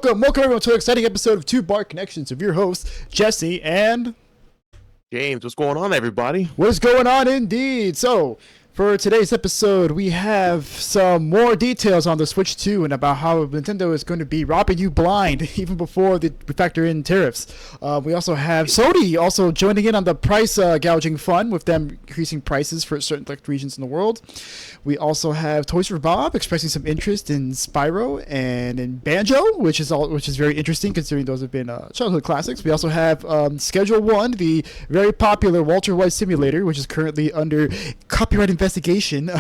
welcome everyone to an exciting episode of Two Bar Connections of your hosts, Jesse and James. What's going on, everybody? what is going on indeed. So, for today's episode, we have some more details on the Switch 2 and about how Nintendo is going to be robbing you blind even before we factor in tariffs. We also have Sony also joining in on the price gouging fun with them increasing prices for certain select regions in the world. We also have Toys for Bob expressing some interest in Spyro and in Banjo, which is very interesting considering those have been childhood classics. We also have Schedule 1, the very popular Walter White simulator, which is currently under copyright investigation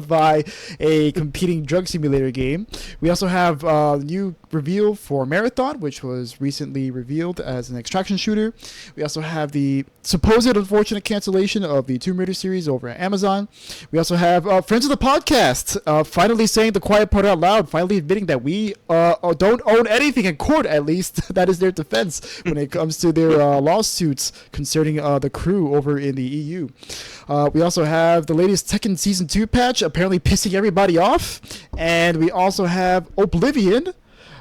by a competing drug simulator game. We also have a new reveal for Marathon, which was recently revealed as an extraction shooter. We also have the supposed unfortunate cancellation of the Tomb Raider series over at Amazon. We also have friends of the podcast finally saying the quiet part out loud, finally admitting that we don't own anything in court, at least. That is their defense when it comes to their lawsuits concerning the crew over in the EU. We also have the latest Tekken Season 2 patch apparently pissing everybody off. And we also have Oblivion,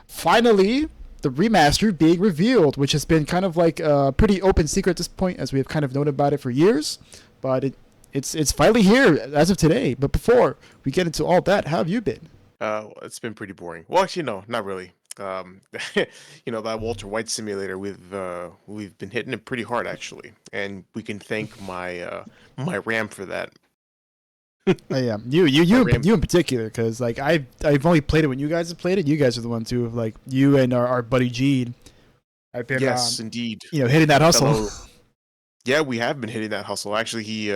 finally, the remaster being revealed, which has been kind of like a pretty open secret at this point, as we have kind of known about it for years. But it's finally here as of today. But before we get into all that, how have you been? It's been pretty boring. Well, actually, no, not really. That Walter White simulator, we've been hitting it pretty hard actually, and we can thank my RAM for that. Yeah, you in particular, because like I've only played it when you guys have played it. You guys are the ones who have, like, you and our buddy Gene. I've been indeed. Hitting that hustle. Yeah, we have been hitting that hustle. Actually,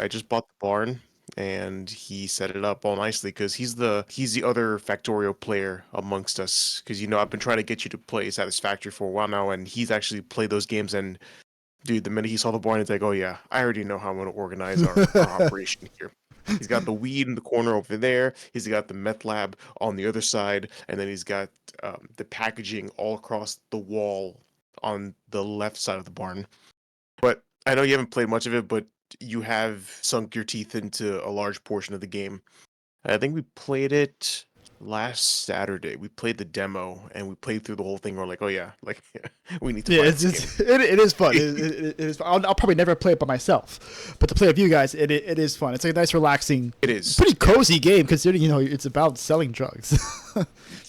I just bought the barn and he set it up all nicely because he's the other Factorio player amongst us. Because I've been trying to get you to play Satisfactory for a while now, and he's actually played those games. And dude, the minute he saw the barn, he's like, "Oh yeah, I already know how I'm going to organize our operation here." He's got the weed in the corner over there. He's got the meth lab on the other side, and then he's got the packaging all across the wall on the left side of the barn. But I know you haven't played much of it, but you have sunk your teeth into a large portion of the game. I think we played it last Saturday. We played the demo and we played through the whole thing. We're like, oh yeah, like we need to. Yeah, it is fun. It is. I'll probably never play it by myself, but to play with you guys, it is fun. It's like a nice, relaxing. It is pretty cozy game considering it's about selling drugs.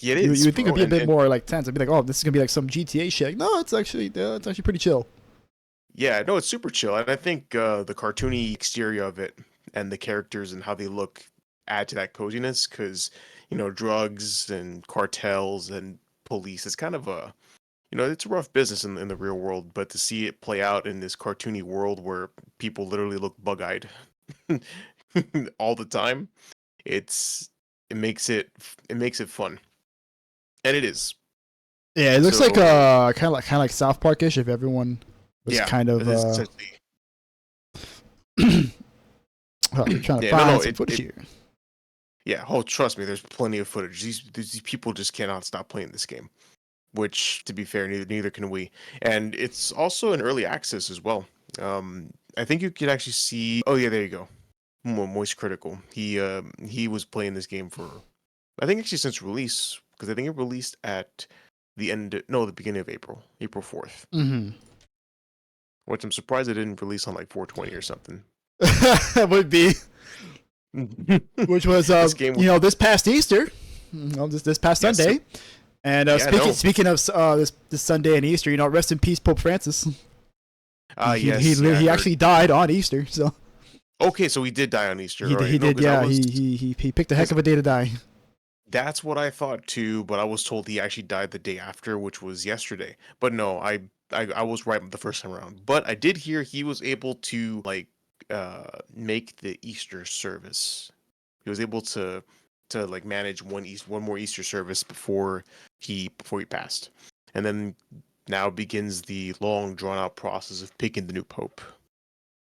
Yeah, it is. You would think it'd be a bit more like tense. I'd be like, oh, this is gonna be like some GTA shit. Like, no, it's actually pretty chill. Yeah, no, it's super chill, and I think the cartoony exterior of it and the characters and how they look add to that coziness. Because drugs and cartels and police, it's kind of it's a rough business in the real world. But to see it play out in this cartoony world where people literally look bug-eyed all the time, it makes it fun, and it is. Yeah, it looks like kind of like South Park-ish if everyone was kind of. I'm trying to find some footage here. Yeah, trust me, there's plenty of footage. These people just cannot stop playing this game, which, to be fair, neither can we. And it's also in early access as well. I think you could actually see. Oh yeah, there you go. Moist Critical. He was playing this game for, I think, actually since release, because I think it released at the beginning of April 4th. Mm-hmm. Which I'm surprised it didn't release on like 420 or something. That would be. Which was this past Easter, this past Sunday, and speaking of this Sunday and Easter, rest in peace Pope Francis. He actually died on Easter. So okay, so he did die on Easter. He did. Yeah, he picked a heck of a day to die. That's what I thought too, but I was told he actually died the day after, which was yesterday. But no, I was right the first time around. But I did hear he was able to make the Easter service. He was able to like manage one more Easter service before he passed. And then now begins the long drawn out process of picking the new pope.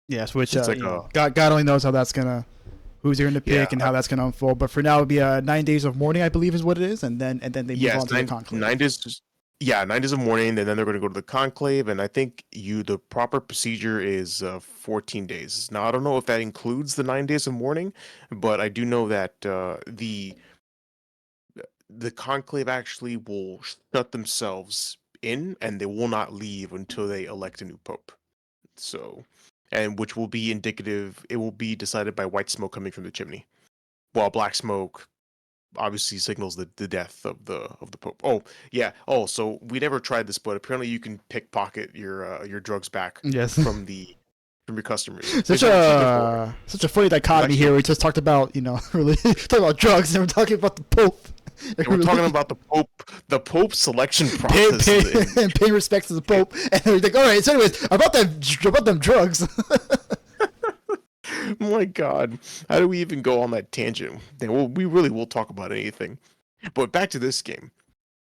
Yes, which God only knows how that's gonna, who's going to pick and how that's gonna unfold. But for now, it'll be 9 days of mourning, I believe, is what it is, and then they move on to the conclave. 9 days. Yeah, 9 days of mourning, and then they're going to go to the conclave, and I think the proper procedure is 14 days. Now, I don't know if that includes the 9 days of mourning, but I do know that the the conclave actually will shut themselves in, and they will not leave until they elect a new pope. So, and which will be indicative. It will be decided by white smoke coming from the chimney, while black smoke obviously signals the death of the pope. Oh yeah. Oh, so we never tried this, but apparently you can pickpocket your drugs back Yes. from your customers. Such It's actually difficult. a funny It's dichotomy actually here. We just talked about really talking about drugs, and we're talking about the Pope. and we're talking about the Pope selection pay, process. pay, and pay respects to the Pope, and they're like, all right. So, anyways, about them drugs. My God, how do we even go on that tangent? We really will talk about anything. But back to this game.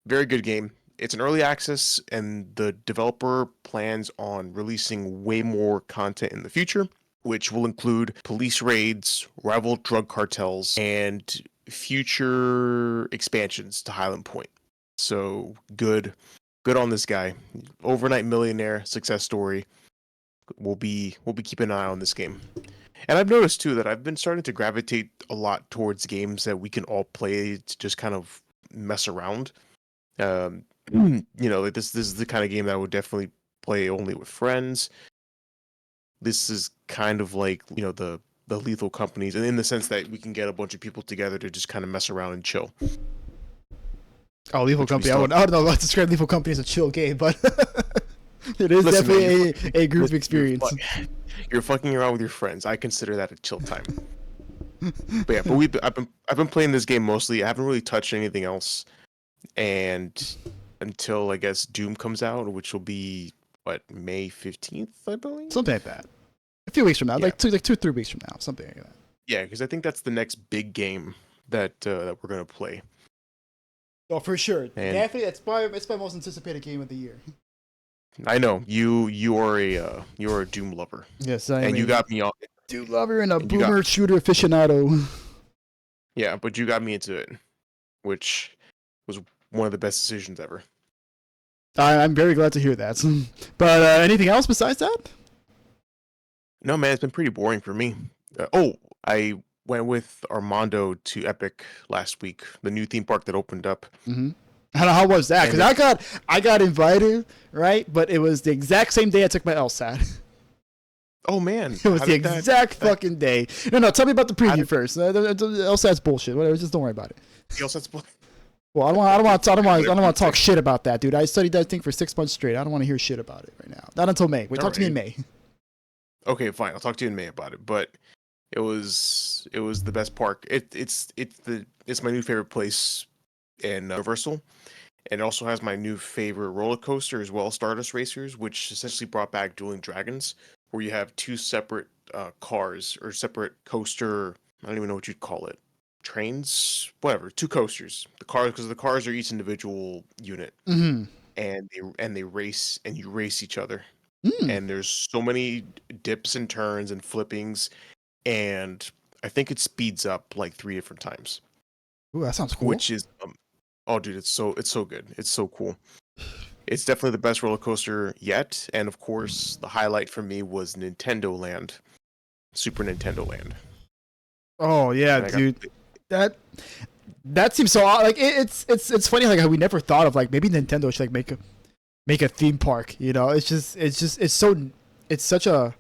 Very good game. It's an early access, and the developer plans on releasing way more content in the future, which will include police raids, rival drug cartels, and future expansions to Highland Point. So good on this guy. Overnight millionaire success story. We'll be keeping an eye on this game. And I've noticed too that I've been starting to gravitate a lot towards games that we can all play to just kind of mess around. Um, like this is the kind of game that I would definitely play only with friends. This is kind of like the Lethal Companies, and in the sense that we can get a bunch of people together to just kind of mess around and chill. Oh, Lethal Which we Company. still- I don't know. Let's describe Lethal Company as a chill game, but it is Listen, man, definitely a group experience. You're fucking around with your friends. I consider that a chill time. But yeah, I've been playing this game mostly. I haven't really touched anything else, and until I guess Doom comes out, which will be what, May 15th, I believe. Something like that. A few weeks from now, Yeah. like 2-3 weeks from now, something like that. Yeah, because I think that's the next big game that we're gonna play. Oh, for sure. And- Definitely, it's my most anticipated game of the year. I know you are a Doom lover, Yes, I and you got me on. Dude lover and a and you got- boomer shooter aficionado. Yeah, but you got me into it, which was one of the best decisions ever. I'm very glad to hear that. But anything else besides that? No, man, it's been pretty boring for me. I went with Armando to Epic last week, the new theme park that opened up. Mm-hmm. How was that? Because I got invited, right? But it was the exact same day I took my LSAT. Oh man, It was the exact fucking day. No, tell me about the preview first. The LSAT's bullshit. Whatever, just don't worry about it. Well, I don't want to talk shit about that, dude. I studied that thing for 6 months straight. I don't want to hear shit about it right now. Not until May. Talk to me in May. Okay, fine. I'll talk to you in May about it. But it was the best park. It's my new favorite place in Universal. And it also has my new favorite roller coaster as well, Stardust Racers, which essentially brought back Dueling Dragons, where you have two separate cars or separate coaster. I don't even know what you'd call it. Trains, whatever. Two coasters. Because the cars are each individual unit, Mm-hmm. and they race, and you race each other. Mm. And there's so many dips and turns and flippings, and I think it speeds up like 3 different times. Ooh, that sounds cool. Which is oh dude, it's so good. It's so cool. It's definitely the best roller coaster yet, and of course, the highlight for me was Nintendo Land, Super Nintendo Land. Oh yeah, dude. That seems so odd. Like it's funny like how we never thought of like maybe Nintendo should like make a theme park. It's such a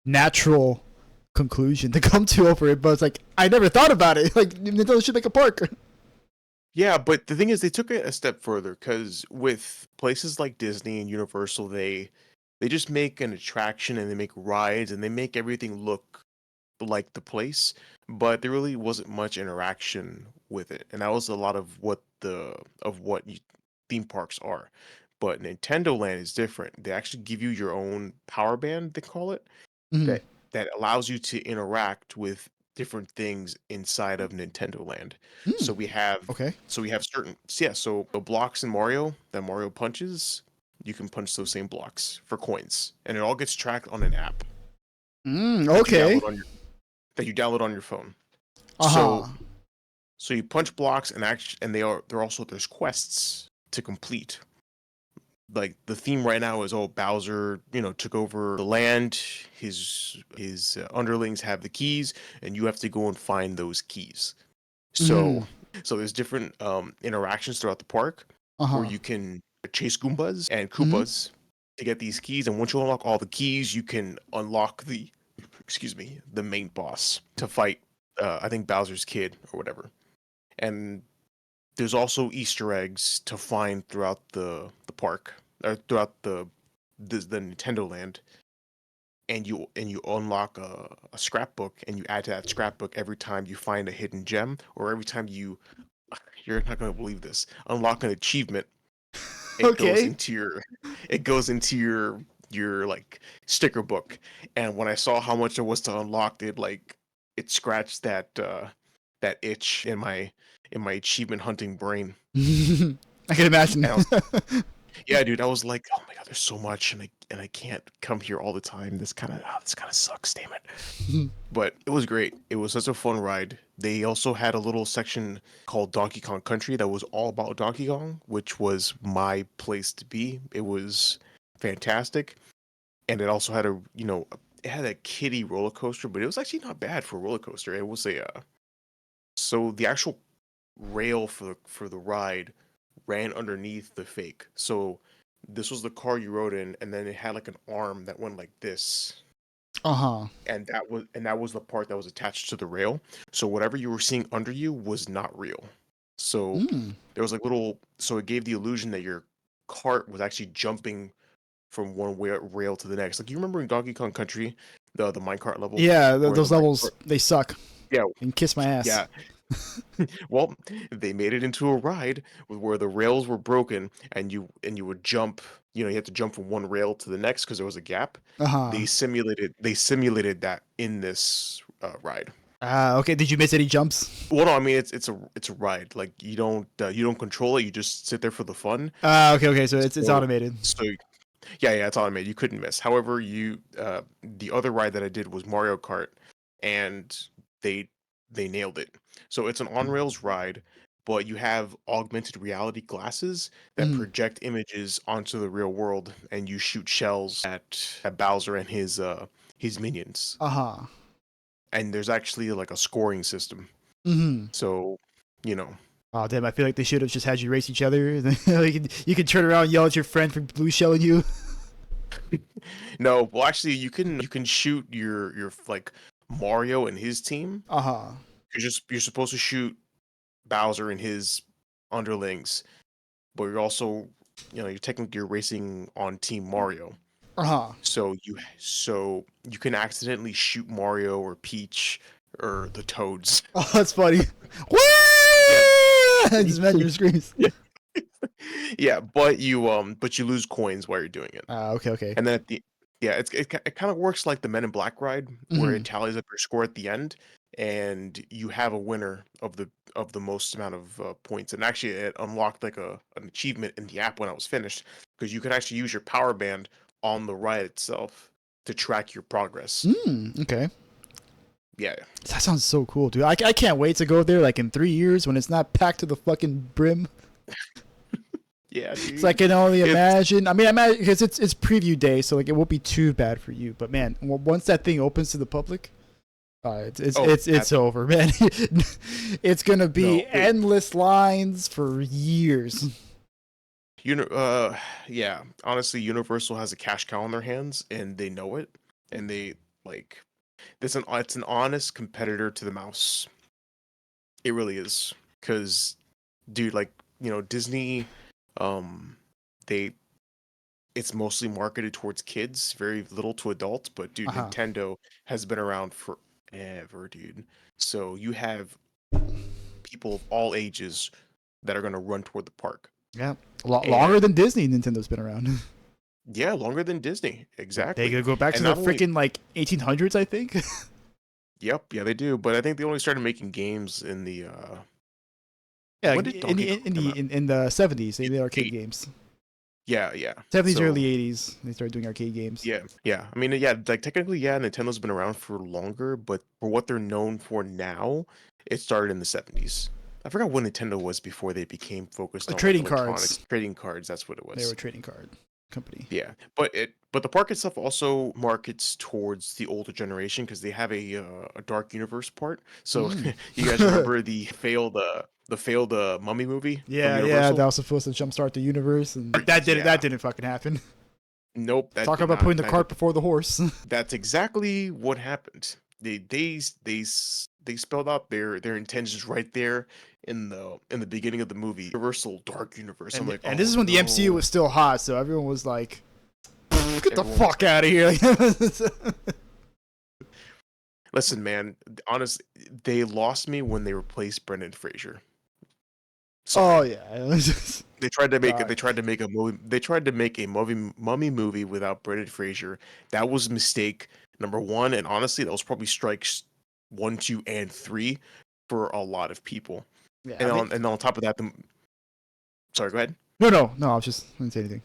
natural conclusion to come to over it, but it's like I never thought about it. Like Nintendo should make a park. Yeah, but the thing is, they took it a step further because with places like Disney and Universal, they just make an attraction and they make rides and they make everything look like the place, but there really wasn't much interaction with it, and that was a lot of what theme parks are. But Nintendo Land is different. They actually give you your own power band, they call it, Mhm. that allows you to interact with different things inside of Nintendo Land. So we have Okay. certain so the blocks in Mario that Mario punches, you can punch those same blocks for coins, and it all gets tracked on an app Okay. that you download on your phone. Uh-huh. So you punch blocks, and there's quests to complete. Like the theme right now is, Bowser, took over the land. His underlings have the keys, and you have to go and find those keys. So So there's different interactions throughout the park Uh where huh. you can chase Goombas and Hmm. Koopas to get these keys, and once you unlock all the keys, you can unlock the the main boss to fight. I think Bowser's kid or whatever. And there's also Easter eggs to find throughout the park or throughout the Nintendo Land, and you unlock a scrapbook, and you add to that scrapbook every time you find a hidden gem, or every time you're not gonna believe this, unlock an achievement. It goes Okay. into your it goes into your like sticker book. And when I saw how much it was to unlock, it scratched that itch in my achievement hunting brain. I can imagine. And I was yeah, dude, I was like, oh my god, there's so much, and I can't come here all the time. This kind of sucks, damn it. But it was great. It was such a fun ride. They also had a little section called Donkey Kong Country that was all about Donkey Kong, which was my place to be. It was fantastic. And it also had it had a kiddie roller coaster, but it was actually not bad for a roller coaster. It was so the actual rail for the ride ran underneath the fake. So this was the car you rode in, and then it had like an arm that went like this, Uh huh. and that was the part that was attached to the rail. So whatever you were seeing under you was not real. So Mm. there was like so it gave the illusion that your cart was actually jumping from one rail to the next. Like you remember in Donkey Kong Country, the minecart level Yeah, where the those levels minecart, they suck. yeah, And kiss my ass. yeah. Well, they made it into a ride where the rails were broken, and you would jump. You had to jump from one rail to the next because there was a gap. Uh huh. They simulated that in this ride. Ah, okay. Did you miss any jumps? Well, no, I mean it's a ride. Like you don't control it. You just sit there for the fun. Ah, okay, okay. So it's So automated. so yeah, it's automated. You couldn't miss. However, the other ride that I did was Mario Kart, and they they nailed it. So it's an on rails ride, but you have augmented reality glasses that Mm. project images onto the real world, and you shoot shells at Bowser and his minions. Uh huh. And there's actually like a scoring system. Hmm. So, you know, Oh damn! I feel like they should have just had you race each other. You can turn around and yell at your friend for blue shelling you. no, well actually you can shoot your like Mario and his team. Uh huh. You're supposed to shoot Bowser and his underlings, but you're also, you're technically you're racing on Team Mario. Uh huh. So you can accidentally shoot Mario or Peach or the Toads. Oh, that's funny. Whee! Yeah. I just imagine your screams. Yeah. Yeah, but you lose coins while you're doing it. Ah, okay, okay. And then at the yeah, it kind of works like the Men in Black ride where Hmm. it tallies up your score at the end, and you have a winner of the most amount of points. And actually, it unlocked like an achievement in the app when I was finished, because you could actually use your power band on the ride itself to track your progress. Okay. Yeah, That sounds so cool, dude. I can't wait to go there like in 3 years when it's not packed to the fucking brim. yeah, So I dude. can only It's imagine. I mean, imagine because it's preview day, so like it won't be too bad for you. But man, once that thing opens to the public, oh, it's over, man. It's gonna be no, endless lines for years. you know, yeah. Honestly, Universal has a cash cow on their hands, and they know it, and they like it's an honest competitor to the mouse. It really is. Cause dude, like, Disney, um they it's mostly marketed towards kids, very little to adults, but dude, Uh huh. Nintendo has been around forever, dude. So you have people of all ages that are gonna run toward the park. Yeah, a lot longer And than Disney. Nintendo's been around. yeah, longer than Disney. They Exactly. could go back to And the not only freaking like 1800s, I think. yep, yeah, they do, but I think they only started making games in the Yeah, when did Donkey Kong come out? in the 70s, they In did arcade eight. games. Yeah, yeah. 70s, So early 80s, they started doing arcade games. yeah, yeah. I mean, yeah, like technically, yeah, Nintendo's been around for longer, but for what they're known for now, it started in the 70s. I forgot what Nintendo was before they became focused on like Trading electronics, cards. trading cards. That's what it They were was. trading card. company. But the park itself also markets towards the older generation because they have a dark universe part. So Mm. you guys remember the failed Mummy movie from Yeah, yeah, that Universal? was supposed to jumpstart the universe, and that didn't Yeah. fucking happen. Nope, that Talk did about not. putting the cart before the horse. That's exactly what happened. They spelled out their intentions right there in the beginning of the movie. Universal Dark Universe. I'm and like, and this oh is when the MCU no. was still hot, so everyone was like, "Get the Everyone was fuck out of here!" listen, man. Honestly, they lost me when they replaced Brendan Fraser. Oh Sorry. yeah, it was just They dark. tried to make a movie they tried to make a mummy movie without Brendan Fraser. That was mistake number one, and honestly, that was probably strikes one, two, and three for a lot of people. Yeah, I mean, And on top of that, sorry, go ahead. no, I was just I didn't say anything.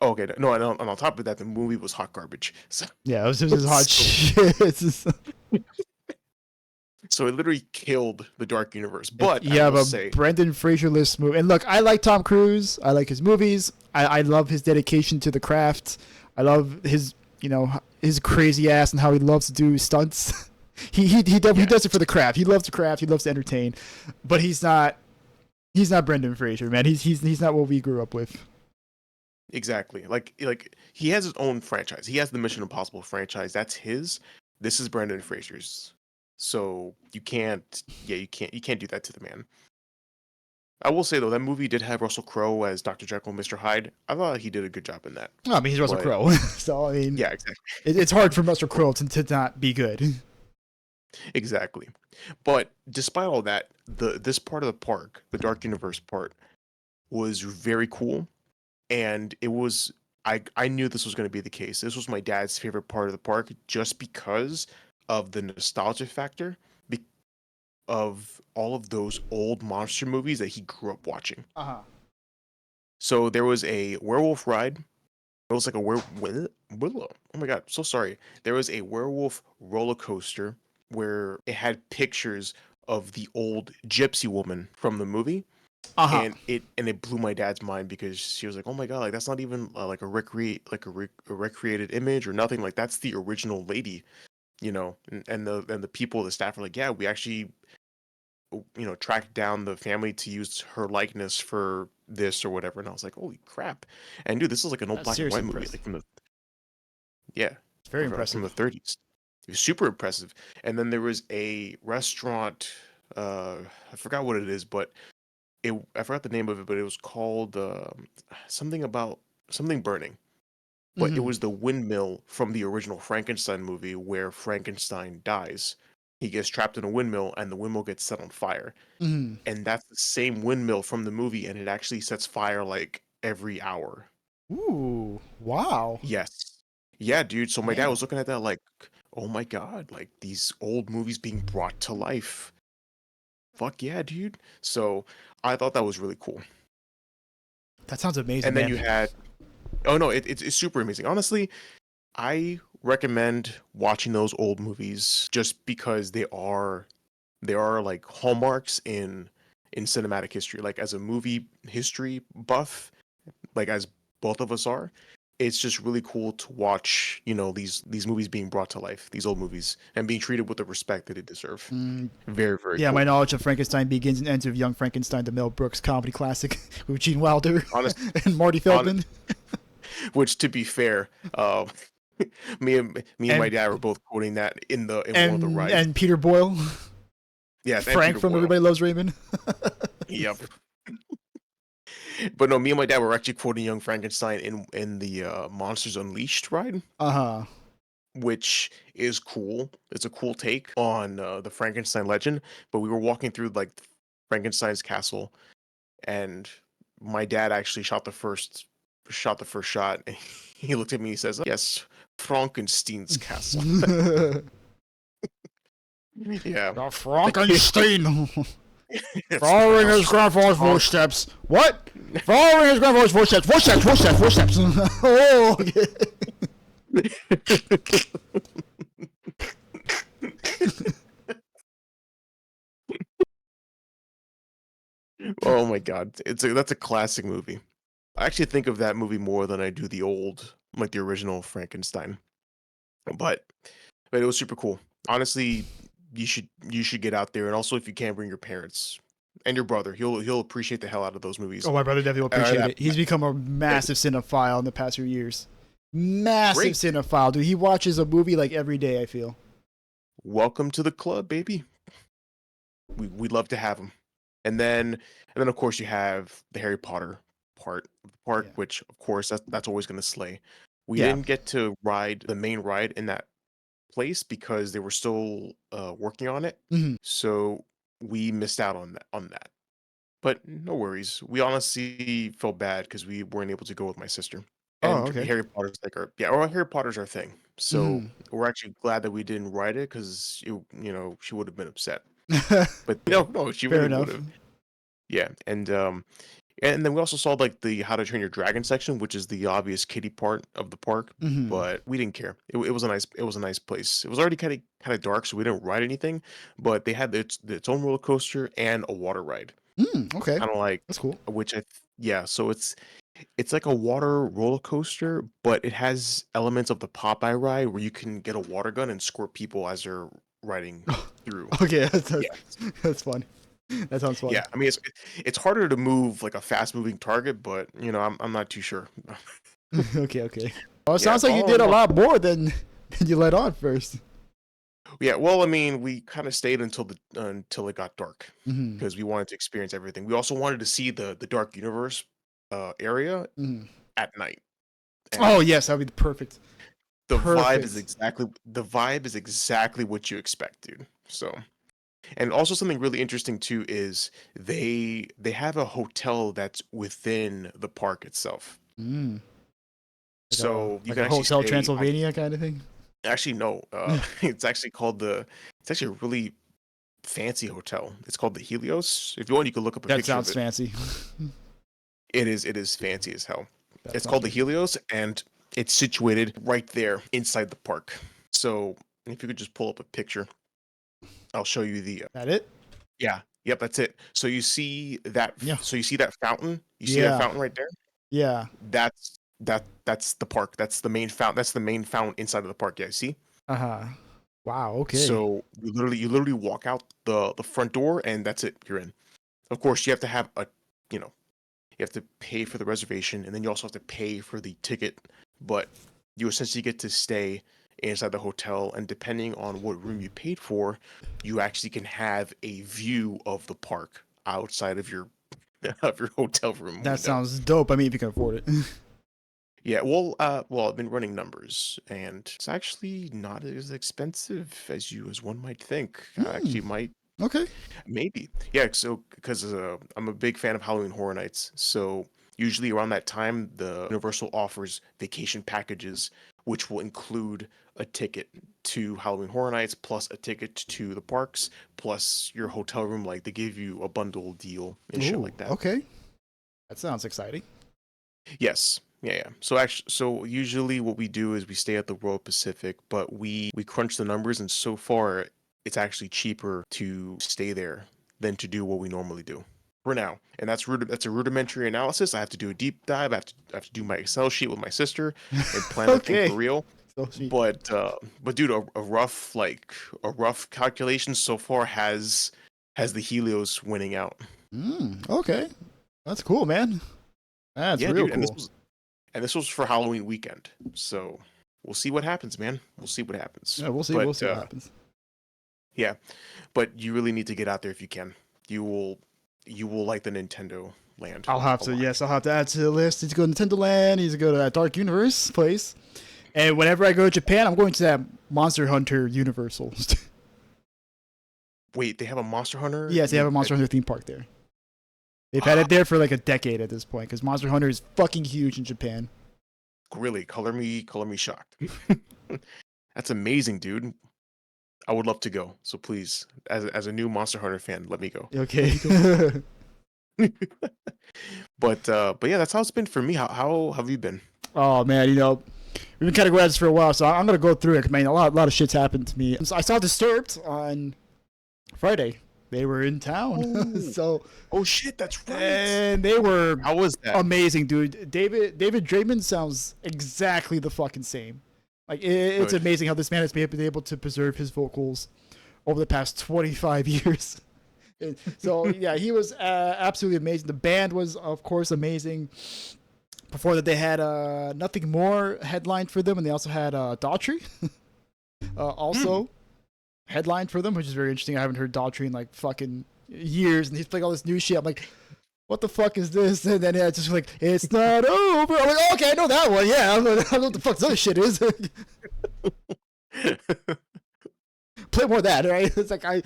Oh, okay, no, and on top of that, the movie was hot garbage. So, Yeah, it was just hot so, shit. It's just, so it literally killed the Dark Universe. But I you have will a say, Brendan Fraser-less movie, and look, I like Tom Cruise. I like his movies. I love his dedication to the craft. I love his his crazy ass and how he loves to do stunts. He yes, does it for the craft. He loves the craft. He loves to entertain, but he's not Brendan Fraser, man. He's not what we grew up with. exactly. Like he has his own franchise. He has the Mission Impossible franchise. That's his. This is Brendan Fraser's. So you can't do that to the man. I will say though, that movie did have Russell Crowe as Dr. Jekyll and Mr. Hyde. I thought he did a good job in that. I mean, he's Russell But Crowe, so I mean, yeah, exactly. it's hard for Russell Crowe to not be good. Exactly. But despite all that, this part of the park, the Dark Universe part, was very cool. And it was I knew this was going to be the case. This was my dad's favorite part of the park just because of the nostalgia factor be- of all of those old monster movies that he grew up watching. Uh huh. So there was a werewolf ride. It was like a willow. Oh my god, so sorry. There was a werewolf roller coaster where it had pictures of the old gypsy woman from the movie, Uh huh. and it blew my dad's mind because she was like, "Oh my god, like that's not even like a recreated image or nothing. Like that's the original lady, you know." And the people, the staff were like, "Yeah, we actually tracked down the family to use her likeness for this or whatever." And I was like, "Holy crap!" And dude, this is like an old That's black and seriously white movie, like impressive. from the yeah It's very from the impressive. 30s. It was super impressive. And then there was a restaurant. I forgot what it is, but I forgot the name of it, but it was called something about something burning. But it Mm-hmm. was the windmill from the original Frankenstein movie where Frankenstein dies. He gets trapped in a windmill and the windmill gets set on fire. Mm-hmm. And that's the same windmill from the movie and it actually sets fire like every hour. Ooh, wow. Yes. Yeah, dude. So my dad Damn. was looking at that like, oh my god, like these old movies being brought to life. Fuck yeah, dude. So I thought that was really cool. That sounds amazing, And then man. you had oh no, it's super amazing. Honestly, I recommend watching those old movies just because they are like hallmarks in cinematic history. Like as a movie history buff, like as both of us are, it's just really cool to watch, these movies being brought to life, these old movies, and being treated with the respect that they deserve. Mm, Very, very yeah, my cool. knowledge of Frankenstein begins and ends with Young Frankenstein, the Mel Brooks comedy classic with Gene Wilder Honest, and Marty on Feldman, which to be fair, me and my and dad were both quoting that in one of the rides. and Peter Boyle, Yes, and Frank Peter from Boyle. Everybody Loves Raymond. Yep. But no, me and my dad were actually quoting Young Frankenstein in the Monsters Unleashed ride, Uh huh. which is cool. It's a cool take on the Frankenstein legend. But we were walking through like Frankenstein's castle, and my dad actually shot the first shot. And he looked at me. He says, "Yes, Frankenstein's castle." Yeah. The Frankenstein. It's Following his grandfather's Frank. footsteps. What? Following his grandfather's footsteps. Footsteps. Oh, okay. Oh my god, that's a classic movie. I actually think of that movie more than I do the old, like the original Frankenstein. But but it was super cool. Honestly, you should get out there, and also if you can, bring your parents and your brother. He'll appreciate the hell out of those movies. Oh, my brother definitely will appreciate That, it. He's become a yeah, massive cinephile in the past few years. Massive great. cinephile, dude. He watches a movie like every day, I feel. Welcome to the club, baby. We'd love to have him. And then of course you have the Harry Potter part of the park, Yeah. which of course that's always going to slay. We Yeah. didn't get to ride the main ride in that place because they were still working on it, Hmm. so we missed out on that. But no worries. We honestly felt bad because we weren't able to go with my sister. Oh, And okay. Harry Potter's like or Harry Potter's our thing. So Hmm. we're actually glad that we didn't ride it because she would have been upset. But Yeah. no, she Fair really would enough. have. Yeah, and then we also saw like the How to Train Your Dragon section, which is the obvious kiddie part of the park, Hmm. but we didn't care. It was a nice place. It was already kind of dark, so we didn't ride anything, but they had its own roller coaster and a water ride, Okay. kind of like That's cool. which yeah. So it's like a water roller coaster, but it has elements of the Popeye ride where you can get a water gun and squirt people as they're riding through. Okay, Yeah, that's fun. That sounds fun. yeah. I mean, it's harder to move like a fast moving target, but I'm not too sure. Okay, okay. Well, it Yeah, sounds like you all did a in all, lot more than you let on first. yeah. Well, I mean, we kind of stayed until it got dark Hmm. because we wanted to experience everything. We also wanted to see the dark universe area Hmm. at night, Oh, and yes, that would be perfect. Perfect. the vibe is exactly what you expect, dude. So, and also something really interesting too is they have a hotel that's within the park itself. Mm. So you Like can a actually Hotel stay on. Transylvania kind of thing. Actually, no. It's actually a really fancy hotel. It's called the Helios. If you want, you can look up a That picture of sounds it. fancy. It is fancy as hell. That It's sounds called the really. Helios, and it's situated right there inside the park. So if you could just pull up a picture, I'll show you the. That it? Yeah, yep, that's it. So you see that. Yeah. So you see that fountain. You see that Yeah. fountain right there. Yeah. That's the park. That's the main fountain. That's the main fountain inside of the park. Yeah, see. Uh huh. Wow. Okay. So you literally walk out the front door, and that's it. You're in. Of course, you have to have you know you have to pay for the reservation, and then you also have to pay for the ticket. But you essentially get to stay inside the hotel, and depending on what room you paid for, you actually can have a view of the park outside of your of your hotel room That window. sounds dope. I mean, if you can afford it. Yeah, well, I've been running numbers, and it's actually not as expensive as one might think. Hmm. Actually, might Okay. maybe. Yeah, so because I'm a big fan of Halloween Horror Nights, so usually around that time, the Universal offers vacation packages, which will include a ticket to Halloween Horror Nights, plus a ticket to the parks, plus your hotel room. Like they give you a bundle deal and shit Ooh. like that. Okay. That sounds exciting. Yes. Yeah, yeah. So usually what we do is we stay at the Royal Pacific, but we crunch the numbers, and so far it's actually cheaper to stay there than to do what we normally do for now. And that's a rudimentary analysis. I have to do a deep dive. I have to do my Excel sheet with my sister and plan the thing for Okay. real. So sweet. But dude, a rough calculation so far has the Helios winning out. Okay. That's cool, man. That's Yeah, real dude, and cool. this was for Halloween weekend. So we'll see what happens, man. We'll see what happens. Yeah, we'll see. But We'll see what happens. yeah, but you really need to get out there if you can. You will you will like the Nintendo land I'll have a to. lot. Yes, I'll have to add to the list. Need to go to Nintendo Land. Need to go to that Dark Universe place. And whenever I go to Japan, I'm going to that Monster Hunter Universal. Wait, they have a Monster Hunter? Yes, they have a Monster Hunter theme park there. They've had it there for like a decade at this point because Monster Hunter is fucking huge in Japan. Really, color me shocked. That's amazing, dude. I would love to go. So please, as a new Monster Hunter fan, let me go. Okay. But yeah, that's how it's been for me. How have you been? Oh man, we've been kind of going at this for a while, so I'm gonna go through it. 'Cause, man, a lot of shit's happened to me. So I saw Disturbed on Friday. They were in town. Oh, So, oh shit, that's right. and they were How was that? amazing, dude. David Draymond sounds exactly the fucking same. Like it's Good. amazing how this man has been able to preserve his vocals over the past 25 years. So yeah, he was absolutely amazing. The band was, of course, amazing. Before that, they had Nothing More headlined for them, and they also had Daughtry also headlined for them, which is very interesting. I haven't heard Daughtry in like fucking years, and he's playing all this new shit. I'm like, what the fuck is this? And then it's just like, it's not over. I'm like, oh, okay, I know that one. Yeah, I don't know what the fuck this other shit is. Play more of that, right? It's like I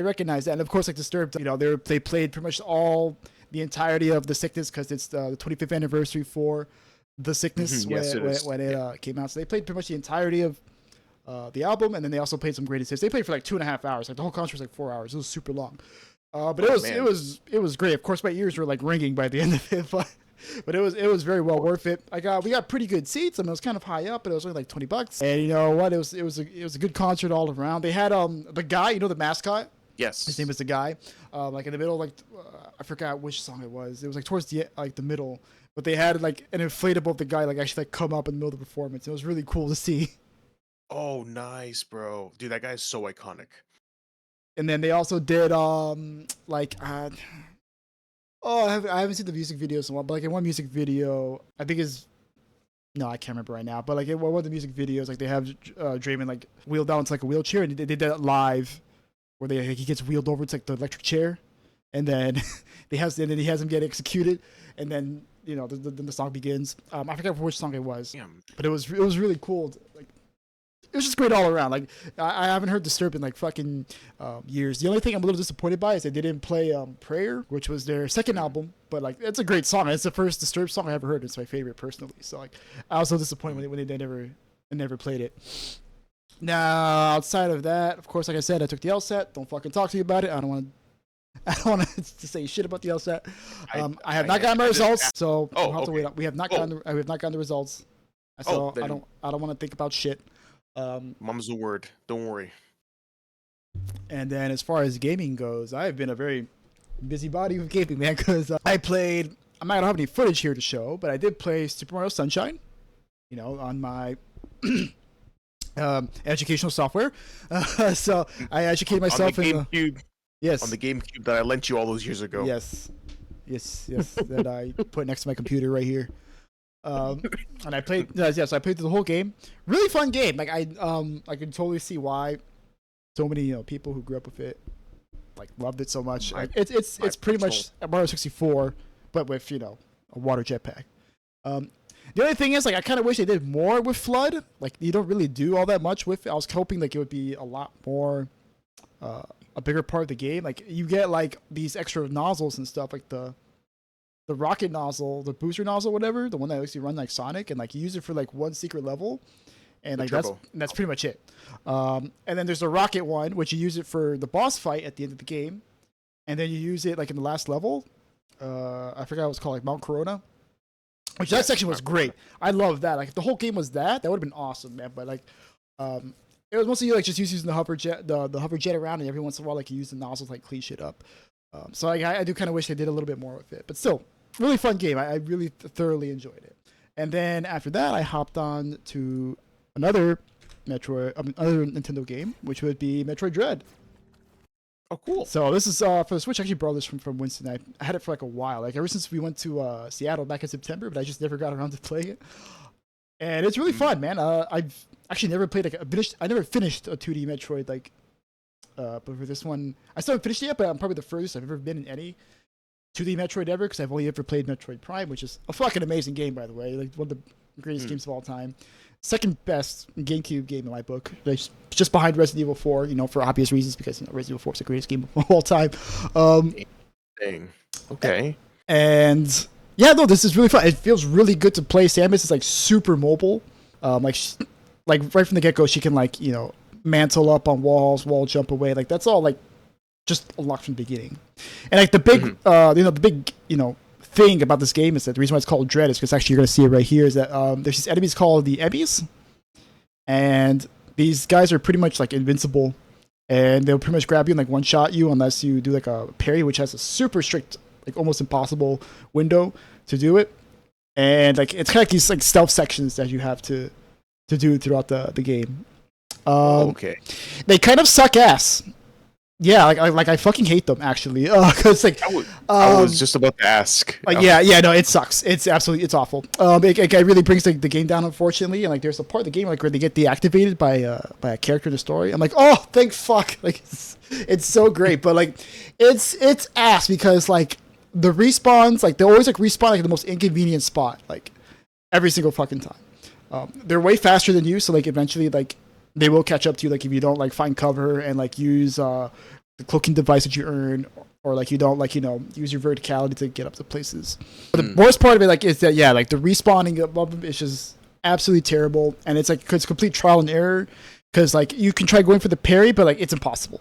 recognize that, and of course, like Disturbed, you know, they played pretty much the entirety of The Sickness because it's the 25th anniversary for The Sickness when it came out. So they played pretty much the entirety of the album, and then they also played some greatest hits. They played for like 2.5 hours. Like the whole concert was like 4 hours. It was super long, but it was great. Of course, my ears were like ringing by the end of it, but it was very well worth it. We got pretty good seats. I mean, it was kind of high up, but it was only like $20. And you know what? It was a good concert all around. They had the guy, you know, the mascot. Yes. His name is the guy. Like in the middle, like I forgot which song it was. It was like towards the middle, but they had like an inflatable of the guy like actually like come up in the middle of the performance. It was really cool to see. Oh, nice, bro. Dude, that guy is so iconic. And then they also did I haven't seen the music videos in a while, but like in one music video, I think no, I can't remember right now, but like in one of the music videos, like they have Draymond like wheeled down into like a wheelchair, and they did that live, where he gets wheeled over to like the electric chair, and then he has him get executed, and then you know the song begins. I forget which song it was, but it was really cool. Like it was just great all around. Like I haven't heard Disturbed in like fucking years. The only thing I'm a little disappointed by is they didn't play Prayer, which was their second album. But like it's a great song. It's the first Disturbed song I ever heard. It's my favorite personally. So like I was so disappointed when they never played it. Now outside of that, of course, like I said, I took the LSAT. Don't fucking talk to me about it. I don't want to say shit about the LSAT. I have not gotten my results, so we'll have to wait. We have not gotten the results. So I don't want to think about shit. Mom's the word. Don't worry. And then as far as gaming goes, I've been a very busybody with gaming, man, because I played, I'm not gonna have any footage here to show, but I did play Super Mario Sunshine, you know, on my educational software. So I educated myself on the in GameCube. Yes. On the GameCube that I lent you all those years ago. Yes. That I put next to my computer right here. And I played, so I played through the whole game. Really fun game. Like I can totally see why so many people who grew up with it like loved it so much. It's pretty much Mario 64, but with a water jetpack. The only thing is, like, I kind of wish they did more with Flood. Like, you don't really do all that much with it. I was hoping like it would be a lot more, a bigger part of the game. Like, you get like these extra nozzles and stuff, like the rocket nozzle, the booster nozzle, whatever, the one that actually run like Sonic, and like you use it for like one secret level, and like that's pretty much it. And then there's the rocket one, which you use it for the boss fight at the end of the game, and then you use it like in the last level. I forgot what it was called, like Mount Corona, which that section was great. I love that. Like if the whole game was that would have been awesome, man. But like, it was mostly like just using the hover jet, the hover jet around, and every once in a while like you use the nozzle to like clean shit up. So I do kind of wish they did a little bit more with it, but still, really fun game. I really thoroughly enjoyed it. And then after that, I hopped on to another other Nintendo game, which would be Metroid Dread. Oh, cool. So this is for the Switch. I actually borrowed this from Winston. I had it for like a while, like ever since we went to Seattle back in September, but I just never got around to playing it. And it's really fun, man. I've actually never played I never finished a 2D Metroid but for this one, I still haven't finished it yet, but I'm probably the furthest I've ever been in any 2D Metroid ever, because I've only ever played Metroid Prime, which is a fucking amazing game, by the way. Like one of the greatest games of all time. Second best GameCube game in my book. Like, just behind Resident Evil 4, for obvious reasons, because Resident Evil 4 is the greatest game of all time. Dang. Okay. And yeah, no, this is really fun. It feels really good to play. Samus is like super mobile. Like right from the get go, she can mantle up on walls, wall jump away. Like that's all like just unlocked from the beginning. And like the big thing about this game is that the reason why it's called Dread is because actually you're gonna see it right here is that there's these enemies called the Emmys, and these guys are pretty much like invincible and they'll pretty much grab you and like one shot you unless you do like a parry, which has a super strict, like almost impossible window to do it. And like it's kind of like these like stealth sections that you have to do throughout the game. Okay. They kind of suck ass. Yeah, like I fucking hate them actually. Cause like I was just about to ask. yeah, no, it sucks. It's awful. It really brings the game down, unfortunately. And like, there's a part of the game like where they get deactivated by a character in the story. I'm like, oh, thank fuck. Like, it's so great, but like, it's ass because like the respawns, like they always like respawn like the most inconvenient spot, like every single fucking time. They're way faster than you, so like eventually like they will catch up to you, like if you don't like find cover and like use the cloaking device that you earn, or like you don't like use your verticality to get up to places. But the worst part of it like is that like the respawning above them is just absolutely terrible, and it's like it's complete trial and error because like you can try going for the parry, but like it's impossible.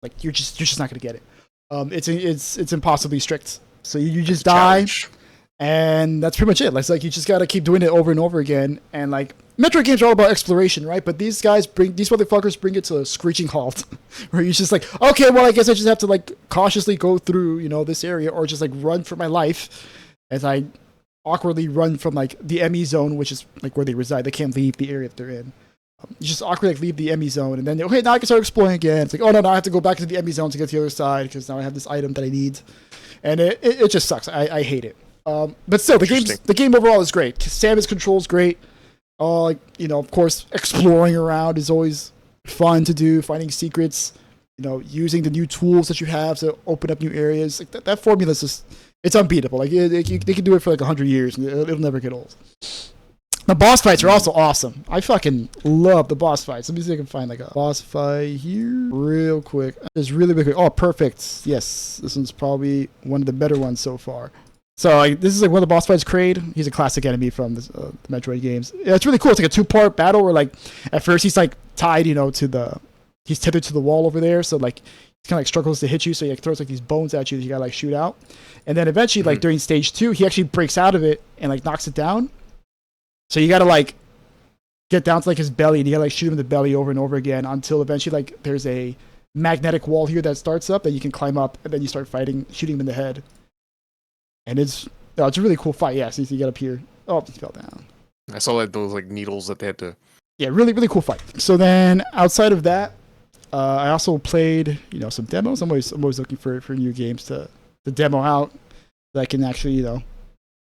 Like you're just not gonna get it. It's impossibly strict. So you just die. Challenge. And that's pretty much it. Like you just gotta keep doing it over and over again. And like Metro games are all about exploration, right? But these motherfuckers bring it to a screeching halt, where you're just like, okay, well, I guess I just have to like cautiously go through, this area, or just like run for my life as I awkwardly run from like the ME zone, which is like where they reside. They can't leave the area that they're in. You just awkwardly like leave the ME zone, and then okay, now I can start exploring again. It's like, oh no, I have to go back to the ME zone to get to the other side because now I have this item that I need, and it just sucks. I hate it. But still, the game overall is great. Samus control is great. Of course, exploring around is always fun to do. Finding secrets, using the new tools that you have to open up new areas. Like that formula is just, it's unbeatable. Like they can do it for like 100 years, and it'll never get old. The boss fights are also awesome. I fucking love the boss fights. Let me see if I can find like a boss fight here real quick. It's really quick. Oh, perfect. Yes, this one's probably one of the better ones so far. So this is like one of the boss fights. Kraid, he's a classic enemy from the Metroid games. Yeah, it's really cool. It's like a 2-part battle where like at first he's like tied, he's tethered to the wall over there. So like he kind of like struggles to hit you. So he like throws like these bones at you that you gotta like shoot out. And then eventually like during stage 2, he actually breaks out of it and like knocks it down. So you gotta like get down to like his belly, and you gotta like shoot him in the belly over and over again until eventually like there's a magnetic wall here that starts up that you can climb up, and then you start shooting him in the head. And it's a really cool fight. Yeah, so you get up here. Oh, he fell down. I saw like those like needles that they had to. Yeah, really, really cool fight. So then outside of that, I also played some demos. I'm always looking for new games to demo out that I can actually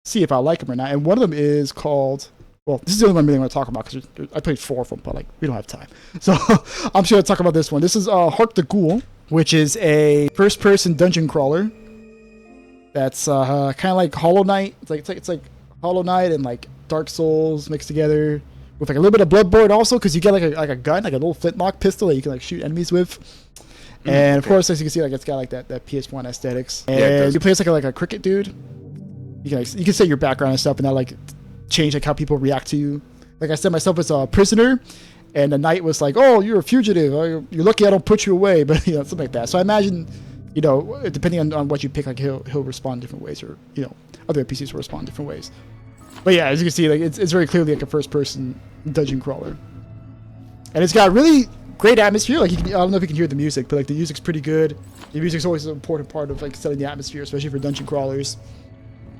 see if I like them or not. And one of them is called. Well, this is the only one I really want to talk about because I played 4 of them, but like we don't have time. So I'm just going to talk about this one. This is Hark the Ghoul, which is a first-person dungeon crawler. That's kind of like Hollow Knight. It's like Hollow Knight and like Dark Souls mixed together with like a little bit of Bloodborne also, because you get like a gun, like a little flintlock pistol that you can like shoot enemies with. And of course, as you can see, like it's got like that PS1 aesthetics. And you play as like a cricket dude. You can set your background and stuff, and that like change like how people react to you. Like I set myself as a prisoner, and the knight was like, "Oh, you're a fugitive. You're lucky I don't put you away," but something like that. So I imagine, depending on what you pick, like he'll respond different ways, or other NPCs will respond different ways. But yeah, as you can see, like it's very clearly like a first-person dungeon crawler, and it's got really great atmosphere. Like I don't know if you can hear the music, but like the music's pretty good. The music's always an important part of like setting the atmosphere, especially for dungeon crawlers.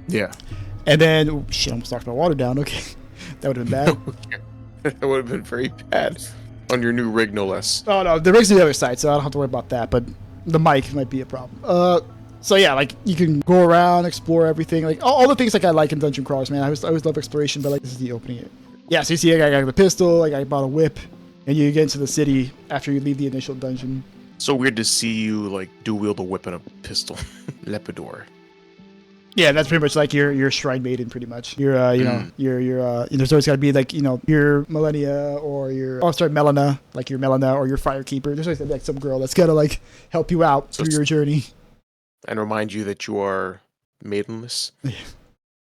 Yeah. And then, oh, shit, I almost knocked my water down. Okay. That would have been bad. That would have been very bad. On your new rig, no less. Oh, no. The rig's on the other side, so I don't have to worry about that. But the mic might be a problem. So, yeah, like, you can go around, explore everything. Like, all the things like I like in dungeon crawlers, man. I always love exploration, but, like, this is the opening. Yeah, so you see, I got the pistol, like, I bought a whip, and you get into the city after you leave the initial dungeon. So weird to see you, like, dual-wield a whip and a pistol. Lepidor. Yeah, that's pretty much like your shrine maiden, pretty much. You're, there's always got to be like, your Millennia or Melina, like your Melina or your Firekeeper. There's always like some girl that's got to like help you out through your journey. And remind you that you are maidenless.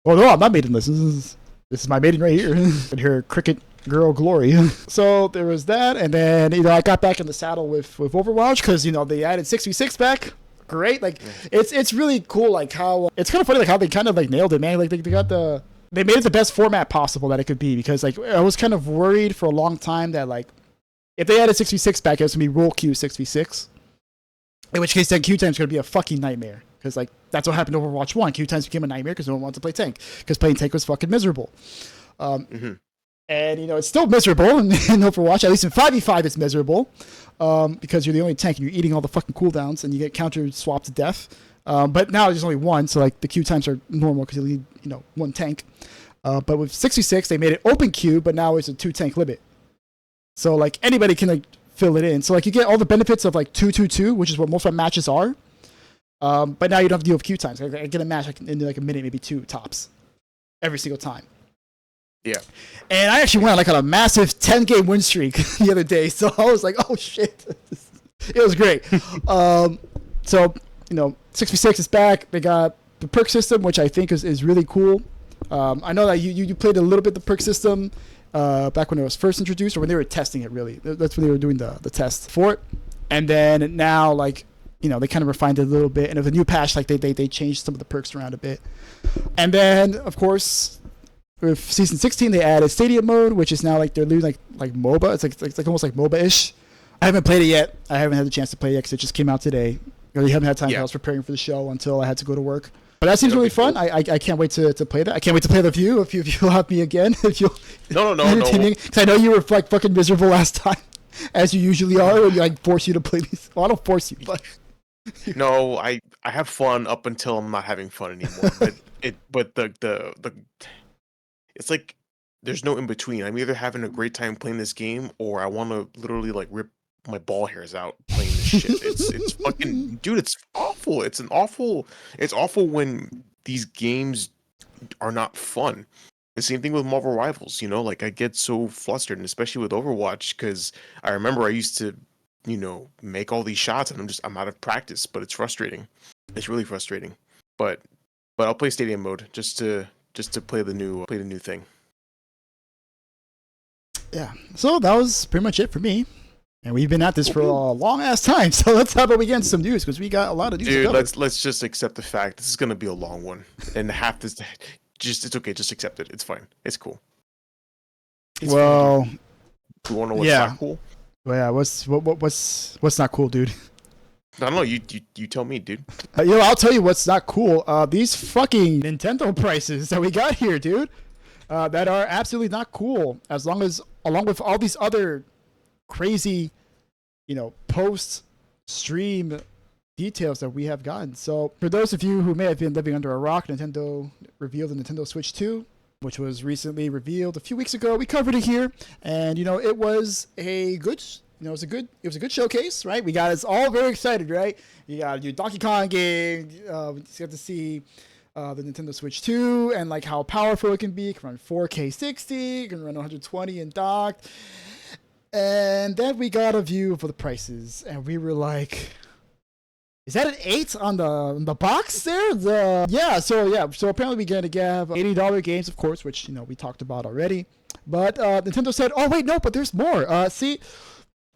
Well, no, I'm not maidenless. This is my maiden right here. And her cricket girl glory. So there was that, and then I got back in the saddle with Overwatch because they added 6v6 back. Great, like it's really cool, like how it's kind of funny, like how they kind of like nailed it, man. Like they made it the best format possible that it could be, because like I was kind of worried for a long time that like If they added 6v6 back, it's gonna be roll Q 6v6. In which case, then Q time's gonna be a fucking nightmare. Because like that's what happened to Overwatch 1. Q times became a nightmare because no one wanted to play tank. Because playing tank was fucking miserable. And it's still miserable in Overwatch. At least in 5v5, it's miserable because you're the only tank and you're eating all the fucking cooldowns and you get counter swapped to death. But now there's only one, so like the queue times are normal because you need one tank. But with 66, they made it open queue, but now it's a 2 tank limit. So like anybody can like fill it in. So like you get all the benefits of like 2-2-2, which is what most of my matches are. But now you don't have to deal with queue times. I get a match in like a minute, maybe 2 tops, every single time. Yeah. And I actually went on like on a massive 10-game win streak the other day. So I was like, oh shit. It was great. So 6v6 is back. They got the perk system, which I think is really cool. I know that you played a little bit the perk system back when it was first introduced, or when they were testing it, really. That's when they were doing the test for it. And then now, like, they kind of refined it a little bit. And with a new patch, like they changed some of the perks around a bit. And then, of course, with Season 16, they added Stadium Mode, which is now like they're doing like MOBA. It's like almost like MOBA-ish. I haven't played it yet. I haven't had the chance to play it yet because it just came out today. You haven't had time. I was preparing for the show until I had to go to work. But that seems really fun. Cool. I can't wait to play that. I can't wait to play with you if you'll have me again. If you'll no. Because I know you were like fucking miserable last time, as you usually are when I force you to play these. Well, I don't force you, but no, I have fun up until I'm not having fun anymore. but the it's like there's no in between. I'm either having a great time playing this game or I want to literally like rip my ball hairs out playing this shit. It's fucking dude, it's awful. It's awful when these games are not fun. The same thing with Marvel Rivals, like I get so flustered, and especially with Overwatch, because I remember I used to, make all these shots and I'm out of practice, but it's frustrating. It's really frustrating. But I'll play Stadium Mode just to play the new thing. Yeah. So that was pretty much it for me. And we've been at this for a long ass time, so let's have we get into some news because we got a lot of news. Dude, let's just accept the fact this is gonna be a long one, and half this, it's okay, just accept it. It's fine. It's cool. It's well, fine. You wanna know what's not cool? Well, yeah, what's not cool, dude? I don't know. You tell me, dude. I'll tell you what's not cool. These fucking Nintendo prices that we got here, dude, that are absolutely not cool. Along with all these other crazy, post-stream details that we have gotten. So for those of you who may have been living under a rock, Nintendo revealed the Nintendo Switch 2, which was recently revealed a few weeks ago. We covered it here, and it was a good. It was a good showcase, right? We got us all very excited, right? You got a new Donkey Kong game. We got to see the Nintendo Switch 2 and like how powerful it can be. It can run 4K 60, it can run 120 in docked. And then we got a view for the prices, and we were like, "Is that an 8 on the box there?" So apparently we're gonna get $80 games, of course, which we talked about already. But Nintendo said, "Oh wait, no, but there's more. See,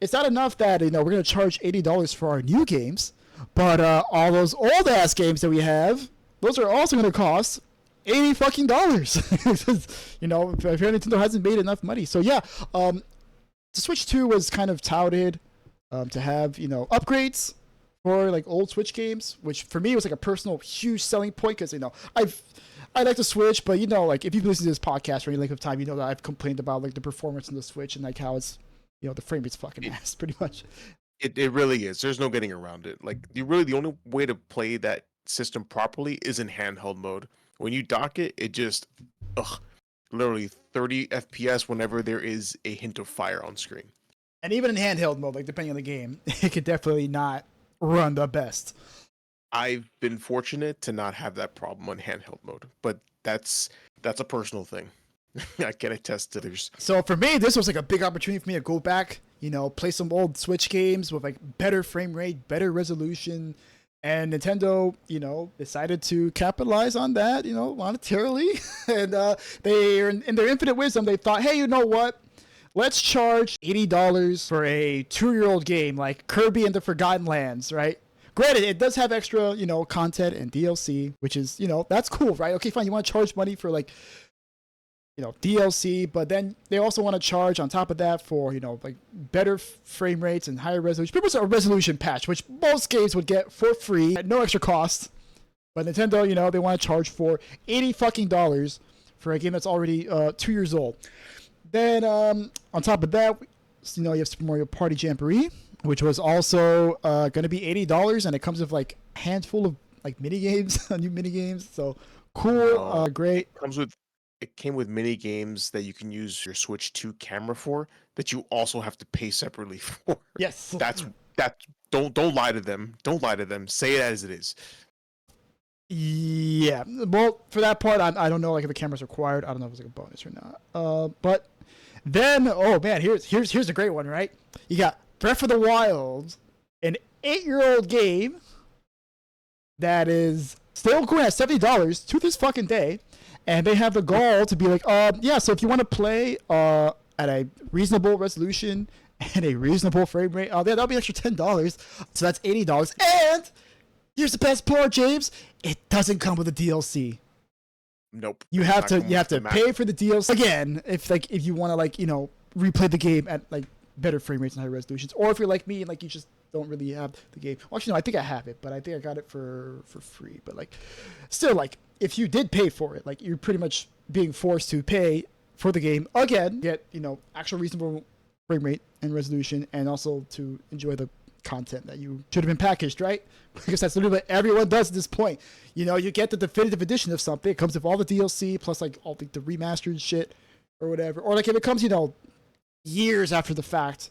it's not enough that we're gonna charge $80 for our new games, but all those old ass games that we have, those are also gonna cost $80 fucking dollars." If Nintendo hasn't made enough money, so yeah. The Switch 2 was kind of touted to have, upgrades for like old Switch games, which for me was like a personal huge selling point because, I like the Switch, but like if you've listened to this podcast for any length of time, that I've complained about like the performance on the Switch and like how it's, the frame rate's fucking ass pretty much. It really is. There's no getting around it. Like the only way to play that system properly is in handheld mode. When you dock it, it just, literally 30 FPS whenever there is a hint of fire on screen. And even in handheld mode, like depending on the game, it could definitely not run the best. I've been fortunate to not have that problem on handheld mode, but that's a personal thing. I can attest to this. So for me, this was like a big opportunity for me to go back, play some old Switch games with like better frame rate, better resolution. And Nintendo, decided to capitalize on that, monetarily. And they, in their infinite wisdom, they thought, hey, you know what? Let's charge $80 for a 2-year-old game like Kirby and the Forgotten Lands, right? Granted, it does have extra, content and DLC, which is, that's cool, right? Okay, fine. You want to charge money for like DLC, but then they also want to charge on top of that for, like better frame rates and higher resolution. Pretty much a resolution patch, which most games would get for free at no extra cost. But Nintendo, they want to charge for $80 for a game that's already 2 years old. Then on top of that, you have Super Mario Party Jamboree, which was also going to be $80, and it comes with like a handful of like mini games, new mini games. So cool, great. It came with mini games that you can use your Switch 2 camera for that you also have to pay separately for. Yes. That's don't lie to them. Don't lie to them. Say it as it is. Yeah. Well, for that part, I don't know like if the camera's required. I don't know if it's like a bonus or not. But then, oh man, here's a great one, right? You got Breath of the Wild, an 8-year-old game that is still going at $70 to this fucking day. And they have the goal to be like, yeah, so if you want to play at a reasonable resolution and a reasonable frame rate, that'll be extra $10. So that's $80. And here's the best part, James. It doesn't come with a DLC. Nope. You have to pay for the DLC again if you want to replay the game at like better frame rates and higher resolutions, or if you're like me and like you just don't really have the game. Well, actually, no, I think I have it, but I think I got it for free. But like, still, like, if you did pay for it, like, you're pretty much being forced to pay for the game again, get actual reasonable frame rate and resolution, and also to enjoy the content that you should have been packaged, right? Because that's literally what everyone does at this point. You get the definitive edition of something. It comes with all the DLC plus like all the remastered shit or whatever. Or like if it comes, years after the fact,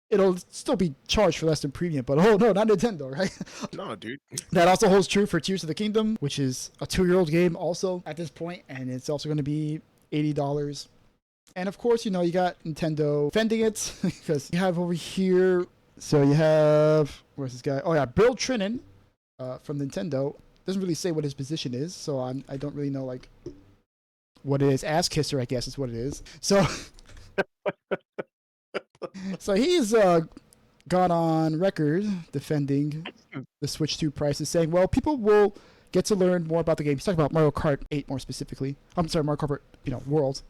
it'll still be charged for less than premium. But oh no, not Nintendo, right? No, dude. That also holds true for Tears of the Kingdom, which is a 2-year-old game also at this point, and it's also going to be $80. And of course, you got Nintendo defending it because you have over here. So you have, where's this guy? Oh yeah, Bill Trinan from Nintendo. Doesn't really say what his position is, so I don't really know like what it is. Ass kisser, I guess is what it is. So so he's gone on record defending the Switch 2 prices, saying, well, people will get to learn more about the game. He's talking about Mario Kart 8 more specifically. I'm sorry, Mario Kart, World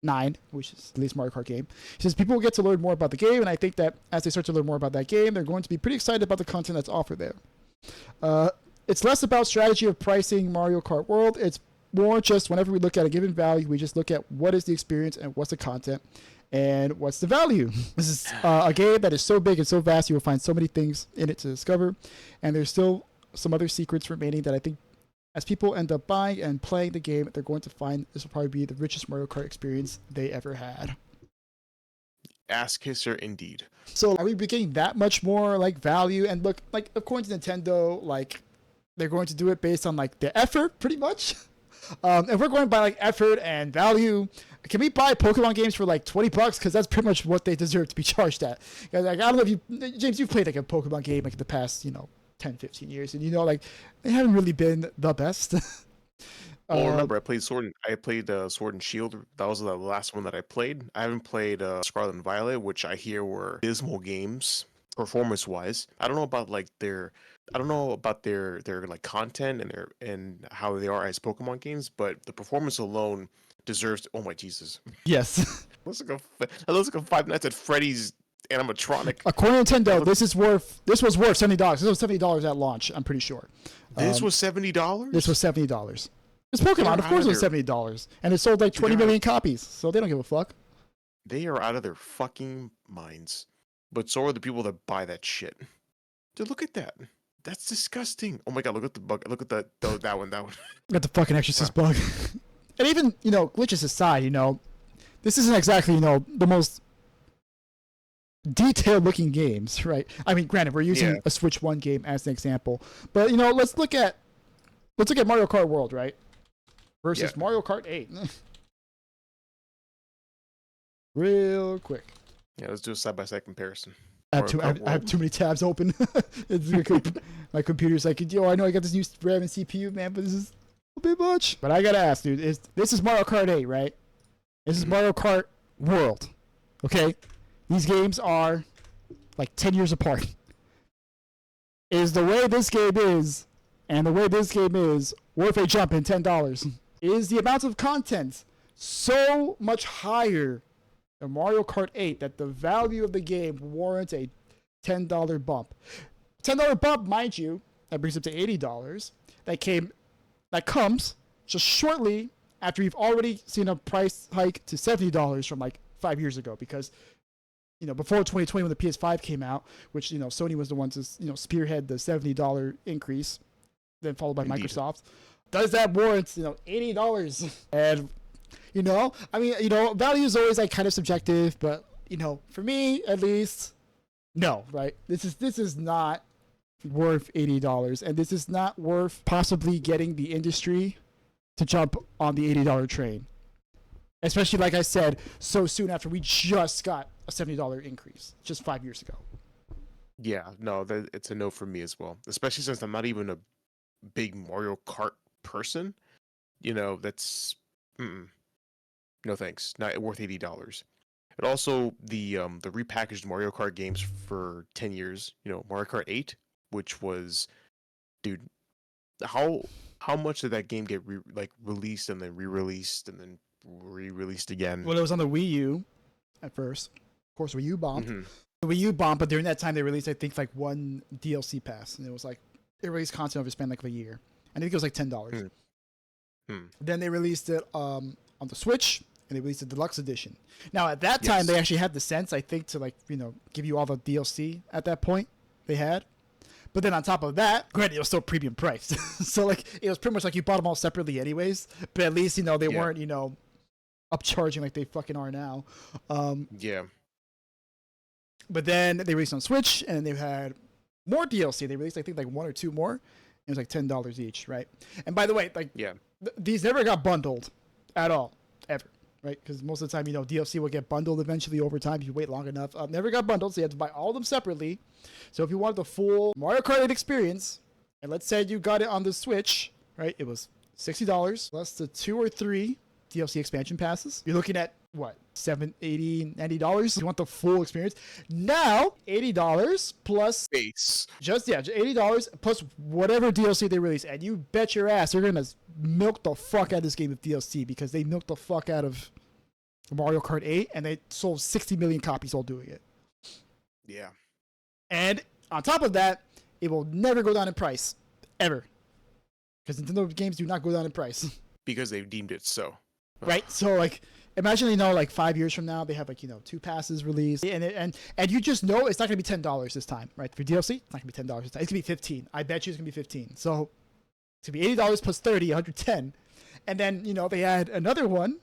9, which is the latest Mario Kart game. He says people will get to learn more about the game, and I think that as they start to learn more about that game, they're going to be pretty excited about the content that's offered there. It's less about strategy of pricing Mario Kart World. It's more just whenever we look at a given value, we just look at what is the experience and what's the content and what's the value. This is a game that is so big and so vast, you will find so many things in it to discover, and there's still some other secrets remaining that I think as people end up buying and playing the game, they're going to find this will probably be the richest Mario Kart experience they ever had. Ass kisser indeed. So are we getting that much more like value? And look, like according to Nintendo, like they're going to do it based on like the effort, pretty much. If we're going by like effort and value, can we buy Pokemon games for like $20? Because that's pretty much what they deserve to be charged at. Like, I don't know if you, James, you've played like a Pokemon game like in the past, 10, 15 years, and like they haven't really been the best. Well, remember, I played Sword and Shield. That was the last one that I played. I haven't played Scarlet and Violet, which I hear were dismal games performance-wise. I don't know about their like content and how they are as Pokemon games, but the performance alone deserves. Oh my Jesus! Yes. It looks like a Five Nights at Freddy's animatronic. According to Nintendo, this was worth $70. This was $70 at launch, I'm pretty sure. This was $70? This was $70. It's Pokemon, of course it was $70. And it sold like 20 million copies, so they don't give a fuck. They are out of their fucking minds. But so are the people that buy that shit. Dude, look at that. That's disgusting. Oh my god, look at the bug. Look at that one. Look at the fucking Exorcist bug. And even, glitches aside, this isn't exactly, the most detailed looking games, right? I mean, granted, we're using a Switch 1 game as an example, but let's look at Mario Kart World, right? Versus Mario Kart 8. Real quick. Yeah, let's do a side-by-side comparison. I have too many tabs open. My computer's like, I know I got this new RAM and CPU, man, but this is a bit much. But I gotta ask, dude, this is Mario Kart 8, right? This is Mario Kart World, okay? These games are like 10 years apart. Is the way this game is and the way this game is worth a jump in $10? Is the amount of content so much higher than Mario Kart 8 that the value of the game warrants a $10 bump. $10 bump, mind you, that brings it to $80. That comes just shortly after you've already seen a price hike to $70 from like 5 years ago, because before 2020 when the PS5 came out, which Sony was the one to spearhead the $70 increase, then followed by Indeed. Microsoft. Does that warrant $80? And value is always like kind of subjective, but for me at least, no, right? This is not worth $80, and this is not worth possibly getting the industry to jump on the $80 train, especially like I said, so soon after we just got a $70 increase just 5 years ago. Yeah, no, it's a no for me as well, especially since I'm not even a big Mario Kart person. That's no thanks, not worth $80. And also the repackaged Mario Kart games for 10 years, Mario Kart 8, which was, dude, how much did that game get released and then re-released and then re-released again? Well, it was on the Wii U at first. Of course, Wii U bombed. Mm-hmm. The Wii U bombed, but during that time they released, I think, like one DLC pass, and it was like they released content over the span like of a year. I think it was like $10. Then they released it on the Switch, and they released the deluxe edition. Now at that time, they actually had the sense, I think, to give you all the DLC at that point they had. But then on top of that, granted, it was still premium priced. So it was pretty much like you bought them all separately anyways. But at least they weren't upcharging like they fucking are now. Yeah. But then they released on Switch, and they had more DLC. They released, I think, like one or two more. It was like $10 each, right? And by the way, these never got bundled at all, ever, right? Because most of the time, DLC will get bundled eventually over time if you wait long enough. Never got bundled, so you had to buy all of them separately. So if you wanted the full Mario Kart 8 experience, and let's say you got it on the Switch, right? It was $60 plus the 2 or 3 DLC expansion passes. You're looking at what, $7, $80, $90? You want the full experience. Now, $80 plus base. just $80 plus whatever DLC they release. And you bet your ass they're gonna milk the fuck out of this game with DLC, because they milked the fuck out of Mario Kart 8 and they sold 60 million copies while doing it. Yeah. And on top of that, it will never go down in price. Ever. Because Nintendo games do not go down in price. Because they've deemed it so. Right? So, imagine, 5 years from now, they have, 2 passes released. And you just know it's not going to be $10 this time, right? For DLC, it's not going to be $10 this time. It's going to be $15. I bet you it's going to be $15. So, it's going to be $80 plus 30, $110. And then, they add another one,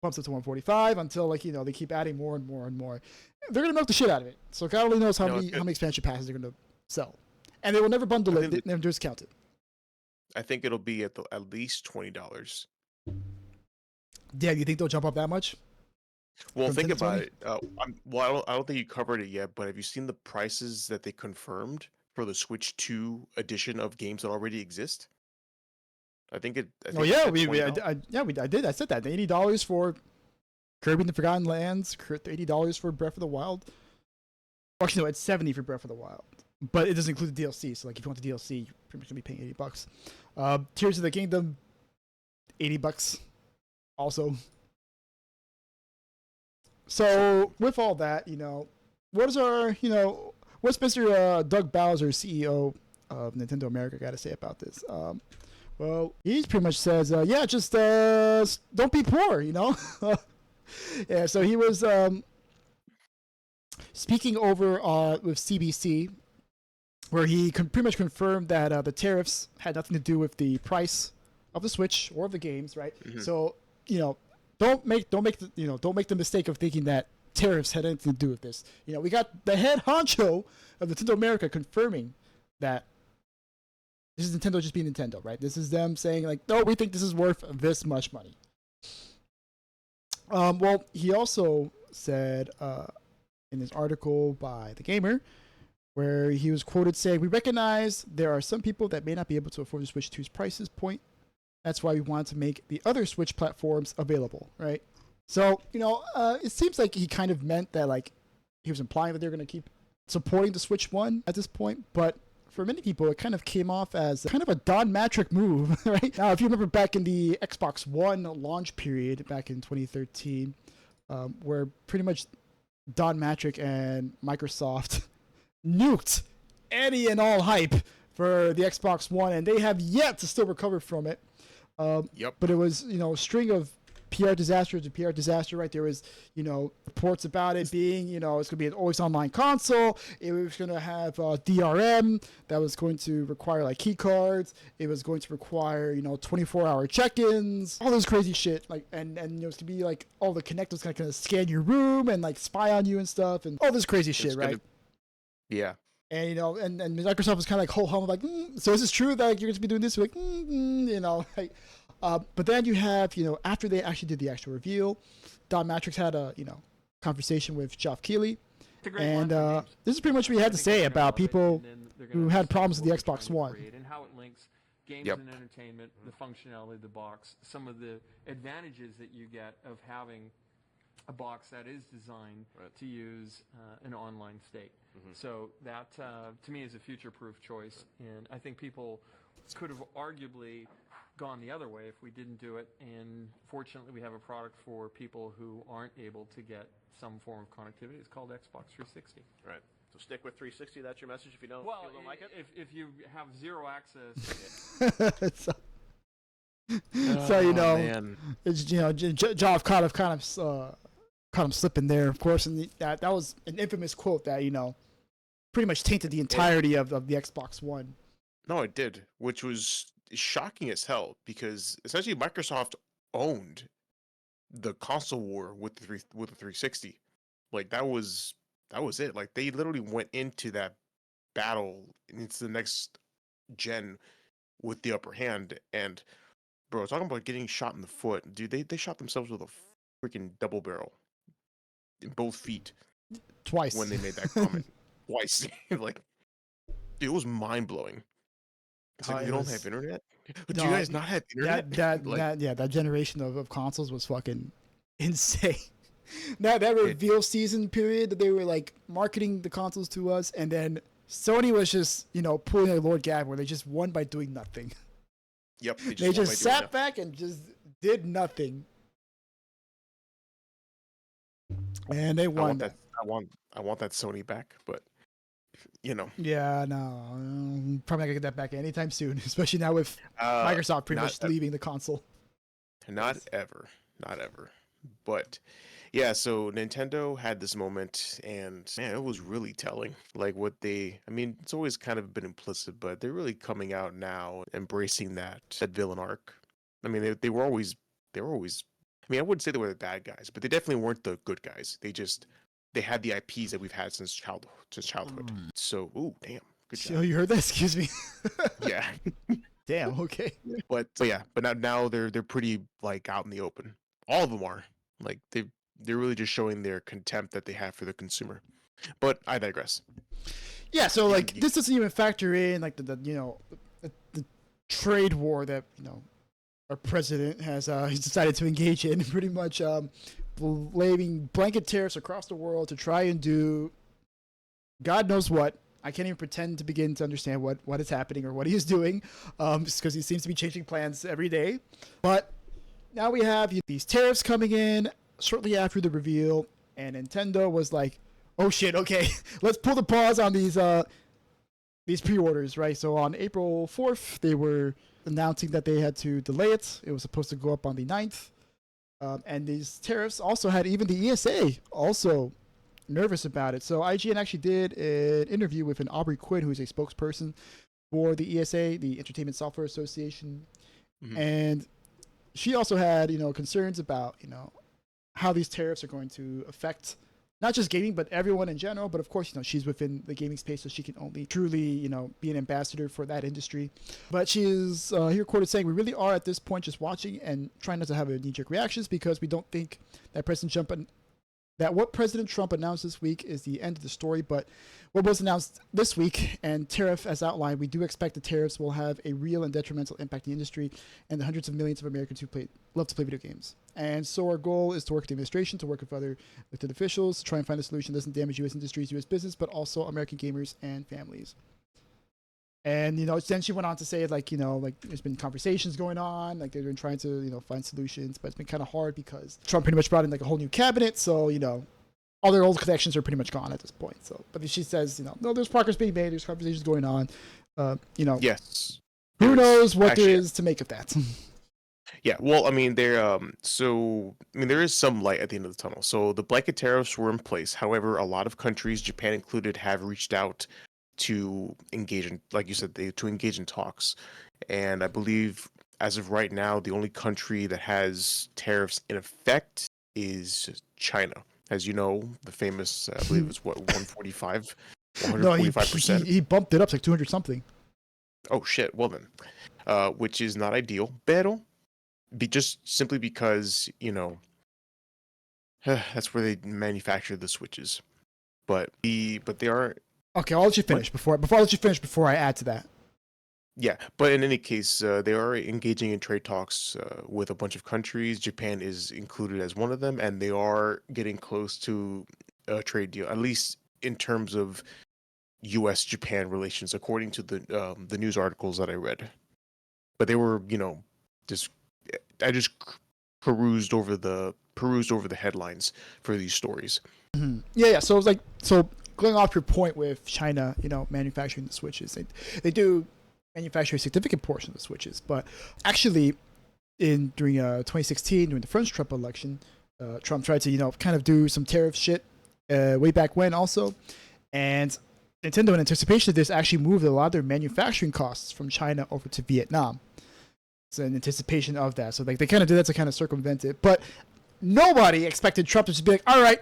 bumps up to $145 until, they keep adding more and more and more. They're going to milk the shit out of it. So, God only knows how many expansion passes they're going to sell. And they will never bundle it. They never discount it. I think it'll be at least $20. Yeah, you think they'll jump up that much? Well, think about it. I don't think you covered it yet, but have you seen the prices that they confirmed for the Switch 2 edition of games that already exist? I did. I did. I said that. $80 for Kirby and the Forgotten Lands, $80 for Breath of the Wild. Actually, no, it's $70 for Breath of the Wild, but it doesn't include the DLC. So, if you want the DLC, you're pretty much gonna be paying $80. Tears of the Kingdom, $80. Also, so with all that, what's Mr. Doug Bowser, CEO of Nintendo America, got to say about this? Well, he pretty much says, just don't be poor, Yeah, so he was speaking over with CBC, where he pretty much confirmed that the tariffs had nothing to do with the price of the Switch or of the games, right? Mm-hmm. So, don't make the mistake of thinking that tariffs had anything to do with this. We got the head honcho of Nintendo America confirming that this is Nintendo just being Nintendo, right? This is them saying no, we think this is worth this much money. Well, he also said in his article by The Gamer, where he was quoted saying, "We recognize there are some people that may not be able to afford the Switch 2's prices point. That's why we wanted to make the other Switch platforms available," right? So, it seems like he kind of meant that, he was implying that they're going to keep supporting the Switch 1 at this point, but for many people, it kind of came off as kind of a Don Matrick move, right? Now, if you remember back in the Xbox One launch period back in 2013, where pretty much Don Matrick and Microsoft nuked any and all hype for the Xbox One, and they have yet to still recover from it. Yep. But it was, a string of PR disaster to PR disaster, right? There was, reports about it being, it's going to be an always online console. It was going to have DRM that was going to require like key cards. It was going to require, 24-hour check-ins, all this crazy shit. Like, and it's going to be like all the Kinect was going to scan your room and like spy on you and stuff and all this crazy shit, right? Yeah. And and Microsoft was kind of like whole hum like, so is this true that like, you're going to be doing this? Like, like, but then you have, after they actually did the actual reveal, Don Matrix had a, conversation with Geoff Keighley, and this is pretty much what he had to say about people who had problems with the Xbox One. And how it links games and entertainment, the functionality of the box, some of the advantages that you get of having a box that is designed to use an online state. So that, to me, is a future-proof choice, and I think people could have arguably gone the other way if we didn't do it, and fortunately we have a product for people who aren't able to get some form of connectivity. It's called Xbox 360. Right. So stick with 360. That's your message. If you don't, like it. If you have zero access, so man. it's Geoff kind of caught him slipping there, of course, and that was an infamous quote that pretty much tainted the entirety of the Xbox One. No, it did, which was shocking as hell because essentially Microsoft owned the console war with the 360. Like that was it. Like they literally went into that battle into the next gen with the upper hand. And bro, talking about getting shot in the foot, dude, they shot themselves with a freaking double barrel in both feet twice when they made that comment. Twice. Like, dude, it was mind blowing. Like, you don't have internet? Do you guys not have internet? That generation of consoles was fucking insane. that reveal season period that they were like marketing the consoles to us, and then Sony was just pulling a Lord Gavin where they just won by doing nothing. Yep. They just sat back and just did nothing, and they won. I want that Sony back, but Yeah, no, probably not gonna get that back anytime soon, especially now with Microsoft pretty much leaving the console. Not ever. But yeah, so Nintendo had this moment, and man, it was really telling. Like it's always kind of been implicit, but they're really coming out now, embracing that villain arc. I mean, they were always. I mean, I wouldn't say they were the bad guys, but they definitely weren't the good guys. They had the IPs that we've had since childhood. So, ooh, damn. Good job. Oh, you heard that? Excuse me. Yeah. Damn. Okay. But now they're pretty like out in the open. All of them are. Like they're really just showing their contempt that they have for the consumer. But I digress. Yeah. So like this doesn't even factor in like the trade war that our president has he's decided to engage in, pretty much blaming blanket tariffs across the world to try and do God knows what. I can't even pretend to begin to understand what is happening or what he is doing, just because he seems to be changing plans every day. But now we have these tariffs coming in shortly after the reveal, and Nintendo was like, "Oh shit, okay, let's pull the pause on these pre-orders." Right. So on April 4th, they were announcing that they had to delay it. It was supposed to go up on the 9th. And these tariffs also had even the ESA also nervous about it. So IGN actually did an interview with an Aubrey Quinn, who is a spokesperson for the ESA, the Entertainment Software Association. And she also had, concerns about, how these tariffs are going to affect not just gaming, but everyone in general. But of course, she's within the gaming space, so she can only truly, be an ambassador for that industry. But she is here quoted saying, "We really are at this point just watching and trying not to have a knee-jerk reactions because we don't think that what President Trump announced this week is the end of the story. But what was announced this week and tariff as outlined, we do expect the tariffs will have a real and detrimental impact on the industry and the hundreds of millions of Americans who love to play video games. And so our goal is to work with the administration, to work with other elected officials, to try and find a solution that doesn't damage U.S. industries, U.S. business, but also American gamers and families." And, then she went on to say, like, like there's been conversations going on, like they've been trying to, find solutions, but it's been kind of hard because Trump pretty much brought in like a whole new cabinet. So, all their old connections are pretty much gone at this point. So, but she says, no, there's progress being made. There's conversations going on. Yes. Who knows what there is to make of that? Yeah, well, I mean, there is some light at the end of the tunnel. So the blanket tariffs were in place. However, a lot of countries, Japan included, have reached out to engage in, like you said, to engage in talks. And I believe as of right now, the only country that has tariffs in effect is China. As you know, the famous, I believe it's 145, No, 145%. he bumped it up to like 200 something. Oh shit! Well then, which is not ideal. Pero, just simply because that's where they manufacture the switches. But they are. Okay, I'll let you finish before I add to that. Yeah, but in any case, they are engaging in trade talks with a bunch of countries. Japan is included as one of them, and they are getting close to a trade deal, at least in terms of U.S.-Japan relations, according to the news articles that I read. But they were, I just perused over the headlines for these stories. Mm-hmm. Yeah. So it's like, going off your point with China, manufacturing the switches, they do manufacture a significant portion of the switches, but actually, during 2016, during the first Trump election, Trump tried to kind of do some tariff shit way back when also, and Nintendo, in anticipation of this, actually moved a lot of their manufacturing costs from China over to Vietnam. So in anticipation of that, so like they kind of did that to kind of circumvent it, but nobody expected Trump to just be like, all right,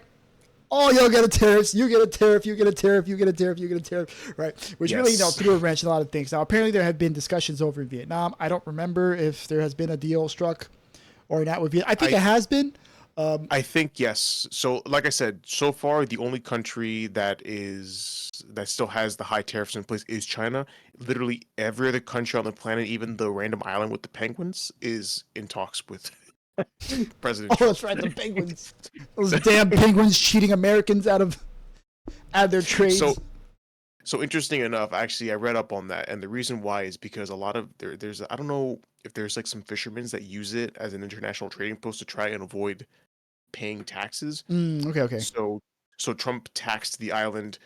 oh, y'all get a tariff, you get a tariff, you get a tariff, you get a tariff, you get a tariff, right? Which really, threw a wrench in a lot of things. Now, apparently there have been discussions over in Vietnam. I don't remember if there has been a deal struck or not with Vietnam. I think it has been. I think yes. So, like I said, so far the only country that still has the high tariffs in place is China. Literally every other country on the planet, even the random island with the penguins, is in talks with President Trump. Oh, that's right, the penguins. Those damn penguins cheating Americans out of their trades. So interesting enough, actually, I read up on that, and the reason why is because a lot of there's I don't know if there's like some fishermen that use it as an international trading post to try and avoid paying taxes. Okay. So Trump taxed the island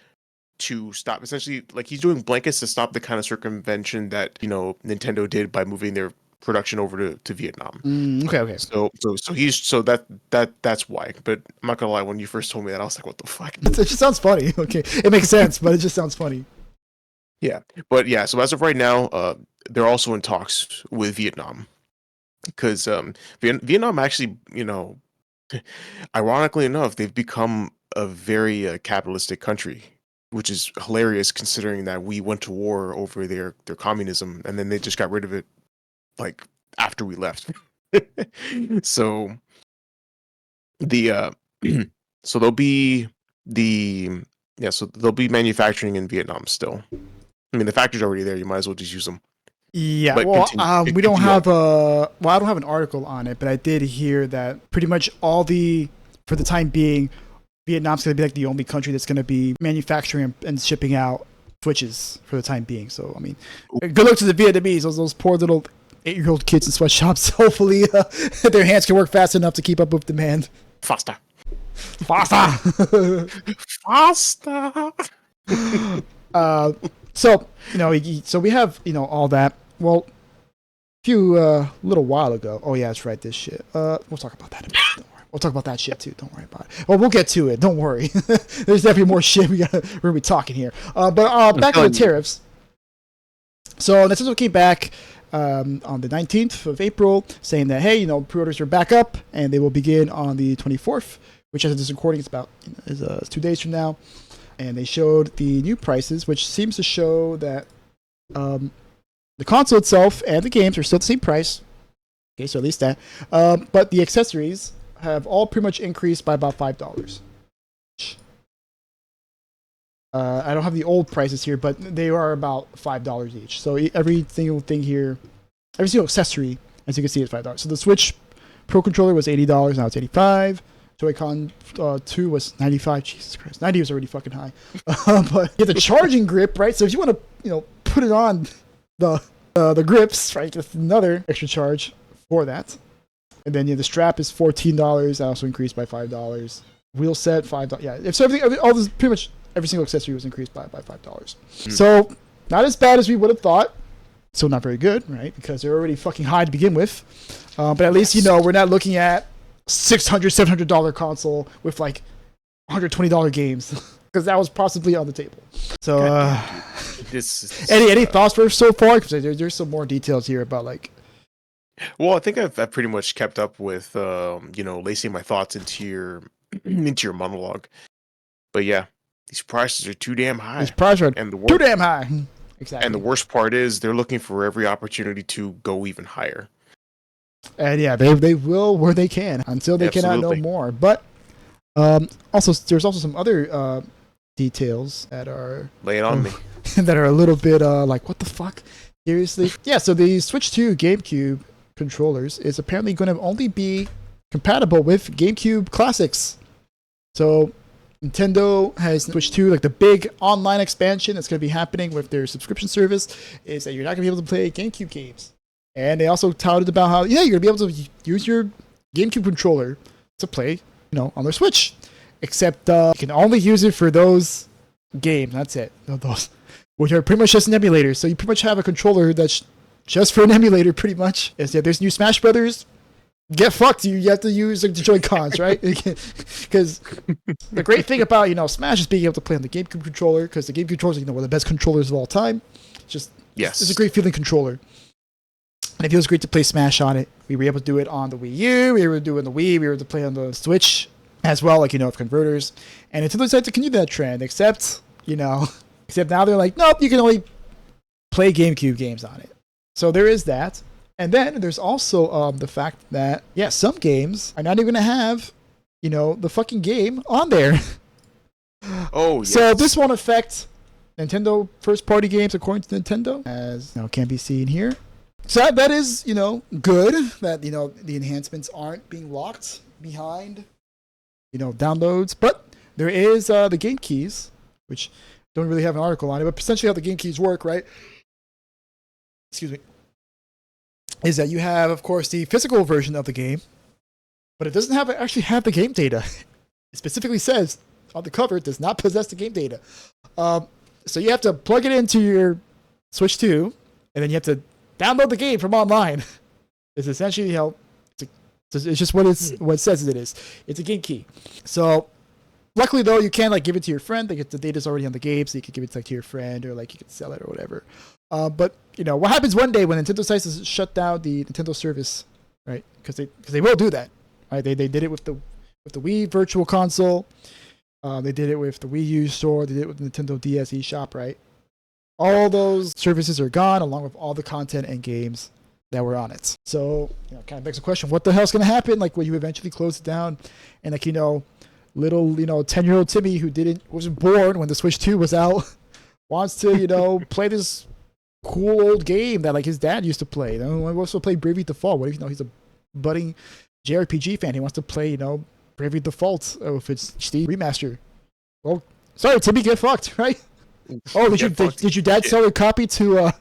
to stop, essentially, like he's doing blankets to stop the kind of circumvention that Nintendo did by moving their production over to Vietnam. Okay. So that's why. But I'm not gonna lie, when you first told me that, I was like, what the fuck? It just sounds funny. Okay, it makes sense, but it just sounds funny. Yeah, but yeah. So as of right now, they're also in talks with Vietnam because Vietnam actually, ironically enough, they've become a very capitalistic country, which is hilarious considering that we went to war over their communism and then they just got rid of it like after we left. So so they'll be so they'll be manufacturing in Vietnam still. I mean, the factory's already there. You might as well just use them. Yeah, but well, we don't have I don't have an article on it, but I did hear that pretty much for the time being, Vietnam's going to be like the only country that's going to be manufacturing and shipping out switches for the time being. So, I mean, good luck to the Vietnamese, those poor little 8-year-old kids in sweatshops. Hopefully, their hands can work fast enough to keep up with demand. Faster. So, so we have, all that. Well, a few little while ago. Oh yeah, that's right. This shit. We'll talk about that in a minute. Don't worry. We'll talk about that shit too. Don't worry about it. Well, we'll get to it. Don't worry. There's definitely more shit we're gonna be talking here. But back to the tariffs. So Nintendo came back on the 19th of April, saying that hey, pre-orders are back up and they will begin on the 24th, which as of this recording is 2 days from now. And they showed the new prices, which seems to show that the console itself and the games are still the same price. Okay, so at least that. But the accessories have all pretty much increased by about $5. I don't have the old prices here, but they are about $5 each. So every single thing here, every single accessory, as you can see, is $5. So the Switch Pro Controller was $80, now it's $85. Joy-Con 2 was $95. Jesus Christ, $90 was already fucking high. But you have the charging grip, right? So if you want to, put it on the grips, right? That's another extra charge for that. And then the strap is $14. That also increased by $5. Wheel set $5. Yeah, if so, all this pretty much every single accessory was increased by $5. So not as bad as we would have thought. So not very good, right? Because they're already fucking high to begin with. But at least we're not looking at $600, $700 console with like $120 games, because that was possibly on the table. So any thoughts for so far? Because there's some more details here about like. Well, I think I've pretty much kept up with lacing my thoughts into your monologue. But yeah, these prices are too damn high. These prices are too damn high. Exactly. And the worst part is they're looking for every opportunity to go even higher. And yeah, they will where they can until they cannot no more. But there's also some other details that are lay it on me that are a little bit like, what the fuck? Seriously? Yeah. So the Switch 2 GameCube controllers is apparently going to only be compatible with GameCube classics. So Nintendo has switched to like the big online expansion that's going to be happening with their subscription service is that you're not going to be able to play GameCube games. And they also touted about how, you're going to be able to use your GameCube controller to play, on their Switch. Except you can only use it for those games. That's it. Those, which are pretty much just an emulator. So you pretty much have a controller that's just for an emulator, pretty much. There's new Smash Brothers. Get fucked. You have to use like the Joy-Cons, right? Because the great thing about Smash is being able to play on the GameCube controller, because the GameCube controller is one of the best controllers of all time. It's a great feeling controller, and it feels great to play Smash on it. We were able to do it on the Wii U. We were able to do it on the Wii. We were able to play on the Switch as well, like with converters. And Nintendo decided to continue that trend, except now they're like, nope, you can only play GameCube games on it. So there is that. And then there's also the fact that, some games are not even going to have, the fucking game on there. Oh, yes. So this won't affect Nintendo first-party games, according to Nintendo, as can be seen here. So that is, good that, the enhancements aren't being locked behind, downloads. But there is the game keys, which don't really have an article on it, but essentially how the game keys work, right? Excuse me. Is that you have, of course, the physical version of the game, but it doesn't actually have the game data. It specifically says on the cover it does not possess the game data. So you have to plug it into your Switch 2, and then you have to download the game from online. It's essentially how it's just what it says it is. It's a game key. So luckily though, you can give it to your friend. The data's already on the game, so you can give it to your friend, or you can sell it or whatever. But what happens one day when Nintendo decides to shut down the Nintendo service, right? Because they will do that, right? They did it with the Wii Virtual Console. They did it with the Wii U store. They did it with the Nintendo DS eShop, right? All those services are gone, along with all the content and games that were on it. So kind of begs the question: what the hell's going to happen? When you eventually close it down, and little 10-year-old Timmy who wasn't born when the Switch 2 was out wants to play this cool old game that his dad used to play. He wants to play Bravely Default. What if he's a budding JRPG fan? He wants to play Bravely Default if it's HD remaster. Well, sorry, Timmy, get fucked, right? Oh, did your dad sell a copy to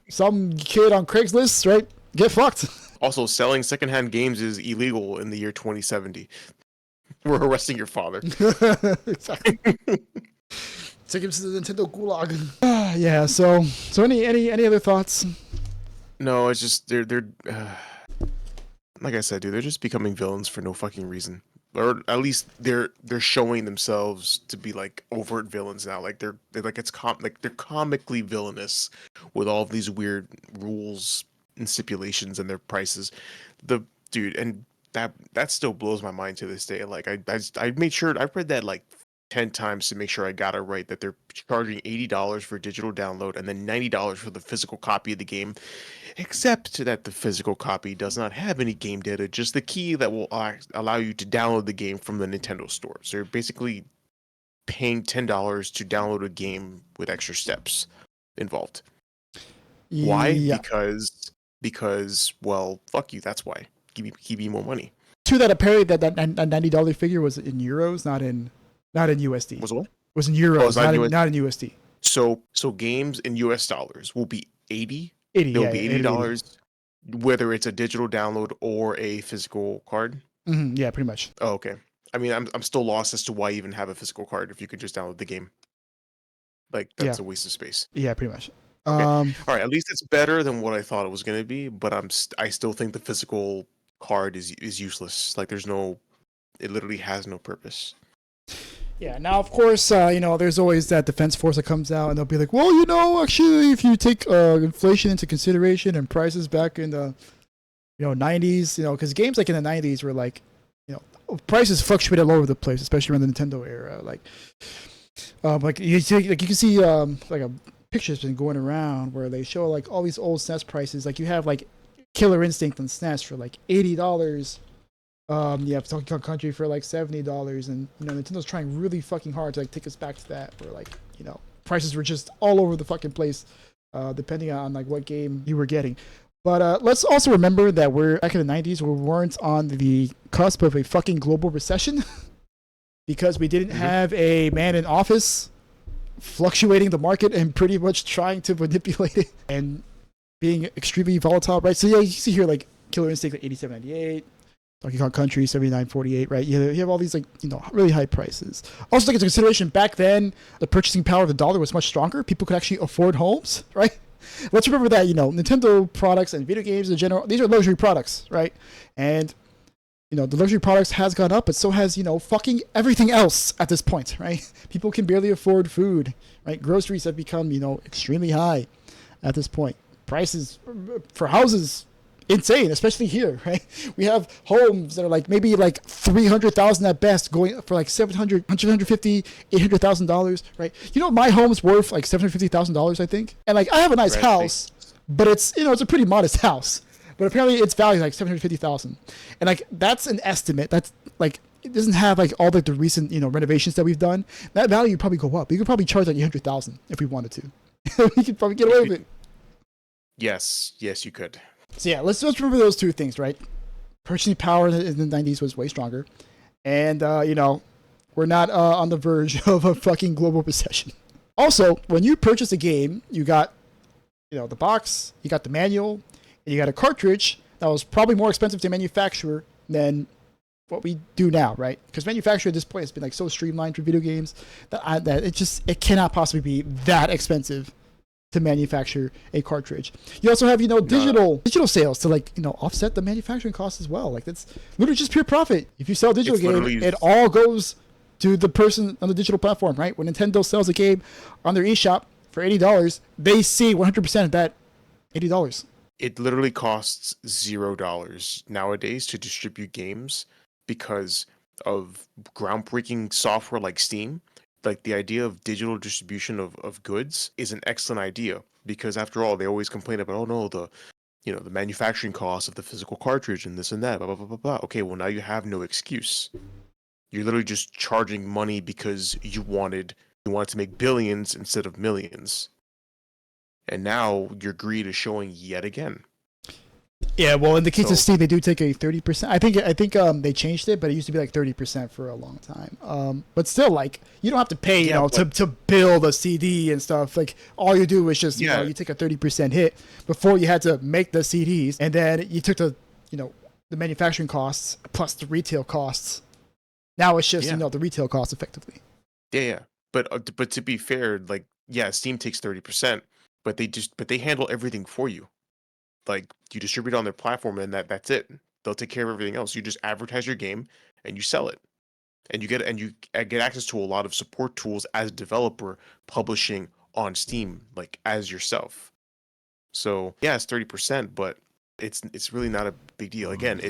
some kid on Craigslist, right? Get fucked. Also, selling secondhand games is illegal in the year 2070. We're arresting your father. Exactly. Take him to the Nintendo gulag. Yeah. So any other thoughts? No, it's just they're like I said, dude. They're just becoming villains for no fucking reason, or at least they're showing themselves to be overt villains now. They're comically villainous with all of these weird rules and stipulations and their prices. And that still blows my mind to this day. I made sure I read that 10 times to make sure I got it right, that they're charging $80 for digital download and then $90 for the physical copy of the game, except that the physical copy does not have any game data, just the key that will allow you to download the game from the Nintendo store. So you're basically paying $10 to download a game with extra steps involved. Why? Yeah. Because well, fuck you, that's why. Give me more money. To that, apparently that $90 figure was in euros, not in USD. Was what? Was in euros, not in USD. So games in US dollars will be 80. 80, They'll yeah, be yeah, 80, $80, whether it's a digital download or a physical card. Yeah, pretty much. Oh, okay. I mean, I'm still lost as to why even have a physical card if you could just download the game. Like Yeah, that's a waste of space. yeah, pretty much. Okay. All right. At least it's better than what I thought it was going to be, but I still think the physical card is useless. Like there's no, it literally has no purpose. Yeah, now of course, there's always that defense force that comes out and they'll be like, well, actually, if you take inflation into consideration and prices back in the, 90s, because games like in the 90s were like, prices fluctuated all over the place, especially around the Nintendo era. Like you can see like a picture's been going around where they show like all these old SNES prices. Like you have like Killer Instinct on SNES for like $80. You have Donkey Kong Country for like $70, and Nintendo's trying really fucking hard to like take us back to that, where like prices were just all over the fucking place, depending on like what game you were getting. But let's also remember that we're back in the 90s. We weren't on the cusp of a fucking global recession because we didn't have a man in office fluctuating the market and pretty much trying to manipulate it and being extremely volatile, right? So yeah, you see here like Killer Instinct like 87.98. Donkey Kong Country 79.48, right? You have all these like really high prices. Also, take into consideration back then, the purchasing power of the dollar was much stronger. People could actually afford homes, right? Let's remember that Nintendo products and video games in general, these are luxury products, right? And the luxury products has gone up, but so has fucking everything else at this point, right? People can barely afford food, right? Groceries have become extremely high at this point. Prices for houses, insane, especially here, right? We have homes that are like maybe like 300,000 at best, going for like $700, $150, $800,000, right? My home's worth like $750,000, I think, and like I have a nice house, but it's it's a pretty modest house, but apparently its value is like $750,000, and like that's an estimate. That's like it doesn't have like all like the recent renovations that we've done. That value would probably go up. We could probably charge like 800,000 if we wanted to. We could probably get away with it. Yes, you could. So yeah, let's remember those two things, right? Purchasing power in the 90s was way stronger. And, we're not on the verge of a fucking global recession. Also, when you purchase a game, you got, the box, you got the manual, and you got a cartridge that was probably more expensive to manufacture than what we do now, right? Because manufacture at this point has been like so streamlined for video games that it cannot possibly be that expensive to manufacture a cartridge. You also have digital sales to like offset the manufacturing costs as well. Like that's literally just pure profit. If you sell a digital game, it all goes to the person on the digital platform, right? When Nintendo sells a game on their eShop for $80, they see 100% of that $80. It literally costs $0 nowadays to distribute games because of groundbreaking software like Steam. Like the idea of digital distribution of goods is an excellent idea because after all, they always complain about, the manufacturing costs of the physical cartridge and this and that, blah, blah, blah, blah, blah. Okay, well now you have no excuse. You're literally just charging money because you wanted to make billions instead of millions. And now your greed is showing yet again. Yeah, well, in the case of Steam, they do take a 30%. I think they changed it, but it used to be like 30% for a long time. But still, like you don't have to pay, to build a CD and stuff. Like all you do is just you take a 30% hit before you had to make the CDs, and then you took the the manufacturing costs plus the retail costs. Now it's just the retail costs effectively. Yeah. But to be fair, like Steam takes 30%, but they handle everything for you. Like you distribute on their platform and that's it. They'll take care of everything else. You just advertise your game and you sell it, and you get access to a lot of support tools as a developer publishing on Steam, like as yourself. So yeah, it's 30%, but it's really not a big deal. Again,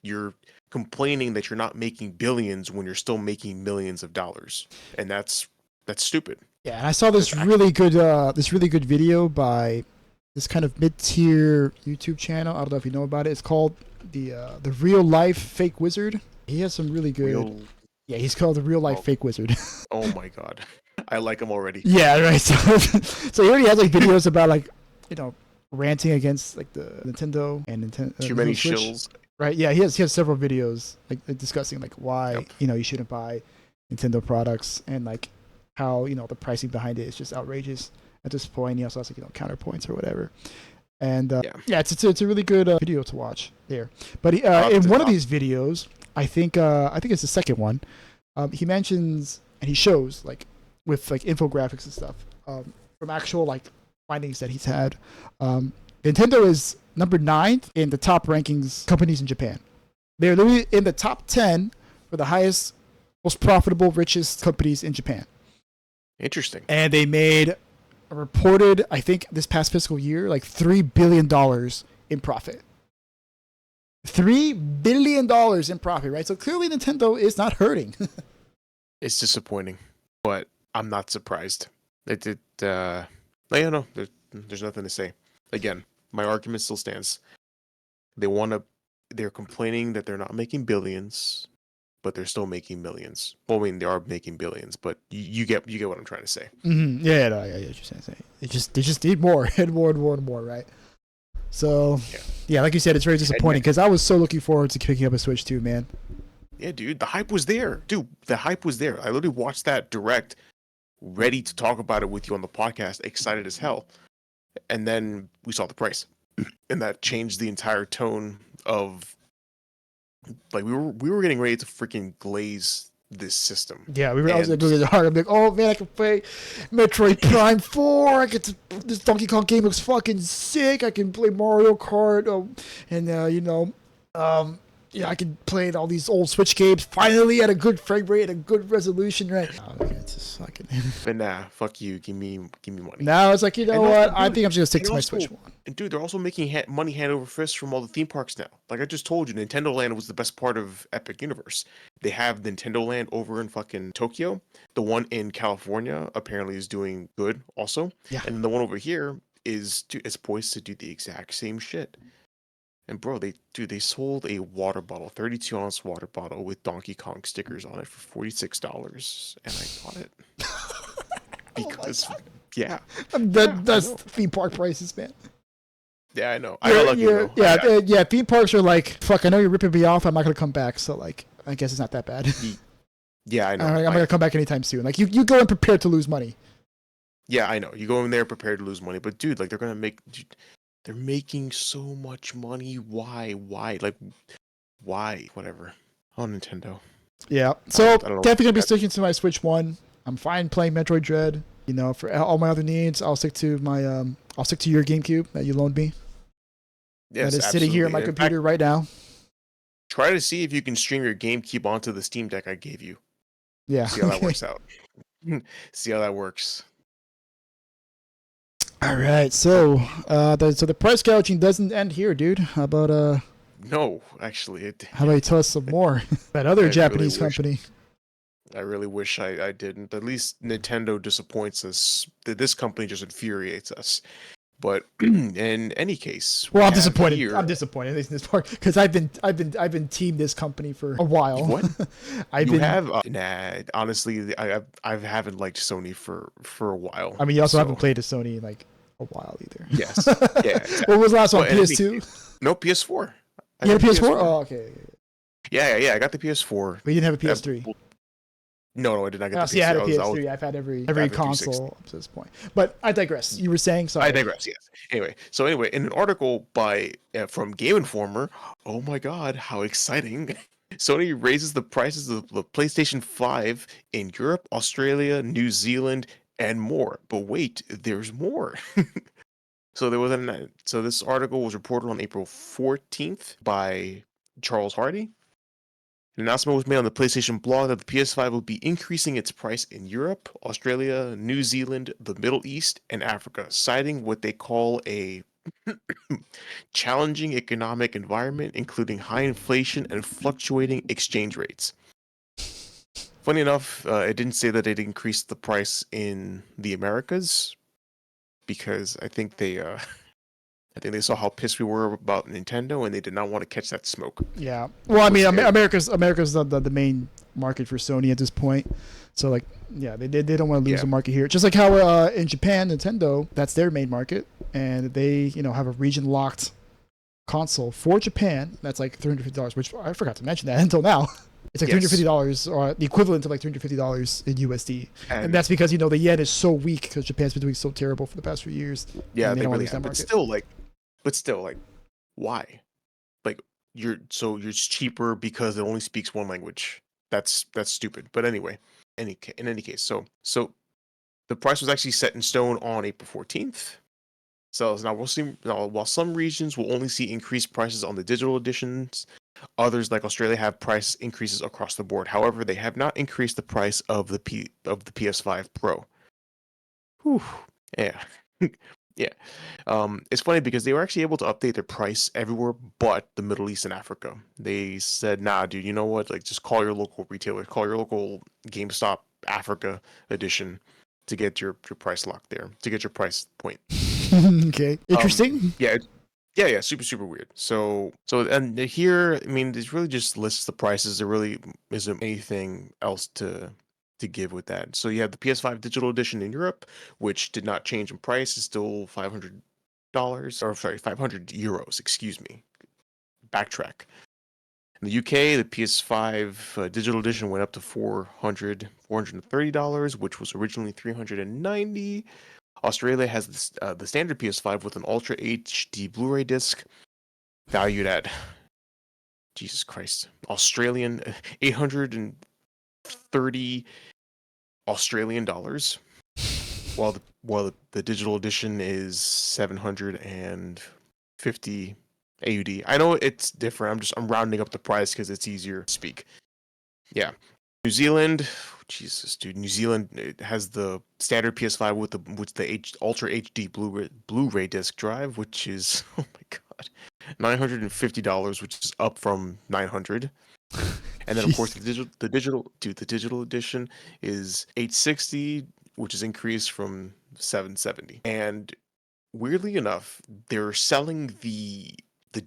you're complaining that you're not making billions when you're still making millions of dollars, and that's stupid. Yeah, and I saw this really good video by this kind of mid-tier YouTube channel. I don't know if you know about it. It's called the Real Life Fake Wizard. He has some really good. Yeah, he's called the Real Life Fake Wizard. Oh my god, I like him already. Yeah, right. So he already has like videos about like ranting against like the Nintendo and Nintendo. Too many Switch. shills. Right. Yeah, he has several videos like discussing like why you shouldn't buy Nintendo products and like how the pricing behind it is just outrageous at this point. He also has counterpoints or whatever. And it's a really good video to watch there. But in one of these videos, I think it's the second one, he mentions and he shows with infographics and stuff from actual findings that he's had. Nintendo is number 9 in the top rankings companies in Japan. They're literally in the top 10 for the highest, most profitable, richest companies in Japan. Interesting. And they made reported, I think, this past fiscal year, $3 billion in profit. $3 billion in profit, right? So clearly Nintendo is not hurting. It's disappointing, but I'm not surprised. There's nothing to say. Again, my argument still stands. They're complaining that they're not making billions, but they're still making millions. Well, I mean, they are making billions, but you get what I'm trying to say. Mm-hmm. Yeah, no, I get what you're saying. They just need more and more and more and more, right? So, yeah, like you said, it's very disappointing because I was so looking forward to picking up a Switch 2, man. Yeah, dude, the hype was there. I literally watched that direct, ready to talk about it with you on the podcast, excited as hell. And then we saw the price, and that changed the entire tone of we were getting ready to freaking glaze this system. Yeah, I was really hard. I'm like, oh man, I can play Metroid Prime 4. This Donkey Kong game looks fucking sick. I can play Mario Kart, I can play all these old Switch games finally at a good frame rate and a good resolution, right? Oh, man, it's just fucking. But nah, fuck you. Give me money. Now it's what? Dude, I think I'm just gonna stick to my Switch one. And dude, they're also making money hand over fist from all the theme parks now. Like I just told you, Nintendo Land was the best part of Epic Universe. They have Nintendo Land over in fucking Tokyo. The one in California apparently is doing good also. Yeah. And the one over here is poised to do the exact same shit. And bro, they sold a water bottle, 32-ounce water bottle with Donkey Kong stickers on it for $46, and I bought it because that's theme park prices, man. Yeah, I know. Theme parks are like, fuck, I know you're ripping me off. I'm not gonna come back, so I guess it's not that bad. Yeah, I know. I'm not gonna come back anytime soon. You go in prepared to lose money. Yeah, I know. You go in there prepared to lose money, but dude, they're gonna make. They're making so much money. Why? Why? Whatever. Oh, Nintendo. Yeah. So definitely gonna be sticking to my Switch 1. I'm fine playing Metroid Dread. For all my other needs, I'll stick to my your GameCube that you loaned me. Yes, that is sitting here on my computer right now. Try to see if you can stream your GameCube onto the Steam Deck I gave you. Yeah. See how that works out. See how that works. All right, so the price gouging doesn't end here, dude. How about No, actually, how about you tell us some more? That other Japanese company. I really wish I didn't. At least Nintendo disappoints us. This company just infuriates us. But in any case, well, I'm disappointed. I'm disappointed in this part because I've been team this company for a while. What? Nah. Honestly, I haven't liked Sony for a while. I mean, you also haven't played a Sony in a while either. Yes. Yeah. Exactly. What was the last one? PS2? No, PS4. You had a PS4? Oh, okay. Yeah. I got the PS4. But you didn't have a PS3. No, I did not get the PS3. See, I had a PS3. I've had every console up to this point. But I digress. You were saying, sorry. I digress, yes. Anyway, in an article from Game Informer, oh my god, how exciting. Sony raises the prices of the PlayStation 5 in Europe, Australia, New Zealand, and more. But wait, there's more. So this article was reported on April 14th by Charles Hardy. An announcement was made on the PlayStation blog that the PS5 will be increasing its price in Europe, Australia, New Zealand, the Middle East, and Africa, citing what they call a challenging economic environment, including high inflation and fluctuating exchange rates. Funny enough, it didn't say that it increased the price in the Americas, because I think they saw how pissed we were about Nintendo, and they did not want to catch that smoke. Yeah. Well, I mean, America's the main market for Sony at this point. So, they don't want to lose the market here. Just like how in Japan, Nintendo, that's their main market, and they, have a region-locked console for Japan that's $350, which I forgot to mention that until now. It's like $350 or the equivalent of like $350 in USD. And And that's because, the yen is so weak because Japan's been doing so terrible for the past few years. yeah, And they they don't want to really lose that have. market. But still, like, why? Like, you're cheaper because it only speaks one language. That's stupid. But anyway, in any case, so the price was actually set in stone on April 14th. So now we'll see. Now, while some regions will only see increased prices on the digital editions, others like Australia have price increases across the board. However, they have not increased the price of the PS5 Pro. Whew. Yeah. Yeah. It's funny because they were actually able to update their price everywhere but the Middle East and Africa. They said, nah, dude, you know what? Like, just call your local retailer, call your local GameStop Africa edition to get your price locked there, to get your price point. Okay. Interesting. Yeah, yeah, super, super weird. And here, I mean, it really just lists the prices. There really isn't anything else to give with that. So you have the PS5 Digital Edition in Europe, which did not change in price. It's still $500, or sorry, €500. Excuse me. Backtrack. In the UK, the PS5 Digital Edition went up to $430, which was originally $390. Australia has the standard PS5 with an Ultra HD Blu-ray disc, valued at Jesus Christ, Australian 830 Australian dollars, while the digital edition is 750 AUD. I know it's different. I'm rounding up the price because it's easier to speak. Yeah. New Zealand, Jesus, dude. New Zealand, it has the standard PS5 with the Ultra HD Blu-ray disc drive, which is, oh my god, $950, which is up from $900. And then of course the digital edition is 860, which is increased from 770. And weirdly enough, they're selling the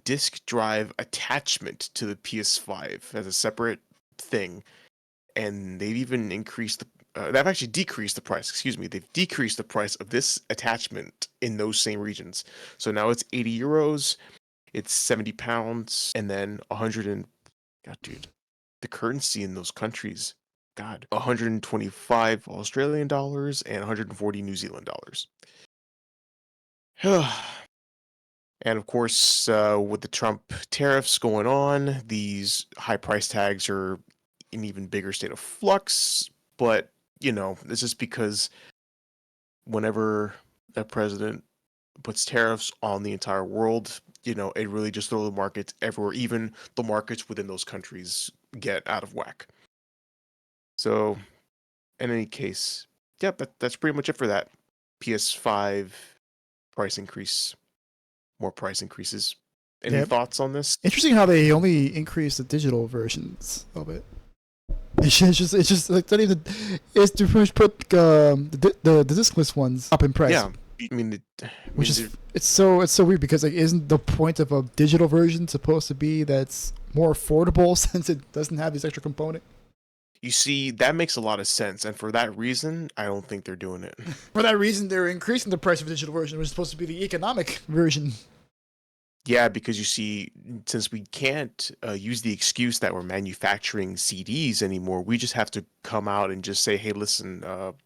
disc drive attachment to the PS5 as a separate thing, and they've even they've actually decreased the price. Excuse me, they've decreased the price of this attachment in those same regions. So now it's €80, it's £70, and then 100 and God, dude, the currency in those countries, God, 125 Australian dollars and 140 New Zealand dollars. And of course, with the Trump tariffs going on, these high price tags are an even bigger state of flux. But, this is because whenever a president puts tariffs on the entire world, it really just throws the markets everywhere. Even the markets within those countries get out of whack. So, in any case, yep, that's pretty much it for that. PS5 price increase, more price increases. Any Yep. thoughts on this? Interesting how they only increase the digital versions of it. It's just like not even. It's to pretty much put the discless ones up in price. Yeah, I mean, Which is it's so weird because like isn't the point of a digital version supposed to be that's more affordable since it doesn't have this extra component? you see, that makes a lot of sense, and for that reason, I don't think they're doing it. For that reason, they're increasing the price of the digital version, which is supposed to be the economic version. Yeah, because you see, since we can't use the excuse that we're manufacturing CDs anymore, we just have to come out and just say, hey, listen,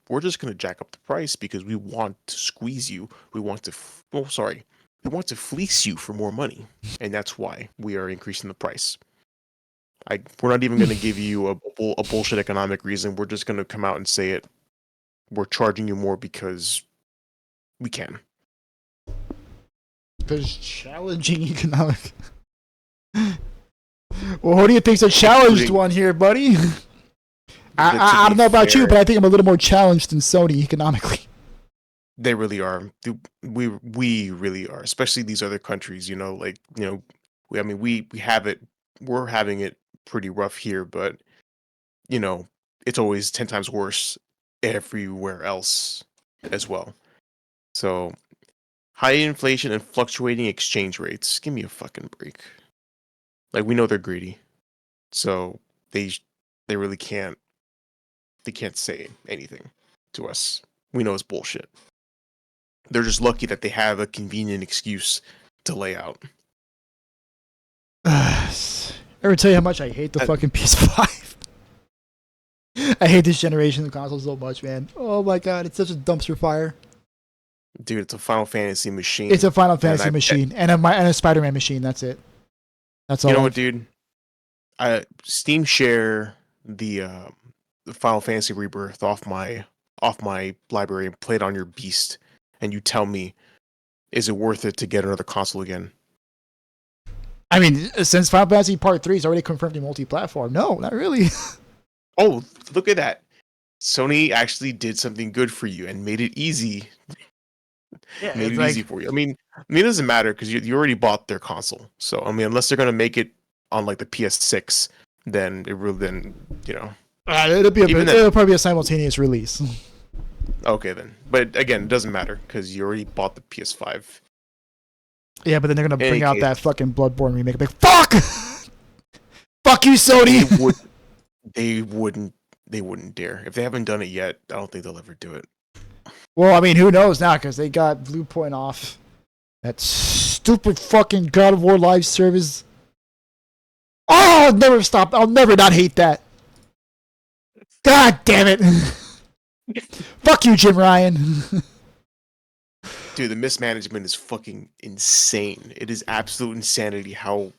we're just going to jack up the price because we want to squeeze you. We want to, we want to fleece you for more money. And that's why we are increasing the price. We're not even going to give you a bullshit economic reason. We're just going to come out and say it. We're charging you more because we can. Because challenging economic. Well, who do you think's a challenged one here, buddy? I don't know about you, but I think I'm a little more challenged than Sony economically. They really are. We really are, especially these other countries. We have it. We're having it pretty rough here, but it's always 10 times worse everywhere else as well. So high inflation and fluctuating exchange rates. Give me a fucking break. Like, we know they're greedy, so they really can't. They can't say anything to us. We know it's bullshit. They're just lucky that they have a convenient excuse to lay out. Ever tell you how much I hate the fucking PS5? I hate this generation of consoles so much, man. Oh my god, it's such a dumpster fire. Dude, it's a Final Fantasy machine. It's a Final Fantasy machine and a Spider-Man machine. That's it. That's all. You know what, dude? Steam share the Final Fantasy Rebirth off my library and play it on your Beast, and you tell me, is it worth it to get another console again? I mean, since Final Fantasy Part 3 is already confirmed in multi-platform, no, not really. Oh, look at that. Sony actually did something good for you and made it easy. Yeah, Made it easy for you. I mean, it doesn't matter because you already bought their console. So, I mean, unless they're going to make it on like the PS6, then it'll probably be a simultaneous release. Okay, then. But again, it doesn't matter because you already bought the PS5. Yeah, but then they're going to bring out that fucking Bloodborne remake. Like, fuck! Fuck you, Sony! They wouldn't dare. If they haven't done it yet, I don't think they'll ever do it. Well, I mean, who knows now, because they got Blue Point off that stupid fucking God of War live service. Oh, I'll never stop. I'll never not hate that. God damn it. Fuck you, Jim Ryan. Dude, the mismanagement is fucking insane. It is absolute insanity how...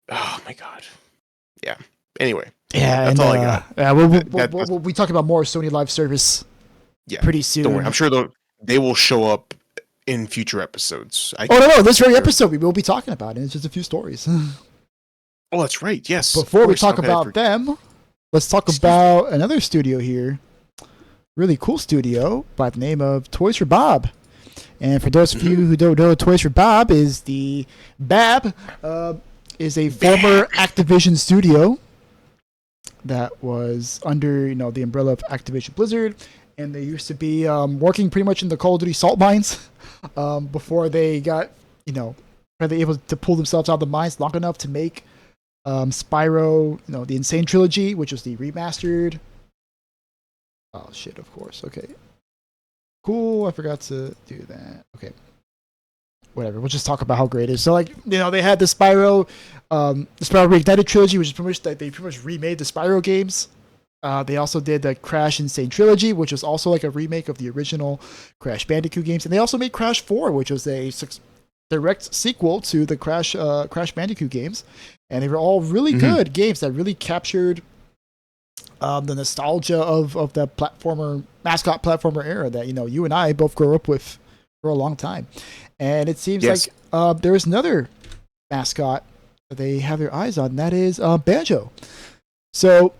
Oh, my God. Yeah. Anyway. Yeah, that's all I got. Yeah, we talk about more Sony live service pretty soon. Don't worry. I'm sure they will show up in future episodes. No. This very episode we will be talking about it. It's just a few stories. Oh, that's right. Yes. Before we talk about them, let's talk about another studio here. Really cool studio by the name of Toys for Bob. And for those of you who don't know, Toys for Bob is the BAB is a former Activision studio that was under the umbrella of Activision Blizzard, and they used to be working pretty much in the Call of Duty salt mines before they got able to pull themselves out of the mines long enough to make Spyro, the Insane Trilogy, which was the remastered. Oh shit! Of course. Okay. Cool. I forgot to do that. Okay. Whatever. We'll just talk about how great it is. So, they had the Spyro Reignited trilogy, which is they pretty much remade the Spyro games. They also did the Crash Insane Trilogy, which was also like a remake of the original Crash Bandicoot games, and they also made Crash 4, which was a direct sequel to the Crash Bandicoot games, and they were all really good games that really captured the nostalgia of the mascot platformer era that you and I both grew up with for a long time. And it seems like there is another mascot that they have their eyes on, and that is Banjo. So,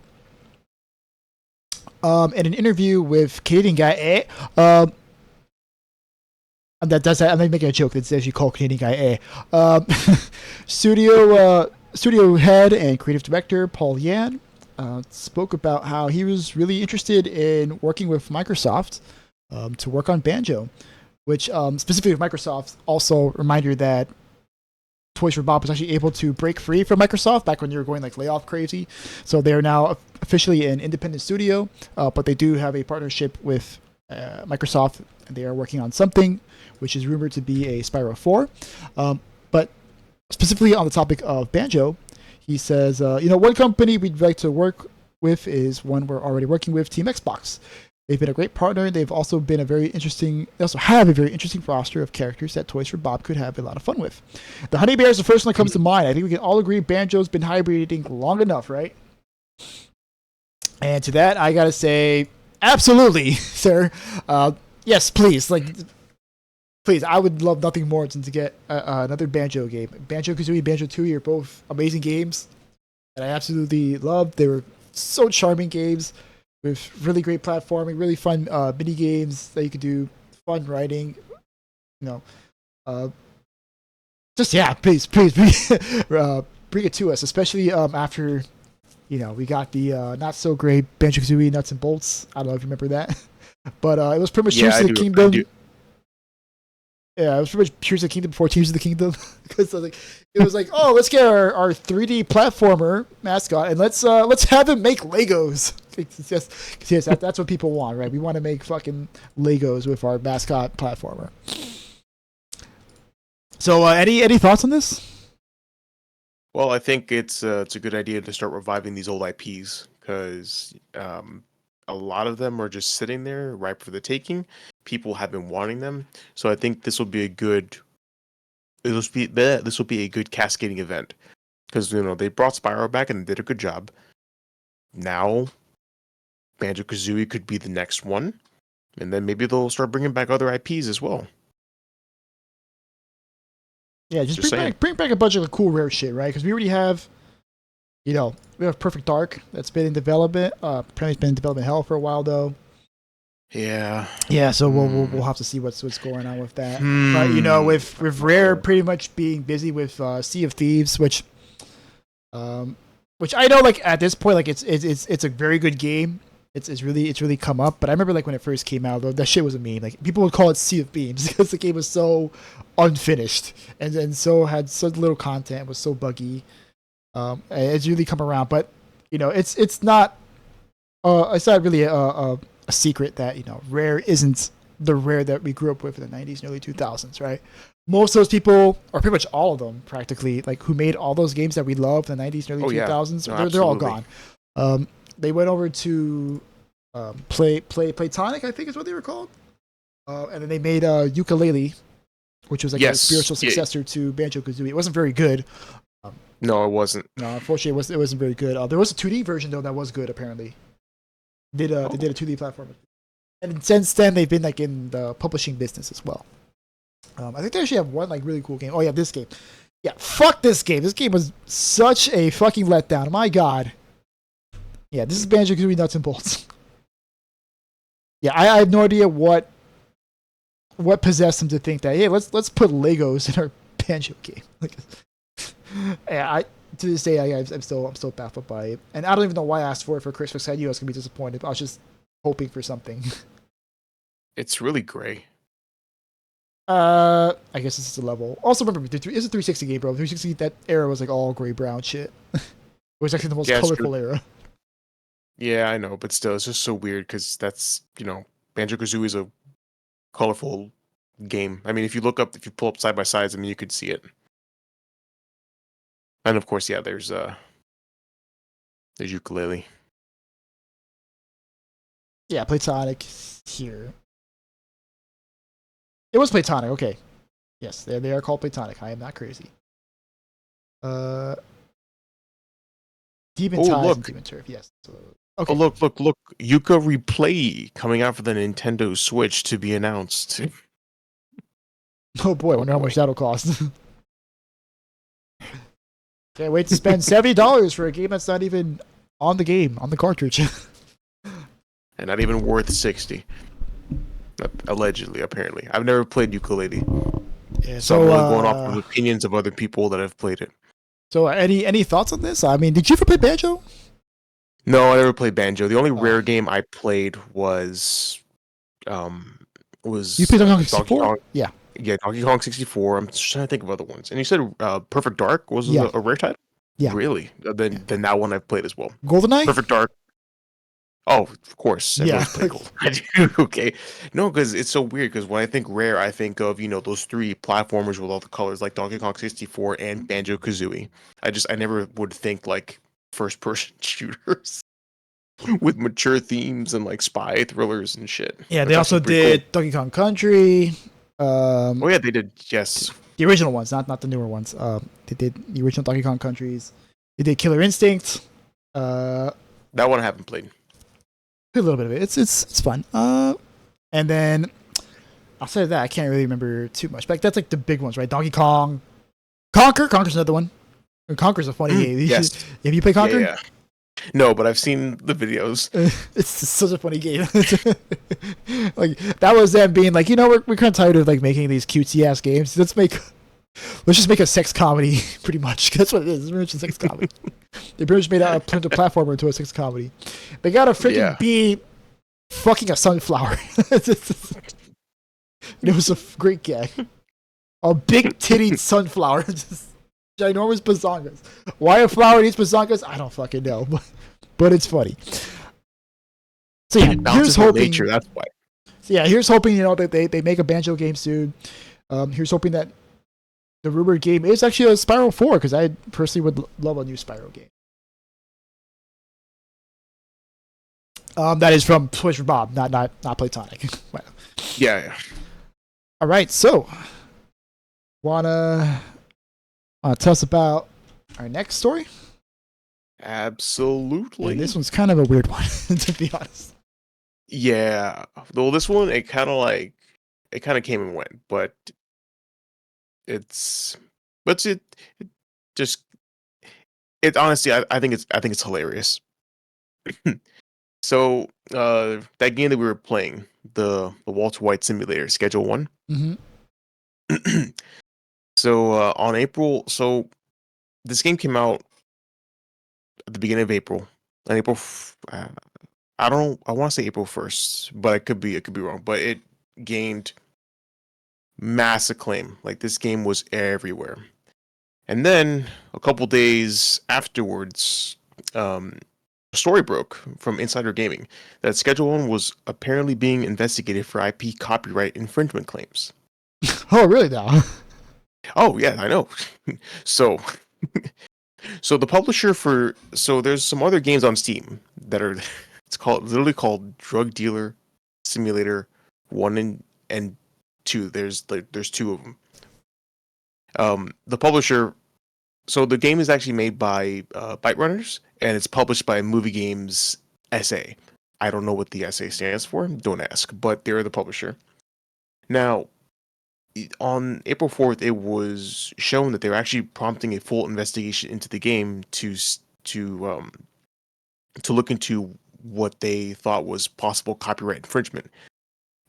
in an interview with Canadian Guy I'm making a joke that says you call Canadian Guy studio head and creative director Paul Yan spoke about how he was really interested in working with Microsoft to work on Banjo, which specifically with Microsoft. Also, reminder that Toys for Bob was actually able to break free from Microsoft back when you were going layoff crazy. So they are now officially an independent studio, but they do have a partnership with Microsoft, and they are working on something which is rumored to be a Spyro 4. But specifically on the topic of Banjo, he says, one company we'd like to work with is one we're already working with, Team Xbox. They've been a great partner. They also have a very interesting roster of characters that Toys for Bob could have a lot of fun with. The Honey Bear is the first one that comes to mind. I think we can all agree Banjo's been hibernation long enough, right? And to that, I gotta say, absolutely, sir. Yes, please. Please, I would love nothing more than to get another Banjo game. Banjo-Kazooie, Banjo-Tooie are both amazing games that I absolutely loved. They were so charming games with really great platforming, really fun mini games that you could do, fun writing. Please, bring it to us, especially after we got the not so great Banjo-Kazooie Nuts and Bolts. I don't know if you remember that, but it was pretty much Tears of the Kingdom. Yeah, it was pretty much Tears of the Kingdom before Tears of the Kingdom, because it was like, oh, let's get our 3D platformer mascot and let's have him make Legos. Yes, that's what people want, right? We want to make fucking Legos with our mascot platformer. So, any thoughts on this? Well, I think it's a good idea to start reviving these old IPs because a lot of them are just sitting there ripe for the taking. People have been wanting them, so I think this will be a good. This will be a good cascading event because they brought Spyro back and did a good job. Now, Banjo Kazooie could be the next one, and then maybe they'll start bringing back other IPs as well. Yeah, just bring back a bunch of cool rare shit, right? Because we already have, we have Perfect Dark that's been in development. Apparently it's been in development hell for a while though. Yeah. Yeah, so we'll have to see what's going on with that. But with Rare pretty much being busy with Sea of Thieves, which I know like at this point like it's a very good game. It's really come up. But I remember like when it first came out, that shit was a meme. Like people would call it Sea of Thieves because the game was so unfinished and so had such little content, was so buggy. It's really come around, but it's not really a secret that Rare isn't the Rare that we grew up with in the 90s and early 2000s, right? Most of those people, or pretty much all of them practically, like who made all those games that we loved in the 90s and early 2000s, they're all gone. They went over to Playtonic, I think is what they were called, and then they made Ukulele, which was like a spiritual successor to Banjo Kazooie. It wasn't very good. No, it wasn't. No, unfortunately, it wasn't very good. There was a 2D version though that was good. Apparently, they did a 2D platform, and since then they've been like in the publishing business as well. I think they actually have one like really cool game. Oh yeah, this game. Yeah, fuck this game. This game was such a fucking letdown. My god. Yeah, this is Banjo Kazooie Nuts and Bolts. Yeah, I have no idea what possessed them to think that let's put Legos in our Banjo game. Like, yeah, to this day I'm still baffled by it, and I don't even know why I asked for it for Christmas. I knew I was gonna be disappointed. But I was just hoping for something. It's really gray. I guess this is a level. Also, remember, it's a 360 game, bro. 360 that era was like all gray brown shit. It was actually the most colorful era. Yeah, I know, but still, it's just so weird because that's Banjo Kazooie is a colorful game. I mean, if you pull up side by sides, I mean, you could see it. And of course, yeah, there's Ukulele. Yeah, Platonic here. It was Platonic, okay. Yes, they are called Platonic. I am not crazy. Demon Ties and Demon Turf, yes. Okay. Oh, look. Yuka Replay coming out for the Nintendo Switch to be announced. Oh boy, I wonder how much that'll cost. Can't wait to spend $70 for a game that's not even on the cartridge. And not even worth 60. Allegedly, apparently. I've never played Ukulele. Yeah, so I'm really going off of opinions of other people that have played it. So any thoughts on this? I mean, did you ever play Banjo? No, I never played Banjo. The only Rare game I played was You played Donkey Kong 64? Yeah, Donkey Kong 64. I'm just trying to think of other ones. And you said Perfect Dark was a Rare title? Yeah. Really? Then that one I've played as well. GoldenEye? Perfect Dark. Oh, of course. Okay. No, because it's so weird. Because when I think Rare, I think of those three platformers with all the colors, like Donkey Kong 64 and Banjo Kazooie. I never would think like first person shooters with mature themes and like spy thrillers and shit. Yeah, they also did cool. Donkey Kong Country. Oh yeah, they did. Yes, the original ones, not the newer ones. They did the original Donkey Kong Countries. They did Killer Instinct. That one I haven't played. A little bit of it. It's fun. And then outside of that, I can't really remember too much. But that's like the big ones, right? Donkey Kong, Conker's another one. Conker's a funny game. Yes. Have you played Conker? Yeah. No, but I've seen the videos. It's such a funny game. Like that was them being like, we're kind of tired of like making these cutesy ass games. Let's just make a sex comedy, pretty much. That's what it is. It's pretty much a sex comedy. They pretty much made a platformer into a sex comedy. They got a freaking bee fucking a sunflower. It was a great gag. A big tittied sunflower. Just ginormous bazongas. Why a flower needs bazongas? I don't fucking know. But it's funny. So yeah, here's hoping. Nature, that's why. So yeah, here's hoping that they make a Banjo game soon. Here's hoping that the rumored game is actually a Spyro 4, because I personally would love a new Spyro game. That is from Twitch for Bob, not Platonic. Well, Yeah. all right, so wanna tell us about our next story? Absolutely. And this one's kind of a weird one, to be honest. Yeah. Well, this one, it kind of came and went, but it's, it just, it honestly, I think it's hilarious. So, that game that we were playing, the Walter White Simulator, Schedule One. Mm-hmm. So, so this game came out at the beginning of April. On I don't know, I want to say April 1st, but it could be wrong. But it gained mass acclaim. Like, this game was everywhere. And then a couple days afterwards, a story broke from Insider Gaming that Schedule One was apparently being investigated for IP copyright infringement claims. Oh, really now? Oh yeah, I know. So, so the publisher there's some other games on Steam that are literally called Drug Dealer Simulator 1 and 2. There's two of them. The publisher, so the game is actually made by Byte Runners, and it's published by Movie Games SA. I don't know what the SA stands for. Don't ask, but they're the publisher. Now, on April 4th, it was shown that they were actually prompting a full investigation into the game to look into what they thought was possible copyright infringement,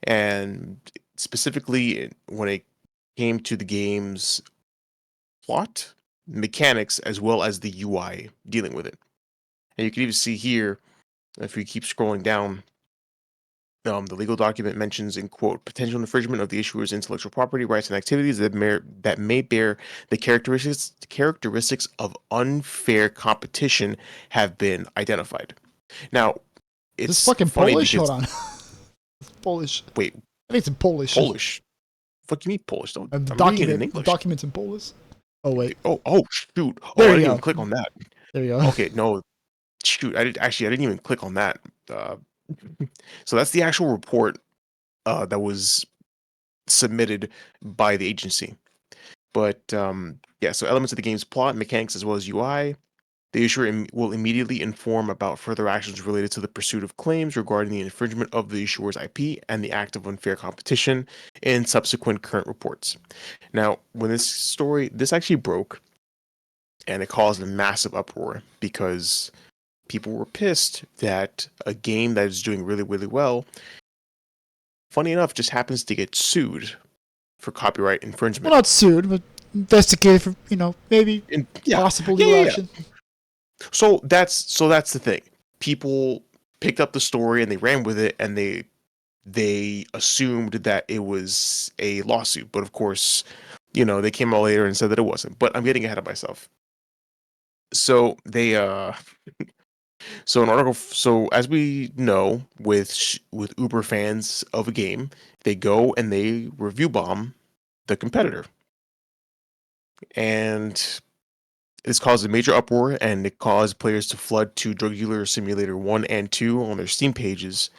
and specifically when it came to the game's plot, mechanics, as well as the UI dealing with it. And you can even see here, if we keep scrolling down, the legal document mentions in quote potential infringement of the issuer's intellectual property rights and activities that may bear the characteristics of unfair competition have been identified. Now, Is this it's fucking funny Polish? because Hold on. It's Polish. wait, I think it's in Polish. Polish? Fuck you mean Polish? Don't, And the I'm reading it in document, English. documents in Polish. Oh wait, Oh shoot! Oh, there I you didn't go. even click on that. There you go. Okay, no, shoot! I didn't even click on that. Uh, so that's the actual report that was submitted by the agency. But yeah, so elements of the game's plot, mechanics, as well as UI. The issuer will immediately inform about further actions related to the pursuit of claims regarding the infringement of the issuer's IP and the act of unfair competition in subsequent current reports. Now, when this actually broke, and it caused a massive uproar because people were pissed that a game that is doing really, really well, funny enough, just happens to get sued for copyright infringement. Well, not sued, but investigated for maybe Yeah, possible legal action. So that's the thing. People picked up the story and they ran with it, and they assumed that it was a lawsuit, but of course, they came out later and said that it wasn't. But I'm getting ahead of myself. So they so an article. So as we know, with Uber fans of a game, they go and they review bomb the competitor, and this caused a major uproar, and it caused players to flood to Drug Dealer Simulator 1 and 2 on their Steam pages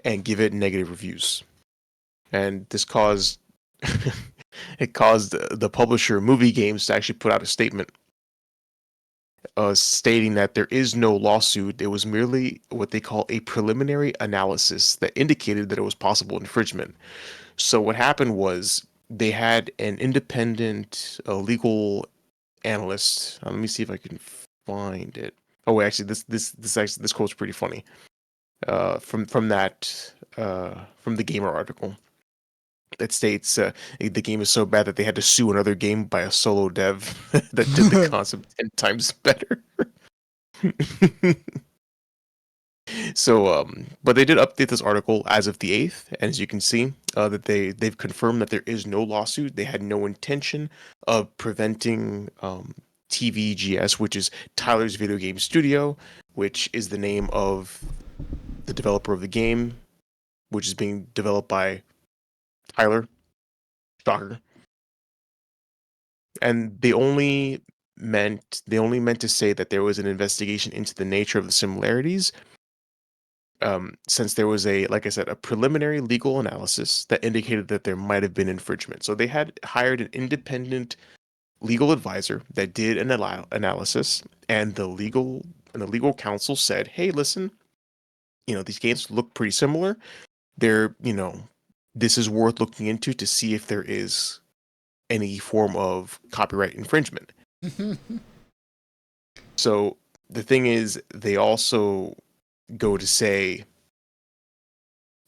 and give it negative reviews. And this caused it caused the publisher Movie Games to actually put out a statement stating that there is no lawsuit. It was merely what they call a preliminary analysis that indicated that it was possible infringement. So what happened was they had an independent legal analyst. Let me see if I can find it. Oh, wait, actually, this quote's pretty funny. From the Gamer article that states the game is so bad that they had to sue another game by a solo dev that did the concept 10 times better. So, but they did update this article as of the 8th, and as you can see, that they've confirmed that there is no lawsuit. They had no intention of preventing TVGS, which is Tyler's Video Game Studio, which is the name of the developer of the game, which is being developed by Tyler. Shocker. And they only meant to say that there was an investigation into the nature of the similarities, since there was like I said, a preliminary legal analysis that indicated that there might have been infringement. So they had hired an independent legal advisor that did an analysis, and the legal counsel said, "Hey, listen, these games look pretty similar. They're, this is worth looking into to see if there is any form of copyright infringement." So the thing is, they also go to say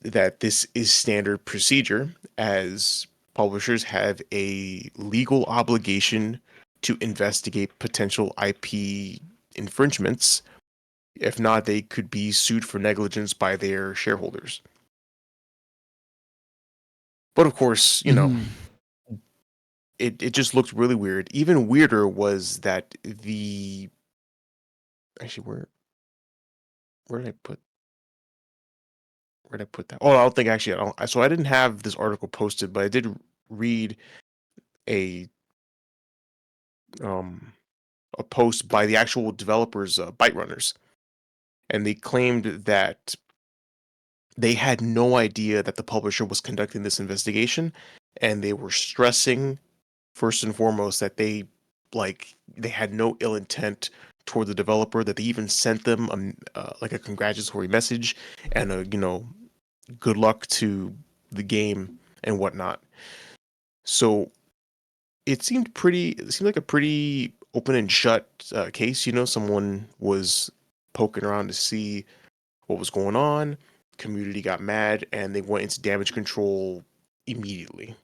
that this is standard procedure, as publishers have a legal obligation to investigate potential IP infringements. If not, they could be sued for negligence by their shareholders. But of course, it just looked really weird. Even weirder was that actually, where did I put that? Oh, I don't think actually. So I didn't have this article posted, but I did read a um a post by the actual developers, Byte Runners, and they claimed that they had no idea that the publisher was conducting this investigation, and they were stressing first and foremost that they had no ill intent toward the developer, that they even sent them like a congratulatory message and a good luck to the game and whatnot. So it seemed like a pretty open and shut case. Someone was poking around to see what was going on. Community got mad and they went into damage control immediately.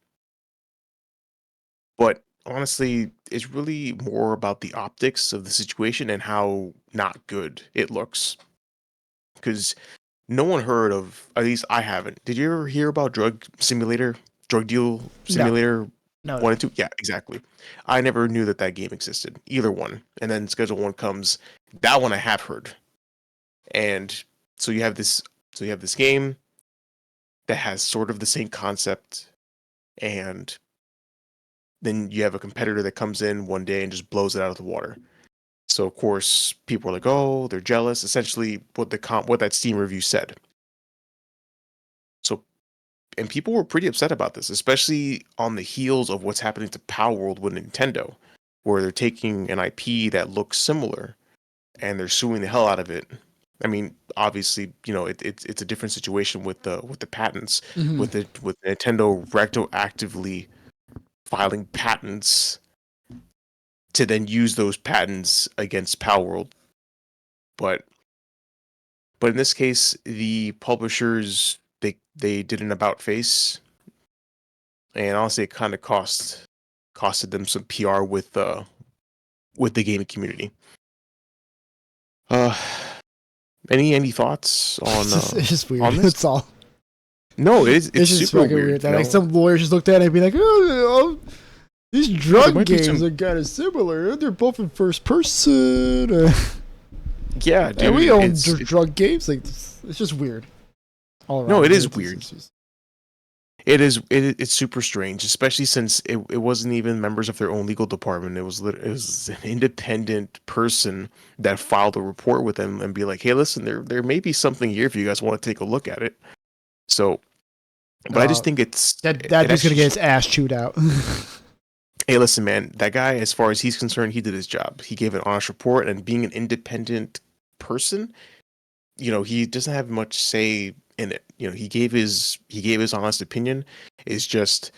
But honestly, it's really more about the optics of the situation and how not good it looks. Because no one heard of, at least I haven't. Did you ever hear about Drug Deal Simulator No. 1 and 2? Yeah, exactly. I never knew that game existed, either one. And then Schedule 1 comes. That one I have heard. And so you have this game that has sort of the same concept, and then you have a competitor that comes in one day and just blows it out of the water. So of course people are like, "Oh, they're jealous." Essentially, what that Steam review said. So, and people were pretty upset about this, especially on the heels of what's happening to Power World with Nintendo, where they're taking an IP that looks similar and they're suing the hell out of it. I mean, obviously, it's a different situation with the patents, with Nintendo retroactively filing patents to then use those patents against Power World. But in this case, the publishers, they did an about face, and honestly, it kind of costed them some PR with the gaming community. Uh, any thoughts on it's just weird. on this? That's all. No, it's just super fucking weird. weird. Like some lawyers just looked at it and be like, "Oh, these drug might be games some- are kind of similar. They're both in first person." Yeah, dude. And we own drug games. Like, it's just weird. All around. No, it is weird. It's super strange, especially since it wasn't even members of their own legal department. It was an independent person that filed a report with them and be like, "Hey, listen, there may be something here if you guys want to take a look at it." So, but I just think it's that dude's gonna get his ass chewed out. Hey, listen, man, that guy, as far as he's concerned, he did his job. He gave an honest report, and being an independent person, he doesn't have much say in it. He gave his honest opinion. It's just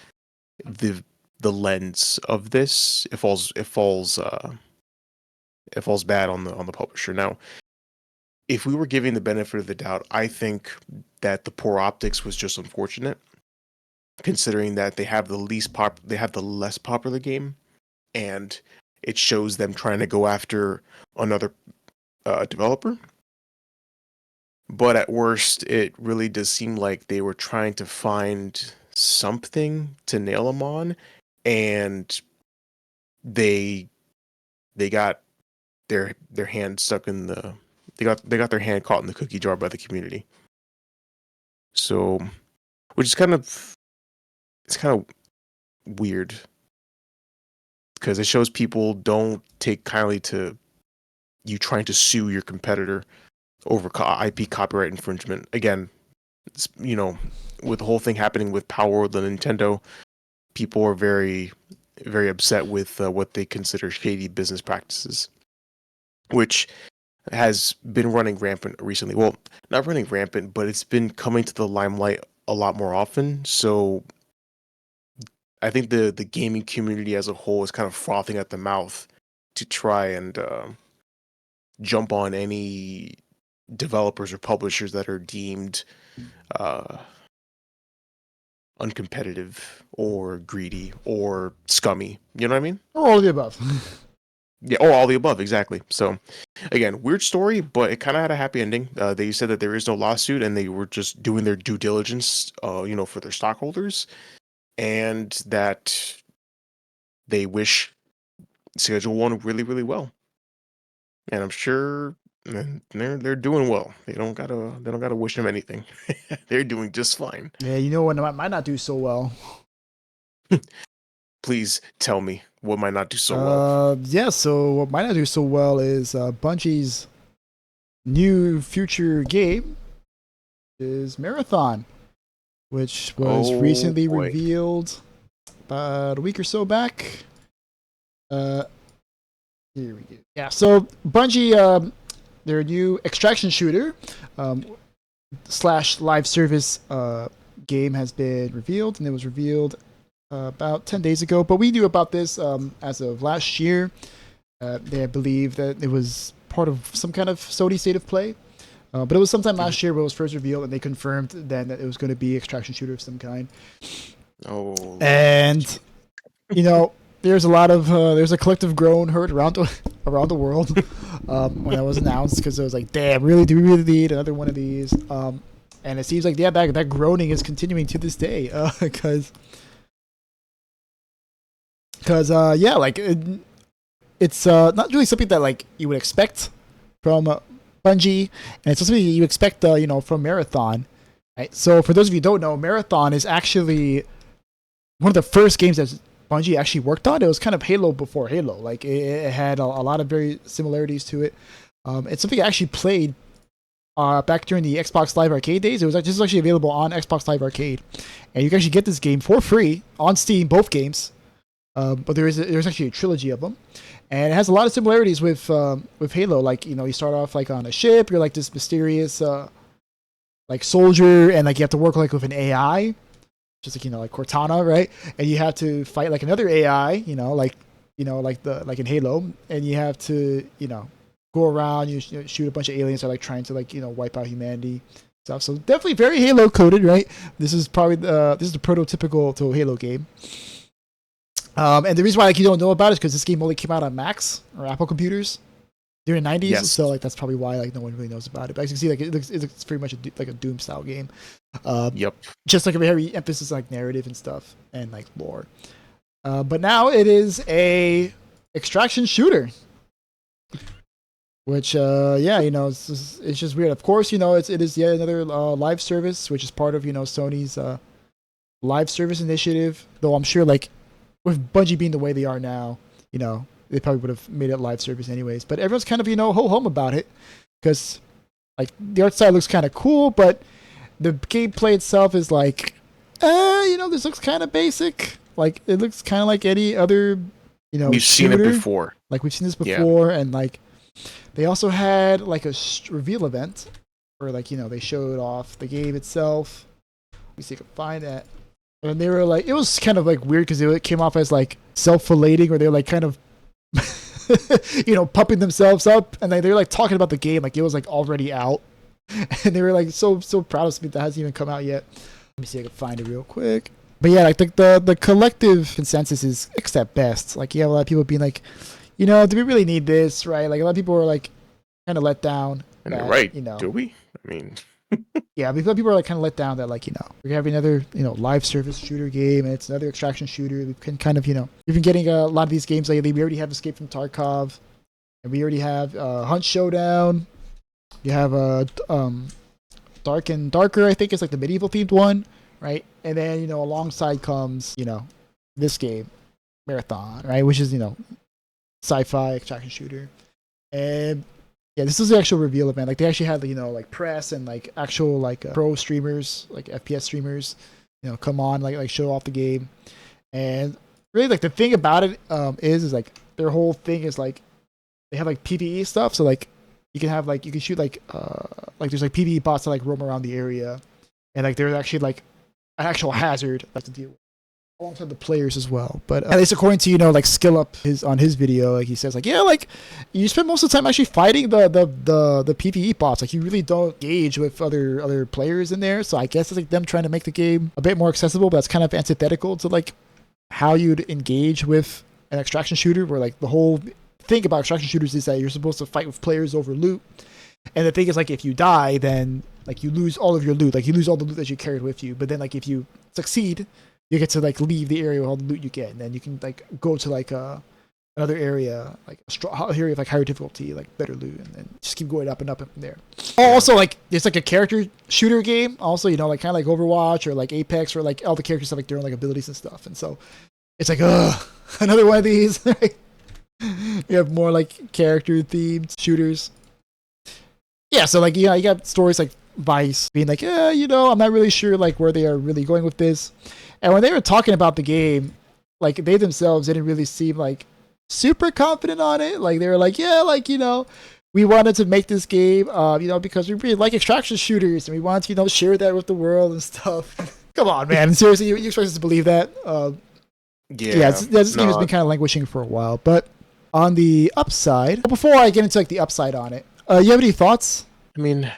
the lens of this. It falls bad on the publisher. Now, if we were giving the benefit of the doubt, I think that the poor optics was just unfortunate, considering that they have the less popular game, and it shows them trying to go after another developer. But at worst, it really does seem like they were trying to find something to nail them on, and they got their hand stuck in the they got their hand caught in the cookie jar by the community. So, which is kind of weird, because it shows people don't take kindly to you trying to sue your competitor over IP copyright infringement. Again, with the whole thing happening with Power World and Nintendo, people are very, very upset with what they consider shady business practices, which has been running rampant recently. Well, not running rampant, but it's been coming to the limelight a lot more often. So I think the gaming community as a whole is kind of frothing at the mouth to try and jump on any developers or publishers that are deemed uncompetitive or greedy or scummy. You know what I mean? Or all of the above. Yeah, or all the above, exactly. So, again, weird story, but it kind of had a happy ending. They said that there is no lawsuit, and they were just doing their due diligence, for their stockholders, and that they wish Schedule One really, really well. And I'm sure they're doing well. They don't gotta wish them anything. They're doing just fine. Yeah, you know what might not do so well. Please tell me what might not do so well. Yeah, so what might not do so well is Bungie's new future game is Marathon, which was recently revealed about a week or so back. Here we go. Yeah, so Bungie, their new extraction shooter / live service game has been revealed, and it was revealed about 10 days ago. But we knew about this as of last year. They believe that it was part of some kind of Sony state of play. But it was sometime last year where it was first revealed, and they confirmed then that it was going to be extraction shooter of some kind. Oh. And, there's a collective groan heard around the world when that was announced, because it was like, damn, really, do we really need another one of these? And it seems like, yeah, that groaning is continuing to this day, because it's not really something that like you would expect from Bungie, and it's something you expect from Marathon, right? So for those of you who don't know, Marathon is actually one of the first games that Bungie actually worked on. It was kind of Halo before Halo. Like it had a lot of very similarities to it. It's something I actually played back during the Xbox Live Arcade days. This is actually available on Xbox Live Arcade, and you can actually get this game for free on Steam, both games. But there's actually a trilogy of them, and it has a lot of similarities with Halo. Like you start off like on a ship. You're like this mysterious like soldier, and like you have to work like with an AI, just like like Cortana, right? And you have to fight like another AI, like in Halo, and you have to go around, you shoot a bunch of aliens that are like trying to like wipe out humanity stuff. So definitely very Halo coded, right? This is probably the prototypical to Halo game. And the reason why like you don't know about it is because this game only came out on Macs or Apple computers during the 90s. Yes. So like that's probably why like no one really knows about it. But as you can see, like it's pretty much like a Doom style game. Yep. Just like a very emphasis on like narrative and stuff and like lore. But now it is a extraction shooter. Which it's just weird. Of course, it is yet another live service, which is part of Sony's live service initiative. Though I'm sure like with Bungie being the way they are now, they probably would have made it live service anyways. But everyone's kind of ho-hum about it, because like the art style looks kind of cool, but the gameplay itself is like, this looks kind of basic. Like it looks kind of like any other, we've seen it before. Like we've seen this before, and like they also had like a reveal event where like they showed off the game itself. Let me see if I can find that. And they were like, it was kind of like weird because it came off as like self-flating, or they were like kind of, pumping themselves up, and they were like talking about the game like it was like already out, and they were like so proud of something that hasn't even come out yet. Let me see if I can find it real quick. But yeah, like the collective consensus is mixed at best. Like you have a lot of people being like, do we really need this, right? Like a lot of people are like kind of let down. And they're right. Do we? I mean. Yeah, because people are like kind of let down that like we're having another live service shooter game, and it's another extraction shooter. We can kind of we've been getting a lot of these games lately. We already have Escape from Tarkov, and we already have Hunt Showdown. You have Dark and Darker, I think it's like the medieval themed one, right? And then alongside comes this game, Marathon, right, which is sci-fi extraction shooter. And Yeah, this is the actual reveal event. Like they actually had, like press and like actual like pro streamers, like FPS streamers, come on like show off the game. And really, like the thing about it is like their whole thing is like they have like PvE stuff. So like you can have like you can shoot like there's like PvE bots that like roam around the area, and like there's actually like an actual hazard like to deal with alongside the players as well. But at least according to like Skill Up on his video, like he says like yeah, like you spend most of the time actually fighting the PvE bots. Like you really don't engage with other players in there. So I guess it's like them trying to make the game a bit more accessible, but that's kind of antithetical to like how you'd engage with an extraction shooter, where like the whole thing about extraction shooters is that you're supposed to fight with players over loot. And the thing is like if you die, then like you lose all of your loot, like you lose all the loot that you carried with you. But then like if you succeed, you get to like leave the area with all the loot you get, and then you can like go to like another area, like a area of like higher difficulty, like better loot, and then just keep going up and up from there. Also, like it's like a character shooter game. Also, like kind of like Overwatch or like Apex, or like all the characters have like their own like abilities and stuff. And so it's like another one of these. Right? You have more like character themed shooters. Yeah, so like you got stories like Vice being like, I'm not really sure like where they are really going with this. And when they were talking about the game, like they themselves didn't really seem like super confident on it. Like they were like, yeah, like we wanted to make this game, because we really like extraction shooters and we want to share that with the world and stuff. Come on, man! Seriously, you expect us to believe that? This game has been kind of languishing for a while. But on the upside, before I get into like the upside on it, you have any thoughts? I mean,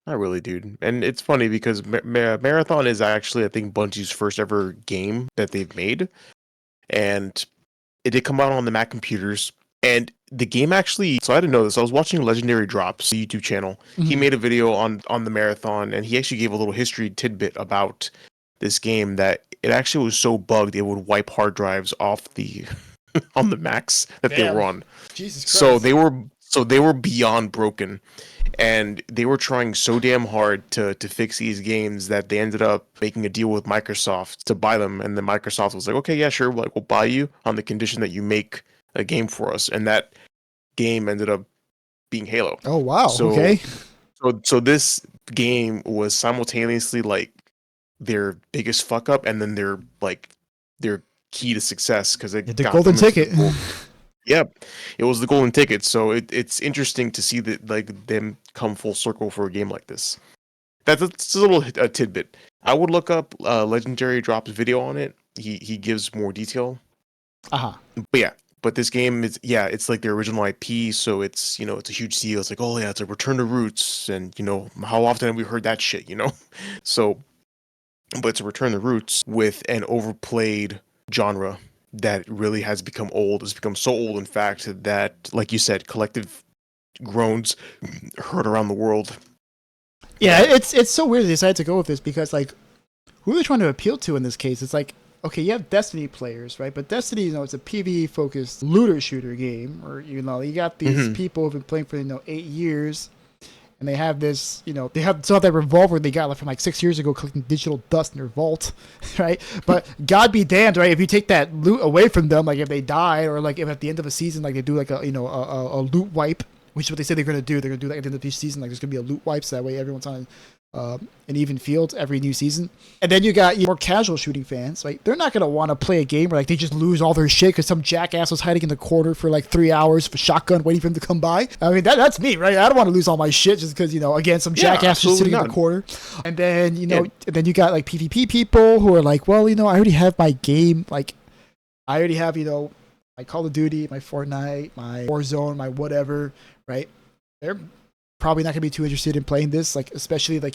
not really, dude. And it's funny because Marathon is actually, I think, Bungie's first ever game that they've made. And it did come out on the Mac computers. And the game actually, so I didn't know this. I was watching Legendary Drops, the YouTube channel. Mm-hmm. He made a video on the Marathon, and he actually gave a little history tidbit about this game that it actually was so bugged it would wipe hard drives off the on the Macs that they were on. Jesus Christ. So they were beyond broken. And they were trying so damn hard to fix these games that they ended up making a deal with Microsoft to buy them. And then Microsoft was like, okay, yeah, sure. Like, we'll buy you on the condition that you make a game for us. And that game ended up being Halo. Oh, wow. Okay. So this game was simultaneously like their biggest fuck up and then their key to success, because it the golden ticket. Yeah, it was the golden ticket. So it's interesting to see that like them come full circle for a game like this. That's a little tidbit. I would look up Legendary Drops video on it. He gives more detail. But this game is it's like their original IP, so it's it's a huge deal. It's like, oh yeah, it's a return to roots, and how often have we heard that shit? So, but it's a return to roots with an overplayed genre that really has become old. It's become so old, in fact, that, like you said, collective groans heard around the world. Yeah, it's so weird they decided to go with this, because, like, who are they trying to appeal to in this case? It's like, okay, you have Destiny players, right? But Destiny, it's a PvE-focused looter shooter game, or, you got these people who've been playing for, 8 years, and they have this, they still have that revolver they got from like 6 years ago collecting digital dust in their vault, right? But God be damned, right? If you take that loot away from them, like if they die, or like if at the end of a season, like they do like a loot wipe, which is what they say they're going to do. They're going to do that at the end of each season. Like there's going to be a loot wipe, so that way everyone's on an even field every new season. And then you got more casual shooting fans, right? They're not going to want to play a game where like they just lose all their shit because some jackass was hiding in the corner for like 3 hours with a shotgun waiting for him to come by. I mean, that's me, right? I don't want to lose all my shit just because, again, some jackass just sitting in the corner. And then, and then you got like PvP people who are like, well, I already have my game. Like, I already have, my Call of Duty, my Fortnite, my Warzone, my whatever, right? They're probably not going to be too interested in playing this, like especially like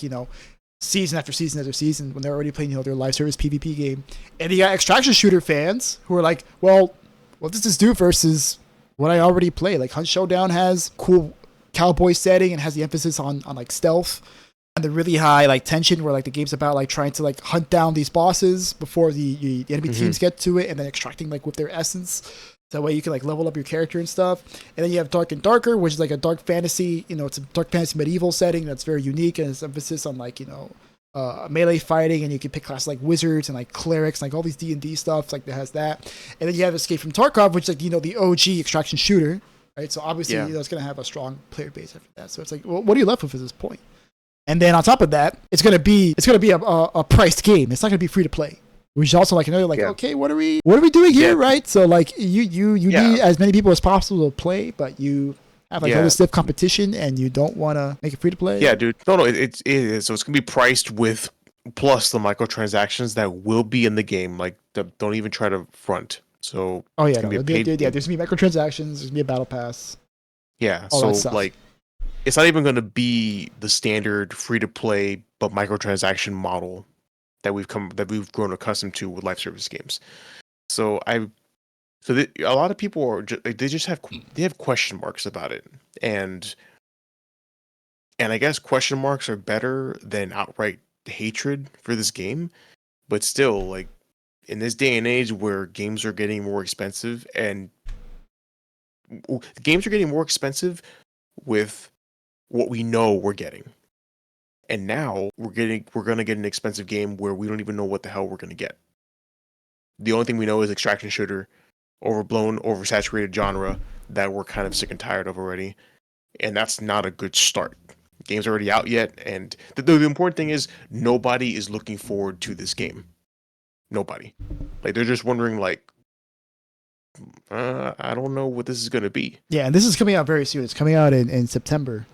season after season after season when they're already playing their live service PvP game. And you got extraction shooter fans who are like, well, what does this do versus what I already play? Like Hunt Showdown has cool cowboy setting and has the emphasis on like stealth and the really high like tension where like the game's about like trying to like hunt down these bosses before the enemy teams get to it, and then extracting like with their essence. That way you can like level up your character and stuff. And then you have Dark and Darker, which is like a dark fantasy, it's a dark fantasy medieval setting that's very unique, and it's emphasis on like, melee fighting, and you can pick classes like wizards and like clerics, like all these D&D stuff like that has that. And then you have Escape from Tarkov, which is like, the OG extraction shooter, right? So obviously, it's going to have a strong player base after that. So it's like, well, what are you left with at this point? And then on top of that, it's going to be a priced game. It's not going to be free to play. Which is also like another okay, what are we doing here, right? So like you need as many people as possible to play, but you have like other stiff competition, and you don't want to make it free to play. Yeah, dude. No, it is. So it's gonna be priced with plus the microtransactions that will be in the game. Like, don't even try to front. So there's gonna be microtransactions. There's gonna be a battle pass. Yeah, so like, it's not even gonna be the standard free to play but microtransaction model that we've grown accustomed to with live service games. So a lot of people are they have question marks about it, and I guess question marks are better than outright hatred for this game. But still, like, in this day and age where games are getting more expensive, and games are getting more expensive with what we know we're getting. And now we're gonna get an expensive game where we don't even know what the hell we're gonna get. The only thing we know is extraction shooter, overblown, oversaturated genre that we're kind of sick and tired of already. And that's not a good start. Game's already out yet, and the important thing is nobody is looking forward to this game. Nobody. Like, they're just wondering, like, I don't know what this is gonna be. Yeah, and this is coming out very soon. It's coming out in September.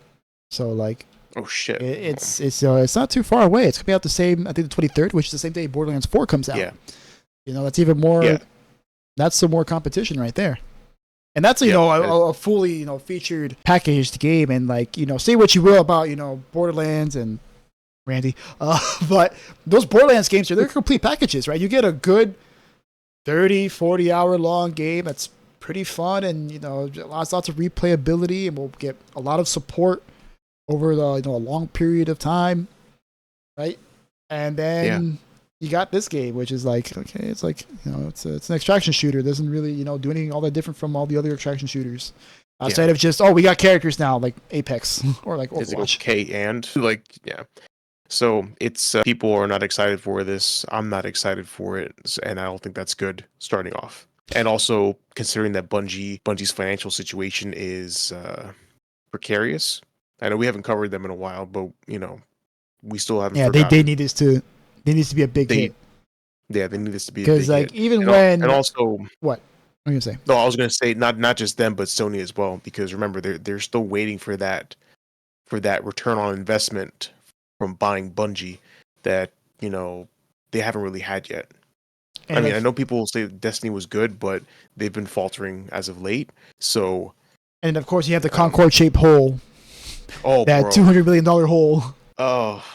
So like, oh shit, it's not too far away. It's coming out the same, I think, the 23rd, which is the same day Borderlands 4 comes out. Yeah, that's even more. Yeah. That's some more competition right there. And that's a fully featured packaged game. And like, say what you will about Borderlands and Randy, but those Borderlands games they're complete packages, right? You get a good 30-40 hour long game that's pretty fun, and lots of replayability, and we'll get a lot of support over a long period of time, right? And then you got this game, which is like, okay, it's like, it's an extraction shooter. It doesn't really do anything all that different from all the other extraction shooters, outside of just we got characters now, like Apex or like Overwatch. So it's people are not excited for this. I'm not excited for it, and I don't think that's good starting off. And also considering that Bungie's financial situation is precarious. I know we haven't covered them in a while, but we still haven't. Yeah, they need this to be a big hit. Yeah, they need this to be a big hit. Because even and also what? What are you gonna say? No, I was gonna say not just them, but Sony as well. Because remember, they're still waiting for that return on investment from buying Bungie that they haven't really had yet. And I know people will say Destiny was good, but they've been faltering as of late. So, and of course, you have the Concorde-shaped hole. Oh, that $200 million hole. Oh,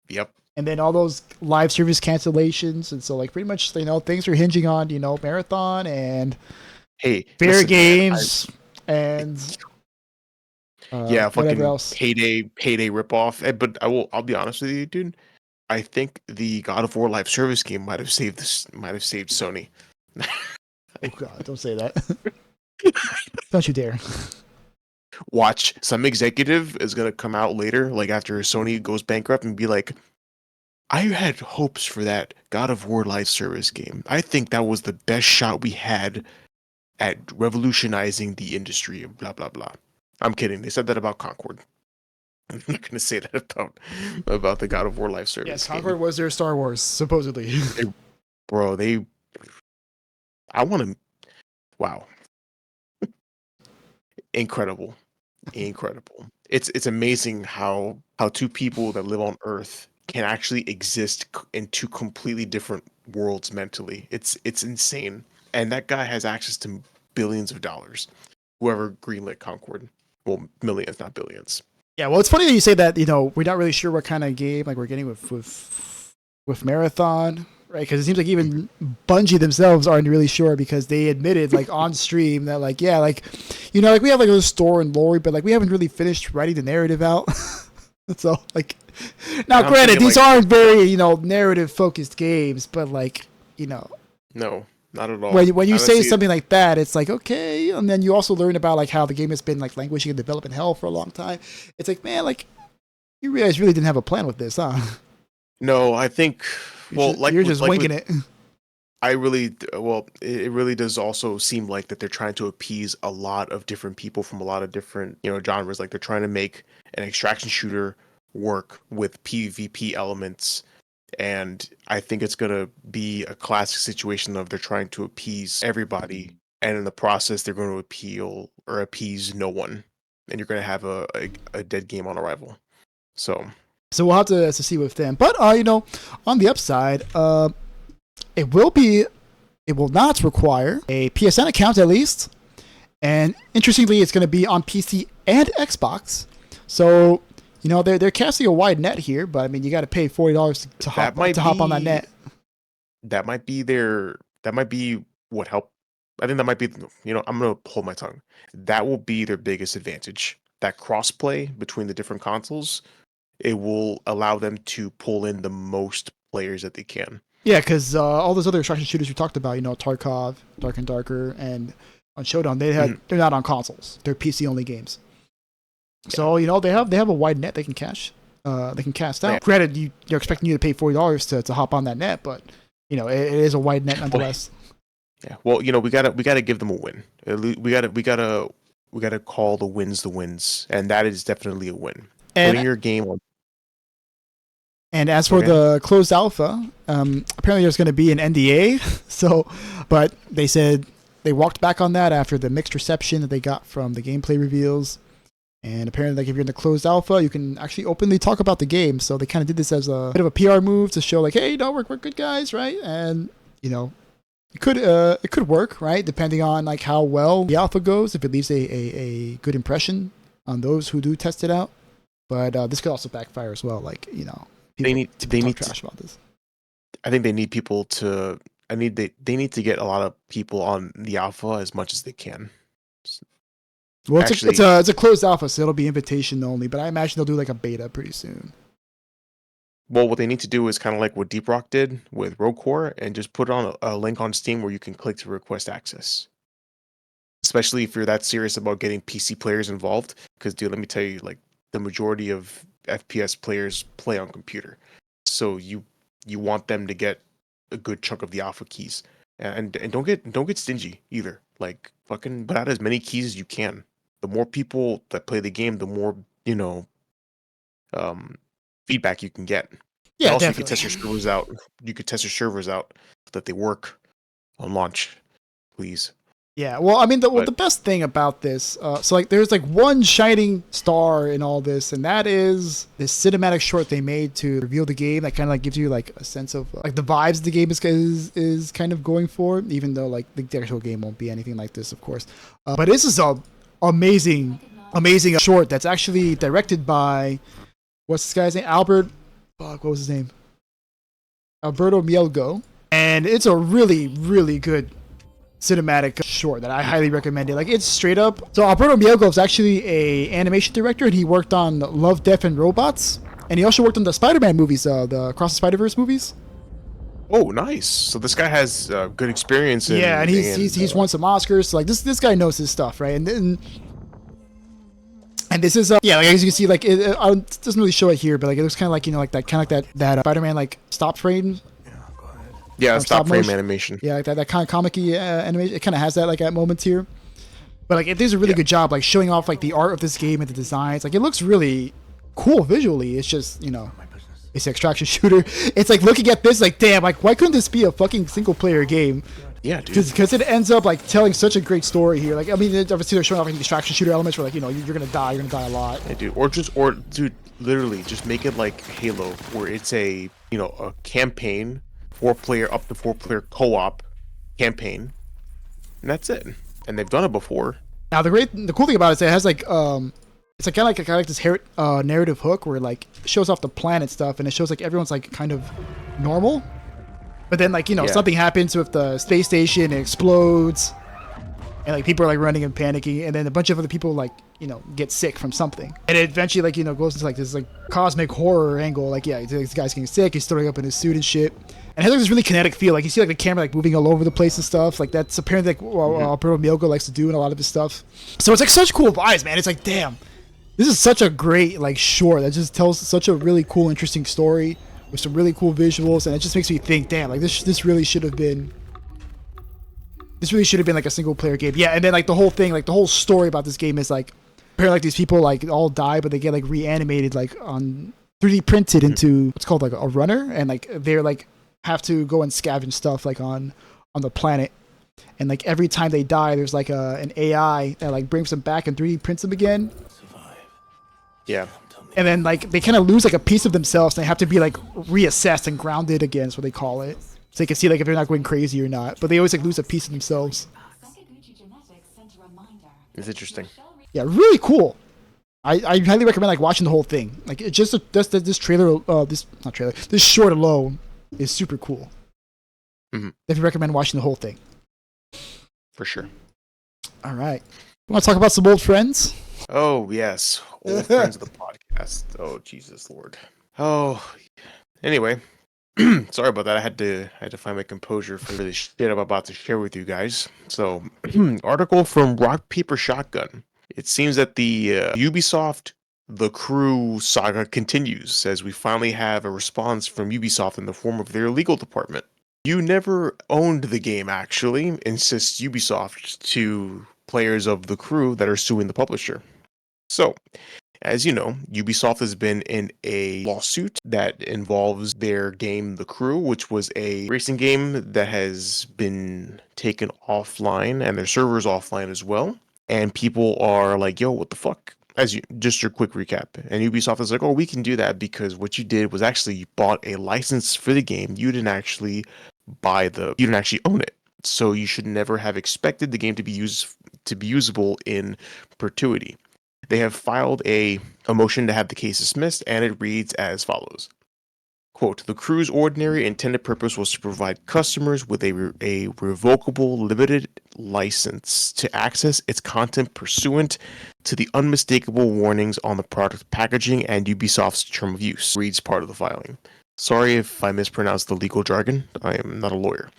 yep. And then all those live service cancellations, and so like pretty much things are hinging on Marathon and Fair Games and fucking else. payday ripoff. But I'll be honest with you, dude. I think the God of War live service game might have saved Sony. Oh God, don't say that. Don't you dare. Watch, some executive is gonna come out later, like after Sony goes bankrupt, and be like, I had hopes for that God of War live service game. I think that was the best shot we had at revolutionizing the industry of blah blah blah. I'm kidding. They said that about Concorde. I'm not gonna say that about the God of War live service. Yes, Concorde was their Star Wars, supposedly. I want to. Wow. Incredible. It's amazing how two people that live on Earth can actually exist in two completely different worlds mentally. It's insane. And that guy has access to billions of dollars. Whoever greenlit Concorde. Well, millions, not billions. Yeah, well, it's funny that you say that, we're not really sure what kind of game like we're getting with Marathon, right? Because it seems like even Bungie themselves aren't really sure, because they admitted like on stream that like, yeah, like, like we have like a story and lore, but like we haven't really finished writing the narrative out. So like, now granted, these aren't very, narrative focused games, but like, No, not at all. When you say something like that, it's like, okay. And then you also learn about like how the game has been like languishing in development hell for a long time. It's like, man, like you guys really didn't have a plan with this, huh? No, I think, you're just winging it. I really, well, it really does also seem like that they're trying to appease a lot of different people from a lot of different, genres. Like they're trying to make an extraction shooter work with PvP elements. And I think it's going to be a classic situation of they're trying to appease everybody. And in the process, they're going to appease no one. And you're going to have a dead game on arrival. So we'll have to see with them. But, on the upside, it will not require a PSN account at least. And interestingly, it's going to be on PC and Xbox. So, they're casting a wide net here, but I mean, you got to pay $40 to hop on that net. That might be what helped. I think that might be, I'm going to hold my tongue. That will be their biggest advantage. That crossplay between the different consoles, it will allow them to pull in the most players that they can. Yeah, because all those other extraction shooters we talked about, Tarkov, Dark and Darker, and on Showdown, they're not on consoles. They're PC only games. Yeah. So they have a wide net they can cast out. Yeah. Granted, you're expecting you to pay $40 to hop on that net, but it is a wide net nonetheless. Yeah. Well, we gotta give them a win. We gotta call the wins, and that is definitely a win. Putting your game on. And as for the closed alpha, apparently there's going to be an NDA. But they said they walked back on that after the mixed reception that they got from the gameplay reveals. And apparently, like if you're in the closed alpha, you can actually openly talk about the game. So they kind of did this as a bit of a PR move to show, like, hey, we're good guys, right? And it could work, right? Depending on like how well the alpha goes, if it leaves a good impression on those who do test it out. But this could also backfire as well, like They need trash about this. I think they need people to. They need to get a lot of people on the alpha as much as they can. Well, it's a closed alpha, so it'll be invitation only. But I imagine they'll do like a beta pretty soon. Well, what they need to do is kind of like what Deep Rock did with Rogue Core, and just put on a link on Steam where you can click to request access. Especially if you're that serious about getting PC players involved, because dude, let me tell you, like the majority of FPS players play on computer, so you want them to get a good chunk of the alpha keys, and don't get stingy either. Like fucking put out as many keys as you can. The more people that play the game, the more feedback you can get. Yeah, and also definitely. You can test your servers out. You could test your servers out so that they work on launch, please. Yeah, well, I mean, the best thing about this, so like, there's like one shining star in all this, and that is this cinematic short they made to reveal the game that kind of like gives you like a sense of like the vibes the game is kind of going for, even though like the actual game won't be anything like this, of course. But this is a amazing short that's actually directed by what's this guy's name? What was his name? Alberto Mielgo, and it's a really, really good cinematic short that I highly recommend it. Like, it's straight up. So Alberto Mielgo is actually a animation director, and he worked on Love, Death, and Robots, and he also worked on the Spider-Man movies, the Across the Spider-Verse movies. Oh, nice. So this guy has good experience. And he's won some Oscars. So like this guy knows his stuff, right? And this is like as you can see, like it doesn't really show it here, but like it looks kind of like like that Spider-Man like stop frame. Yeah, stop frame animation. Yeah, like that kind of comic-y animation. It kind of has that like at moments here. But like it does a really good job like showing off like the art of this game and the designs. Like it looks really cool visually. It's just, it's an extraction shooter. It's like looking at this like, damn, like why couldn't this be a fucking single player game? Yeah, dude. Because it ends up like telling such a great story here. Like, I mean, obviously they're showing off like extraction shooter elements where like, you're gonna die a lot. Yeah, dude. Or dude, literally just make it like Halo, where it's a campaign, 4-player up to 4-player co-op campaign, and that's it. And they've done it before. Now the cool thing about it is it has like it's like kind of like this narrative hook where like it shows off the planet stuff, and it shows like everyone's like kind of normal, but then like something happens with the space station, it explodes, and like people are like running and panicking, and then a bunch of other people like get sick from something, and it eventually like goes into like this like cosmic horror angle. Like this guy's getting sick, he's throwing up in his suit and shit. And it has like this really kinetic feel. Like you see like the camera like moving all over the place and stuff. Like that's apparently like what Alberto Mielgo likes to do in a lot of his stuff. So it's like such cool vibes, man. It's like, damn, this is such a great like short that just tells such a really cool, interesting story with some really cool visuals, and it just makes me think, damn, like this really should have been this really should have been like a single player game. Yeah, and then like the whole thing, like the whole story about this game is like apparently like these people like all die, but they get like reanimated like on 3D printed into what's called like a runner, and like they're like have to go and scavenge stuff like on the planet. And like every time they die, there's like an AI that like brings them back and 3D prints them again. Yeah. And then like they kind of lose like a piece of themselves, and they have to be like reassessed and grounded again, is what they call it. So they can see like if they're not going crazy or not. But they always like lose a piece of themselves. It's interesting. Yeah, really cool. I highly recommend like watching the whole thing. Like it just this trailer, this short alone is super cool. Mm-hmm. Definitely recommend watching the whole thing. For sure. All right. You want to talk about some old friends? Oh, yes. Old friends of the podcast. Oh, Jesus Lord. Oh, anyway. Sorry about that. I had to find my composure for the shit I'm about to share with you guys. So, article from Rock Paper Shotgun. It seems that the Ubisoft The Crew saga continues as we finally have a response from Ubisoft in the form of their legal department. You never owned the game, actually, insists Ubisoft to players of The Crew that are suing the publisher. So, as you know, Ubisoft has been in a lawsuit that involves their game The Crew, which was a racing game that has been taken offline and their servers offline as well. And people are like, yo, what the fuck? Just your quick recap. And Ubisoft is like, oh, we can do that because what you did was actually you bought a license for the game. You didn't actually you didn't actually own it. So you should never have expected the game to be usable in perpetuity. They have filed a motion to have the case dismissed, and it reads as follows. Quote, the Crew's ordinary intended purpose was to provide customers with a revocable limited license to access its content pursuant to the unmistakable warnings on the product packaging and Ubisoft's term of use, reads part of the filing. Sorry if I mispronounced the legal jargon. I am not a lawyer.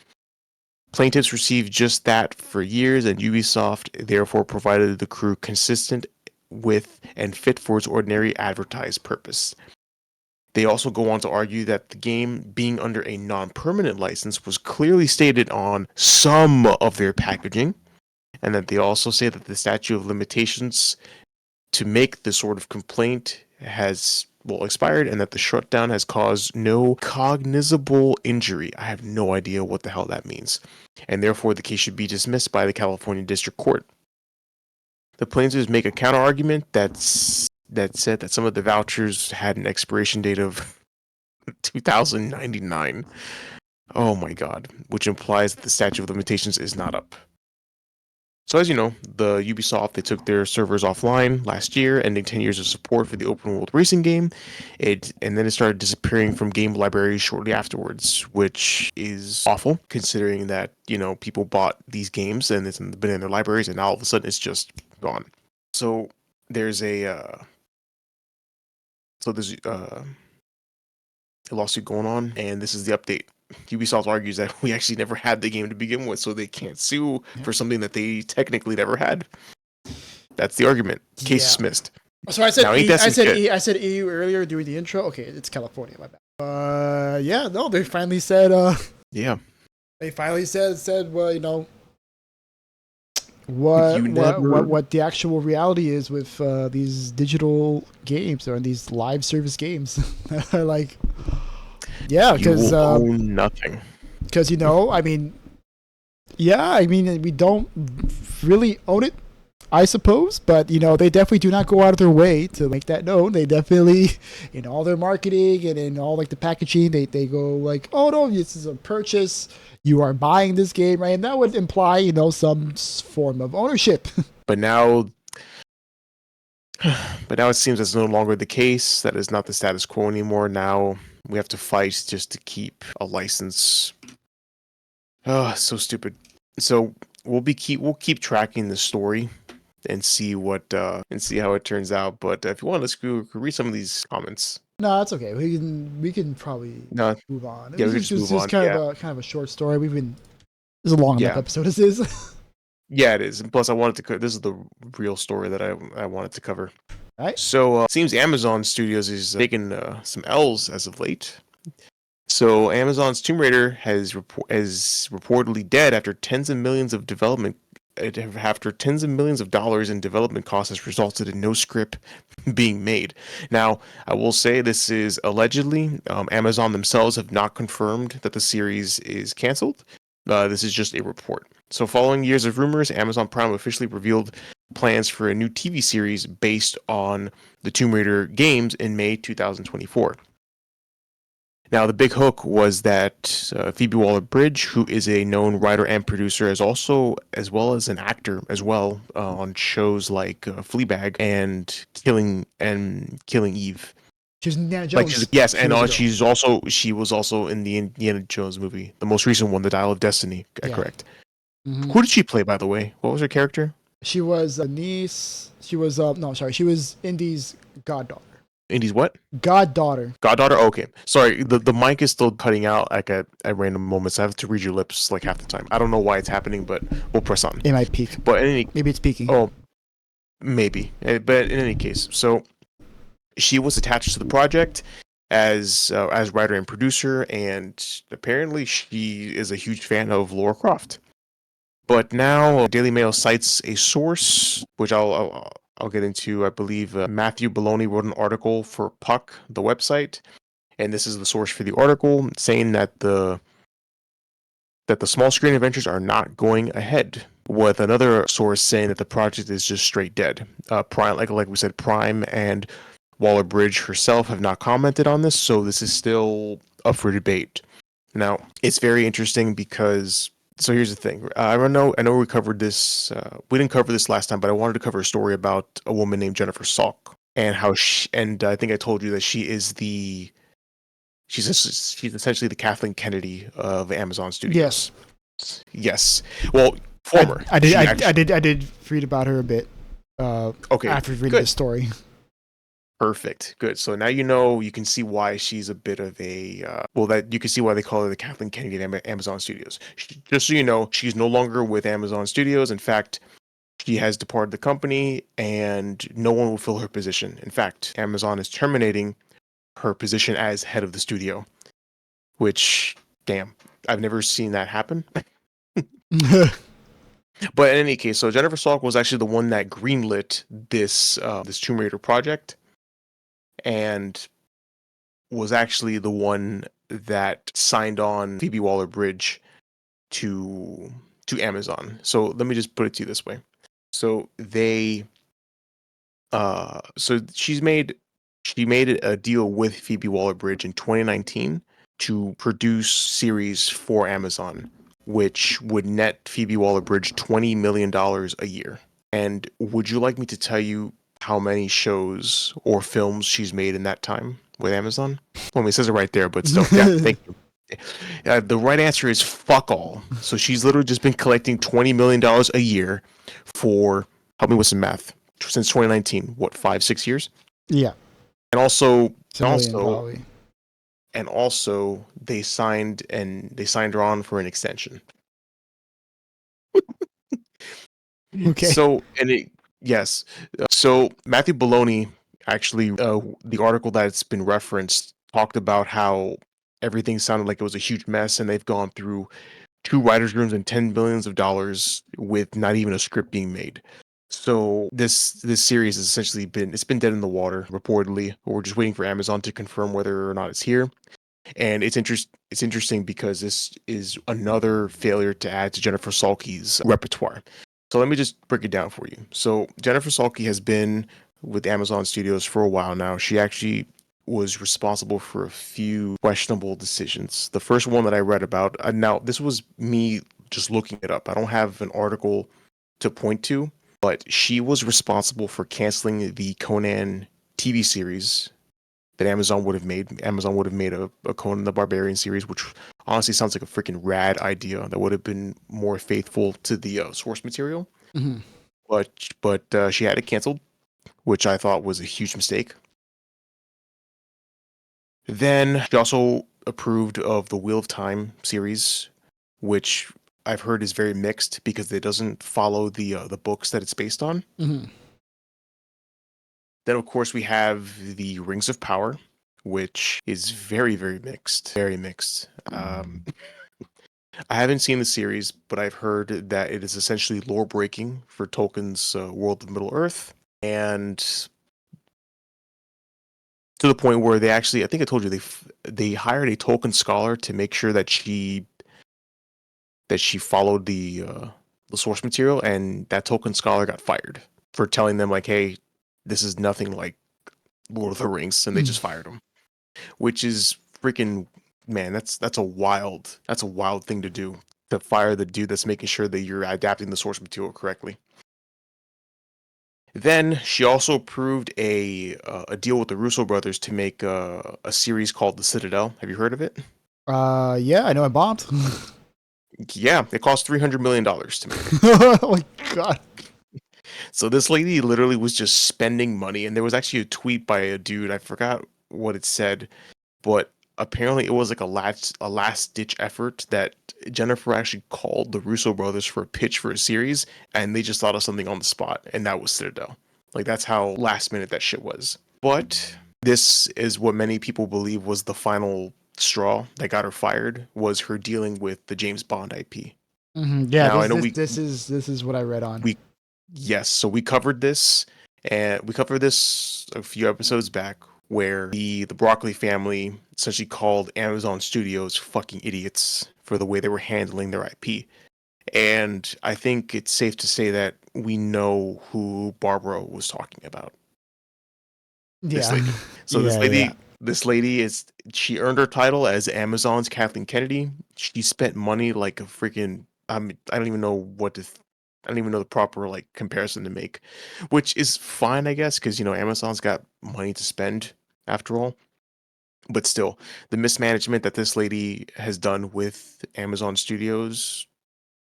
Plaintiffs received just that for years, and Ubisoft therefore provided the Crew consistent with and fit for its ordinary advertised purpose. They also go on to argue that the game being under a non-permanent license was clearly stated on some of their packaging, and that they also say that the statute of limitations to make this sort of complaint has expired, and that the shutdown has caused no cognizable injury. I have no idea what the hell that means, and therefore the case should be dismissed by the California District Court. The plaintiffs make a counter-argument that said that some of the vouchers had an expiration date of 2099. Oh my god, which implies that the statute of limitations is not up. So as you know, the Ubisoft, they took their servers offline last year, ending 10 years of support for the open world racing game. And then it started disappearing from game libraries shortly afterwards, which is awful considering that, people bought these games and it's been in their libraries, and now all of a sudden it's just gone. So there's a lawsuit going on, and this is the update. Ubisoft argues that we actually never had the game to begin with, so they can't sue for something that they technically never had. That's the argument. Case dismissed. So I said I said EU earlier during the intro. Okay, it's California, my bad. Yeah, no, they finally said yeah. They finally said well, what the actual reality is with these digital games or these live service games. Like, yeah, because own nothing. Because we don't really own it, I suppose, but they definitely do not go out of their way to make that known. They definitely, in all their marketing and in all like the packaging, they go like, oh no, this is a purchase. You are buying this game, right? And that would imply, some form of ownership. But now it seems that's no longer the case. That is not the status quo anymore. Now we have to fight just to keep a license. Oh, so stupid. So we'll keep tracking the story and see how it turns out. But if you want, let's go read some of these comments. No, that's okay. We can probably move on. Yeah, we can just move on. Kind of a short story. This is a long enough episode. This is. Yeah, it is. And plus, I wanted to. This is the real story that I wanted to cover. Right. So it seems Amazon Studios is taking some L's as of late. So Amazon's Tomb Raider is reportedly dead after tens of millions of dollars in development costs has resulted in no script being made. Now, I will say this is allegedly. Amazon themselves have not confirmed that the series is canceled. This is just a report. So, following years of rumors, Amazon Prime officially revealed plans for a new TV series based on the Tomb Raider games in May 2024. Now, the big hook was that Phoebe Waller-Bridge, who is a known writer and producer, as well as an actor as well on shows like Fleabag and Killing Eve. She was Indiana Like Jones. yes, She and was a girl. she was also in the Indiana Jones movie, the most recent one, The Dial of Destiny. Yeah. Correct. Mhm. Who did she play, by the way? What was her character? She was a niece. She was no, sorry. She was Indy's goddaughter. Indy's what? Goddaughter. Goddaughter? Okay. Sorry, the mic is still cutting out like at random moments. I have to read your lips like half the time. I don't know why it's happening, but we'll press on. It might peak. But in any Maybe it's peaking. oh, maybe. But in any case, so she was attached to the project as writer and producer, and apparently she is a huge fan of Laura Croft. But now Daily Mail cites a source, which I'll get into. I believe Matthew Baloney wrote an article for Puck, the website, and this is the source for the article, saying that the small screen adventures are not going ahead. With another source saying that the project is just straight dead. Prime, like we said, Prime and Waller-Bridge herself have not commented on this, so this is still up for debate. Now, it's very interesting because. So here's the thing. I know we covered this. We didn't cover this last time, but I wanted to cover a story about a woman named Jennifer Salk and how I think I told you that she's essentially the Kathleen Kennedy of Amazon Studios. Yes. Well, former. I did read about her a bit. Okay. After reading the story. Perfect. Good. So now you can see why she's a bit of a that you can see why they call her the Kathleen Kennedy at Amazon Studios. Just so you know, she's no longer with Amazon Studios. In fact, she has departed the company, and no one will fill her position. In fact, Amazon is terminating her position as head of the studio, which, damn, I've never seen that happen. But in any case, so Jennifer Salk was actually the one that greenlit this Tomb Raider project, and was actually the one that signed on Phoebe Waller-Bridge to Amazon. So let me just put it to you this way. So she made a deal with Phoebe Waller-Bridge in 2019 to produce series for Amazon, which would net Phoebe Waller-Bridge $20 million a year. And would you like me to tell you how many shows or films she's made in that time with Amazon? Well, it says it right there, but still, yeah, thank you. The right answer is fuck all. So she's literally just been collecting $20 million a year for, help me with some math, since 2019. What, 5-6 years? Yeah. And also, probably. And also, they signed her on for an extension. Okay. So, yes. So Matthew Baloney, actually, the article that's been referenced talked about how everything sounded like it was a huge mess, and they've gone through 2 writers' rooms and $10 billions with not even a script being made. So this series has essentially been dead in the water, reportedly. We're just waiting for Amazon to confirm whether or not it's here. And it's interesting because this is another failure to add to Jennifer Salke's repertoire. So let me just break it down for you. So Jennifer Salke has been with Amazon Studios for a while now. She actually was responsible for a few questionable decisions. The first one that I read about, now this was me just looking it up. I don't have an article to point to, but she was responsible for canceling the Conan TV series that Amazon would have made. Amazon would have made a Conan the Barbarian series, which honestly sounds like a freaking rad idea that would have been more faithful to the source material. Mm-hmm. But she had it canceled, which I thought was a huge mistake. Then she also approved of the Wheel of Time series, which I've heard is very mixed because it doesn't follow the books that it's based on. Mm-hmm. Then, of course, we have the Rings of Power, which is very, very mixed. Very mixed. I haven't seen the series, but I've heard that it is essentially lore breaking for Tolkien's World of Middle Earth, and to the point where they actually, I think I told you, they hired a Tolkien scholar to make sure that she followed the source material, and that Tolkien scholar got fired for telling them like, hey, this is nothing like Lord of the Rings, and they just fired him, which is freaking, man, that's a wild thing to do, to fire the dude that's making sure that you're adapting the source material correctly. Then she also approved a deal with the Russo brothers to make a series called The Citadel. Have you heard of it? Yeah, I know I bombed. Yeah, it cost $300 million to make. Oh my god. So this lady literally was just spending money, and there was actually a tweet by a dude, I forgot what it said, but apparently it was like a last ditch effort that Jennifer actually called the Russo brothers for a pitch for a series, and they just thought of something on the spot, and that was Citadel. Like, that's how last minute that shit was. But this is what many people believe was the final straw that got her fired, was her dealing with the James Bond IP. Yeah, Now I know this is what I read on. Yes, so we covered this, and we covered this a few episodes back, where the Broccoli family essentially called Amazon Studios fucking idiots for the way they were handling their IP. And I think it's safe to say that we know who Barbara was talking about. This Yeah. lady. So Yeah. this lady she earned her title as Amazon's Kathleen Kennedy. She spent money like a freaking, I don't even know I don't even know the proper like comparison to make, which is fine, I guess, because Amazon's got money to spend after all. But still, the mismanagement that this lady has done with Amazon Studios,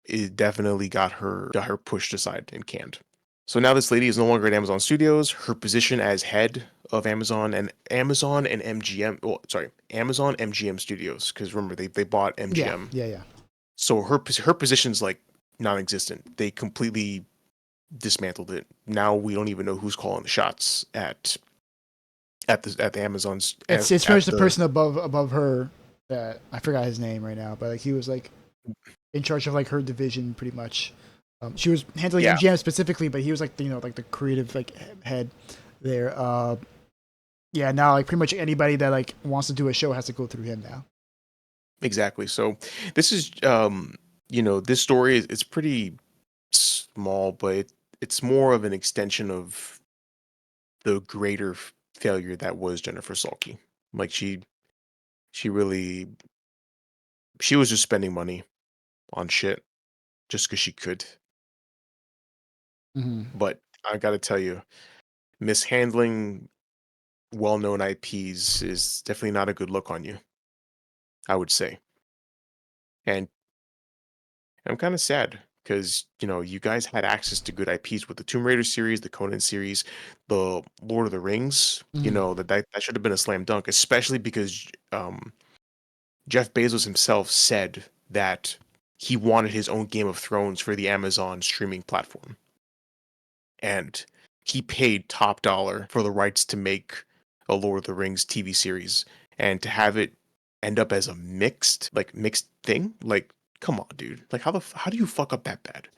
it definitely got her pushed aside and canned. So now this lady is no longer at Amazon Studios. Her position as head of Amazon and MGM, well, sorry, Amazon MGM Studios, because remember they bought MGM. Yeah. So her position's like non-existent. They completely dismantled it. Now we don't even know who's calling the shots at the Amazon's. It's pretty much the person above her that I forgot his name right now, but like he was like in charge of like her division pretty much. She was handling MGM specifically, but he was like like the creative like head there. Yeah, now like pretty much anybody that like wants to do a show has to go through him now. Exactly. So this is this story is pretty small, but it's more of an extension of the greater failure that was Jennifer Salke. Like she was just spending money on shit just because she could. Mm-hmm. But I got to tell you, mishandling well-known IPs is definitely not a good look on you, I would say. And I'm kind of sad because, you guys had access to good IPs with the Tomb Raider series, the Conan series, the Lord of the Rings. That should have been a slam dunk, especially because Jeff Bezos himself said that he wanted his own Game of Thrones for the Amazon streaming platform. And he paid top dollar for the rights to make a Lord of the Rings TV series, and to have it end up as a mixed thing. Like, come on, dude. Like, how do you fuck up that bad?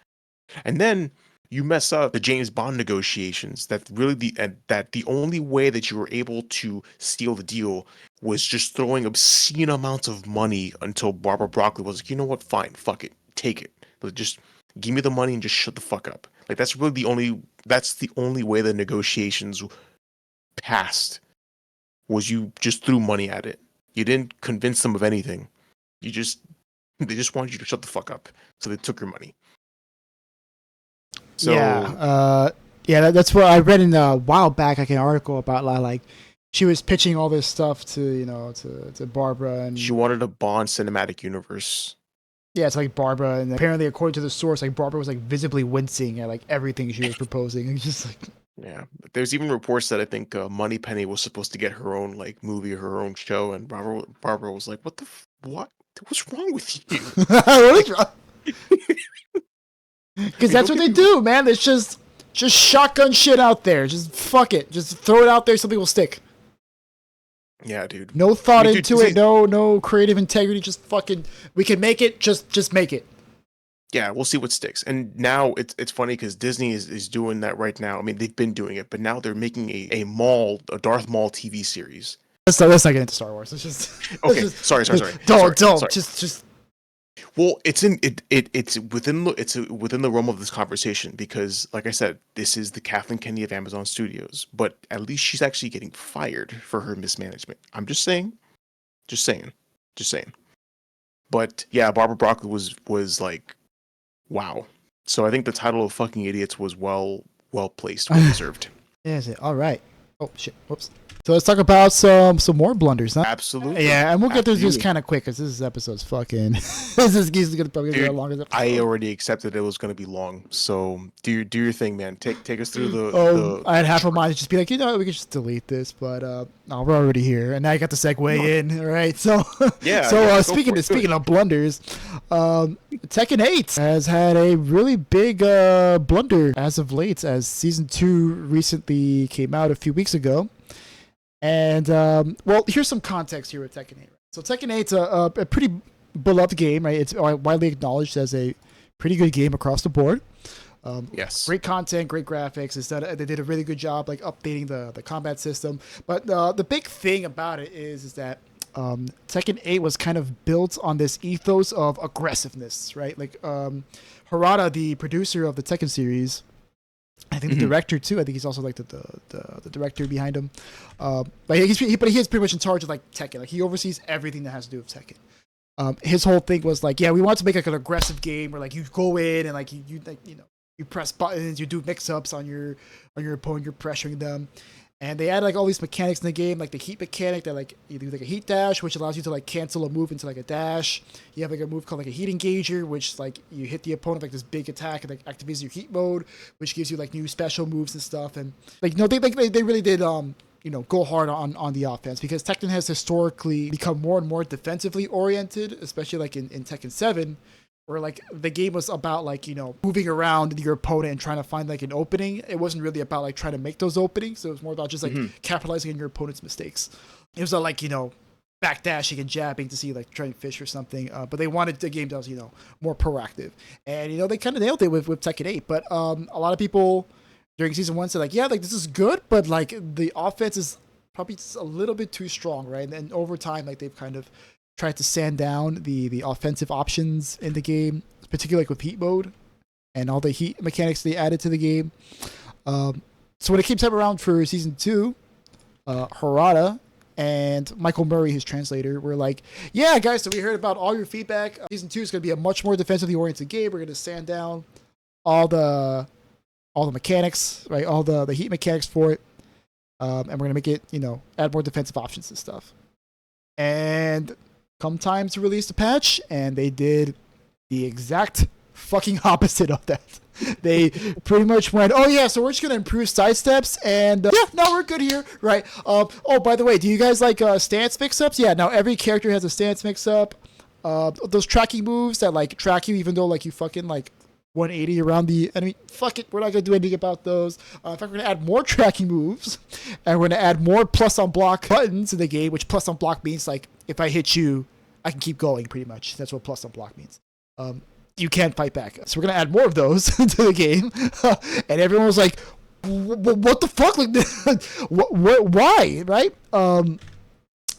And then you mess up the James Bond negotiations. That the only way that you were able to steal the deal was just throwing obscene amounts of money until Barbara Broccoli was like, you know what, fine, fuck it, take it. Just give me the money and just shut the fuck up. Like, that's the only way the negotiations passed, was you just threw money at it. You didn't convince them of anything. They just wanted you to shut the fuck up. So they took your money. So that's what I read in a while back, like an article about like she was pitching all this stuff to to Barbara, and she wanted a Bond cinematic universe. Yeah, it's like Barbara, and apparently, according to the source, like Barbara was like visibly wincing at like everything she was proposing, and just like. Yeah, there's even reports that I think Moneypenny was supposed to get her own like movie or her own show, and Barbara was like, "What what? What's wrong with you?" What is wrong? Because that's what they do, man. It's just shotgun shit out there. Just fuck it. Just throw it out there. Something will stick. Yeah, dude. No thought dude, into it. No creative integrity. Just fucking. We can make it. Just make it. Yeah, we'll see what sticks. And now it's funny because Disney is doing that right now. I mean, they've been doing it, but now they're making a Darth Maul TV series. Let's not get into Star Wars. Let's just. Okay, sorry. Don't. Sorry. Just. Well, it's within the realm of this conversation because, like I said, this is the Kathleen Kennedy of Amazon Studios. But at least she's actually getting fired for her mismanagement. I'm just saying. But yeah, Barbara Broccoli was like, wow. So I think the title of fucking idiots was well placed, well deserved. Yeah, is it? All right. Oh shit. Whoops. So let's talk about some more blunders, huh? Absolutely. Yeah, and we'll get through this kind of quick because this episode's fucking. this is gonna probably be our longest episode. I already accepted it was gonna be long, so do your thing, man. Take us through the. I had half of mine to just be like, you know what, we could just delete this, but no, we're already here, and now I got the segue in, all right? So yeah. So speaking of blunders, Tekken 8 has had a really big blunder as of late, as Season 2 recently came out a few weeks ago. And, well, here's some context here with Tekken 8. So Tekken 8's a pretty beloved game, right? It's widely acknowledged as a pretty good game across the board. Yes. Great content, great graphics. They did a really good job, like, updating the combat system. But the big thing about it is that Tekken 8 was kind of built on this ethos of aggressiveness, right? Like, Harada, the producer of the Tekken series, I think the director too. I think he's also like the director behind him. But he is pretty much in charge of like Tekken. Like he oversees everything that has to do with Tekken. His whole thing was like, yeah, we want to make like an aggressive game where like you go in and like you press buttons, you do mix-ups on your opponent, you're pressuring them. And they add like all these mechanics in the game, like the heat mechanic that like you do like a heat dash, which allows you to like cancel a move into like a dash. You have like a move called like a heat engager, which like you hit the opponent with, like this big attack and like activates your heat mode, which gives you like new special moves and stuff. And like they really did go hard on the offense because Tekken has historically become more and more defensively oriented, especially like in Tekken 7. Where like the game was about like moving around your opponent and trying to find like an opening. It wasn't really about like trying to make those openings. So it was more about just like capitalizing on your opponent's mistakes. It was like backdashing and jabbing to see like trying to fish or something. But they wanted the game that was more proactive. And they kind of nailed it with Tekken 8. But a lot of people during Season 1 said like, yeah, like this is good, but like the offense is probably just a little bit too strong, right? And then over time, like they've kind of tried to sand down the offensive options in the game, particularly like with heat mode and all the heat mechanics they added to the game. So when it came time around for Season 2, Harada and Michael Murray, his translator, were like, yeah, guys, so we heard about all your feedback. Season 2 is going to be a much more defensively oriented game. We're going to sand down all the mechanics, right? All the heat mechanics for it. And we're going to make it, add more defensive options and stuff. And come time to release the patch, and they did the exact fucking opposite of that. They pretty much went, oh yeah, so we're just gonna improve sidesteps, and yeah, no, we're good here, right? Oh, by the way, do you guys like stance mix-ups? Yeah, now every character has a stance mix-up. Those tracking moves that like track you, even though like you fucking like 180 around the enemy. Fuck it, we're not gonna do anything about those. In fact, we're gonna add more tracking moves, and we're gonna add more plus on block buttons in the game. Which plus on block means like if I hit you, I can keep going. Pretty much, that's what plus on block means. You can't fight back. So we're gonna add more of those to the game, and everyone was like, "What the fuck? Like, why?" Right?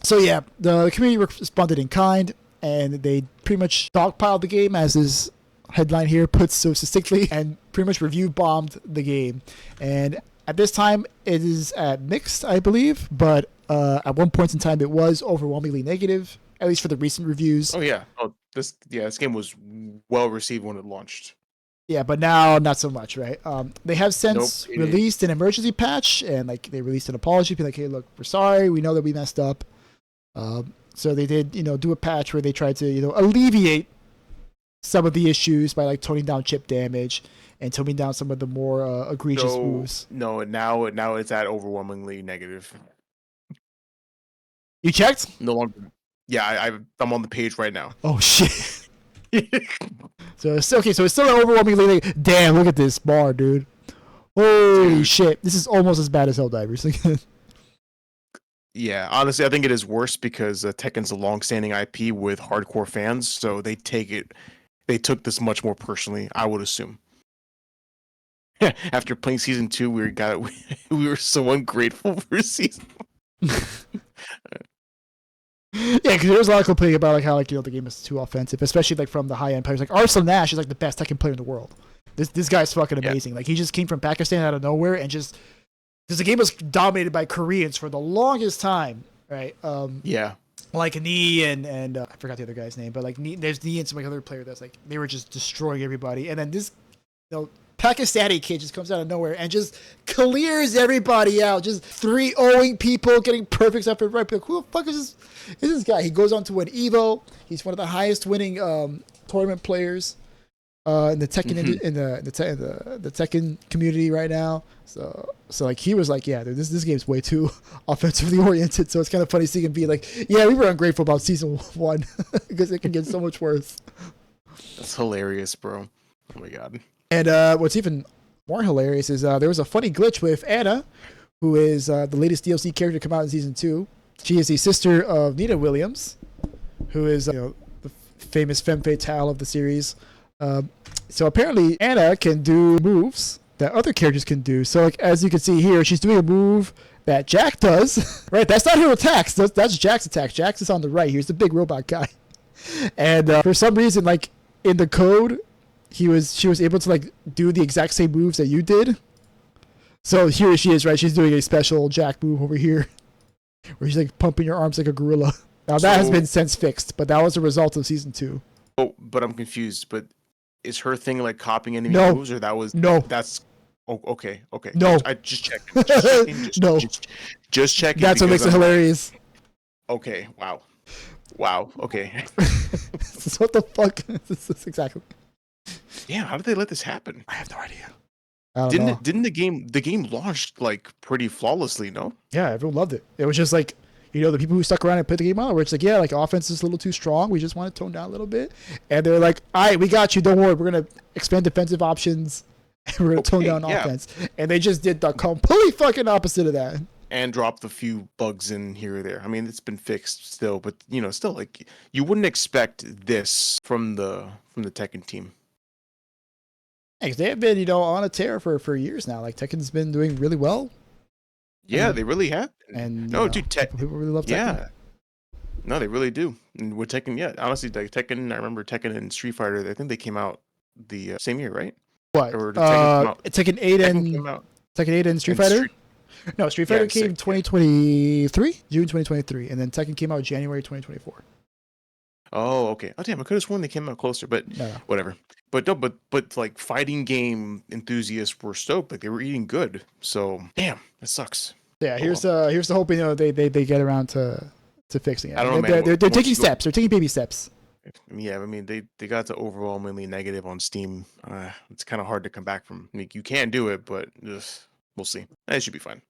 So yeah, the community responded in kind, and they pretty much dogpiled the game, as is headline here puts so succinctly, and pretty much review bombed the game. And at this time it is at mixed, I believe, but at one point in time it was overwhelmingly negative, at least for the recent reviews. This game was well received when it launched. Yeah, but now not so much, right? They have since released an emergency patch, and like they released an apology, be like, hey, look, we're sorry, we know that we messed up. So they did do a patch where they tried to alleviate some of the issues by like toning down chip damage and toning down some of the more egregious moves. No, now it's at overwhelmingly negative. You checked? No longer. Yeah, I'm on the page right now. Oh shit. So it's okay. So it's still overwhelmingly negative. Damn, look at this bar, dude. Holy shit! This is almost as bad as Helldivers. Yeah, honestly, I think it is worse because Tekken's a long-standing IP with hardcore fans, so they took this much more personally, I would assume. After playing season 2, we were so ungrateful for season. Yeah, because there was a lot of complaining about like how like the game is too offensive, especially like from the high end players. Like Arsenal Nash is like the best Tekken player in the world. This guy's fucking amazing. Yeah. Like he just came from Pakistan out of nowhere and just because the game was dominated by Koreans for the longest time, right? Yeah. Like Nee and I forgot the other guy's name, but like Nee, there's Nee and some like other player that's like they were just destroying everybody, and then this Pakistani kid just comes out of nowhere and just clears everybody out. Just 3-0ing people, getting perfects after right. Like, who the fuck is this guy? He goes on to win Evo. He's one of the highest winning tournament players in the Tekken in the Tekken community right now. So like he was like, yeah, dude, this game's way too offensively oriented. So it's kind of funny seeing him be like, yeah, we were ungrateful about season 1 because it can get so much worse. That's hilarious, bro. Oh my god. And what's even more hilarious is there was a funny glitch with Anna, who is the latest DLC character to come out in season 2. She is the sister of Nina Williams, who is the famous femme fatale of the series. So apparently Anna can do moves that other characters can do. So like as you can see here, she's doing a move that Jack does. Right, that's not her attacks. That's Jack's attack. Jack's is on the right. Here's the big robot guy. And for some reason, like in the code, she was able to like do the exact same moves that you did. So here she is, right? She's doing a special Jack move over here, where she's like pumping your arms like a gorilla. Now that has been since fixed, but that was a result of season 2. Oh, but I'm confused. But is her thing like copying enemy moves, or that was no? That's okay. No, I just checking. Just checking. That's what makes it hilarious. Okay. Wow. Okay. What the fuck? This is exactly. Yeah, how did they let this happen? I have no idea. Didn't the game launched like pretty flawlessly? No. Yeah, everyone loved it. It was just like the people who stuck around and played the game on, where it's like, yeah, like offense is a little too strong. We just want to tone down a little bit, and they're like, all right, we got you. Don't worry, we're gonna expand defensive options, and we're gonna tone down offense. And they just did the completely fucking opposite of that. And dropped a few bugs in here or there. I mean, it's been fixed still, but still like you wouldn't expect this from the Tekken team. They have been, on a tear for years now. Like Tekken's been doing really well. Yeah, they really have. And dude, people really love Tekken. Yeah, no, they really do. And with Tekken, yeah, honestly, like Tekken, I remember Tekken and Street Fighter. I think they came out the same year, right? What? Or did Tekken come out? Tekken 8 Tekken 8 and Street Fighter. No, Street Fighter came 2023, June 2023, and then Tekken came out January 2024. Oh, okay. Oh, damn! I could have sworn they came out closer, but whatever. But no, but like fighting game enthusiasts were stoked. Like they were eating good. So damn, that sucks. Yeah, here's the hope. They get around to fixing it. I don't know, man. They're taking steps. They're taking baby steps. Yeah, I mean they got to overwhelmingly negative on Steam. It's kind of hard to come back from. I mean, you can do it, but we'll see. It should be fine.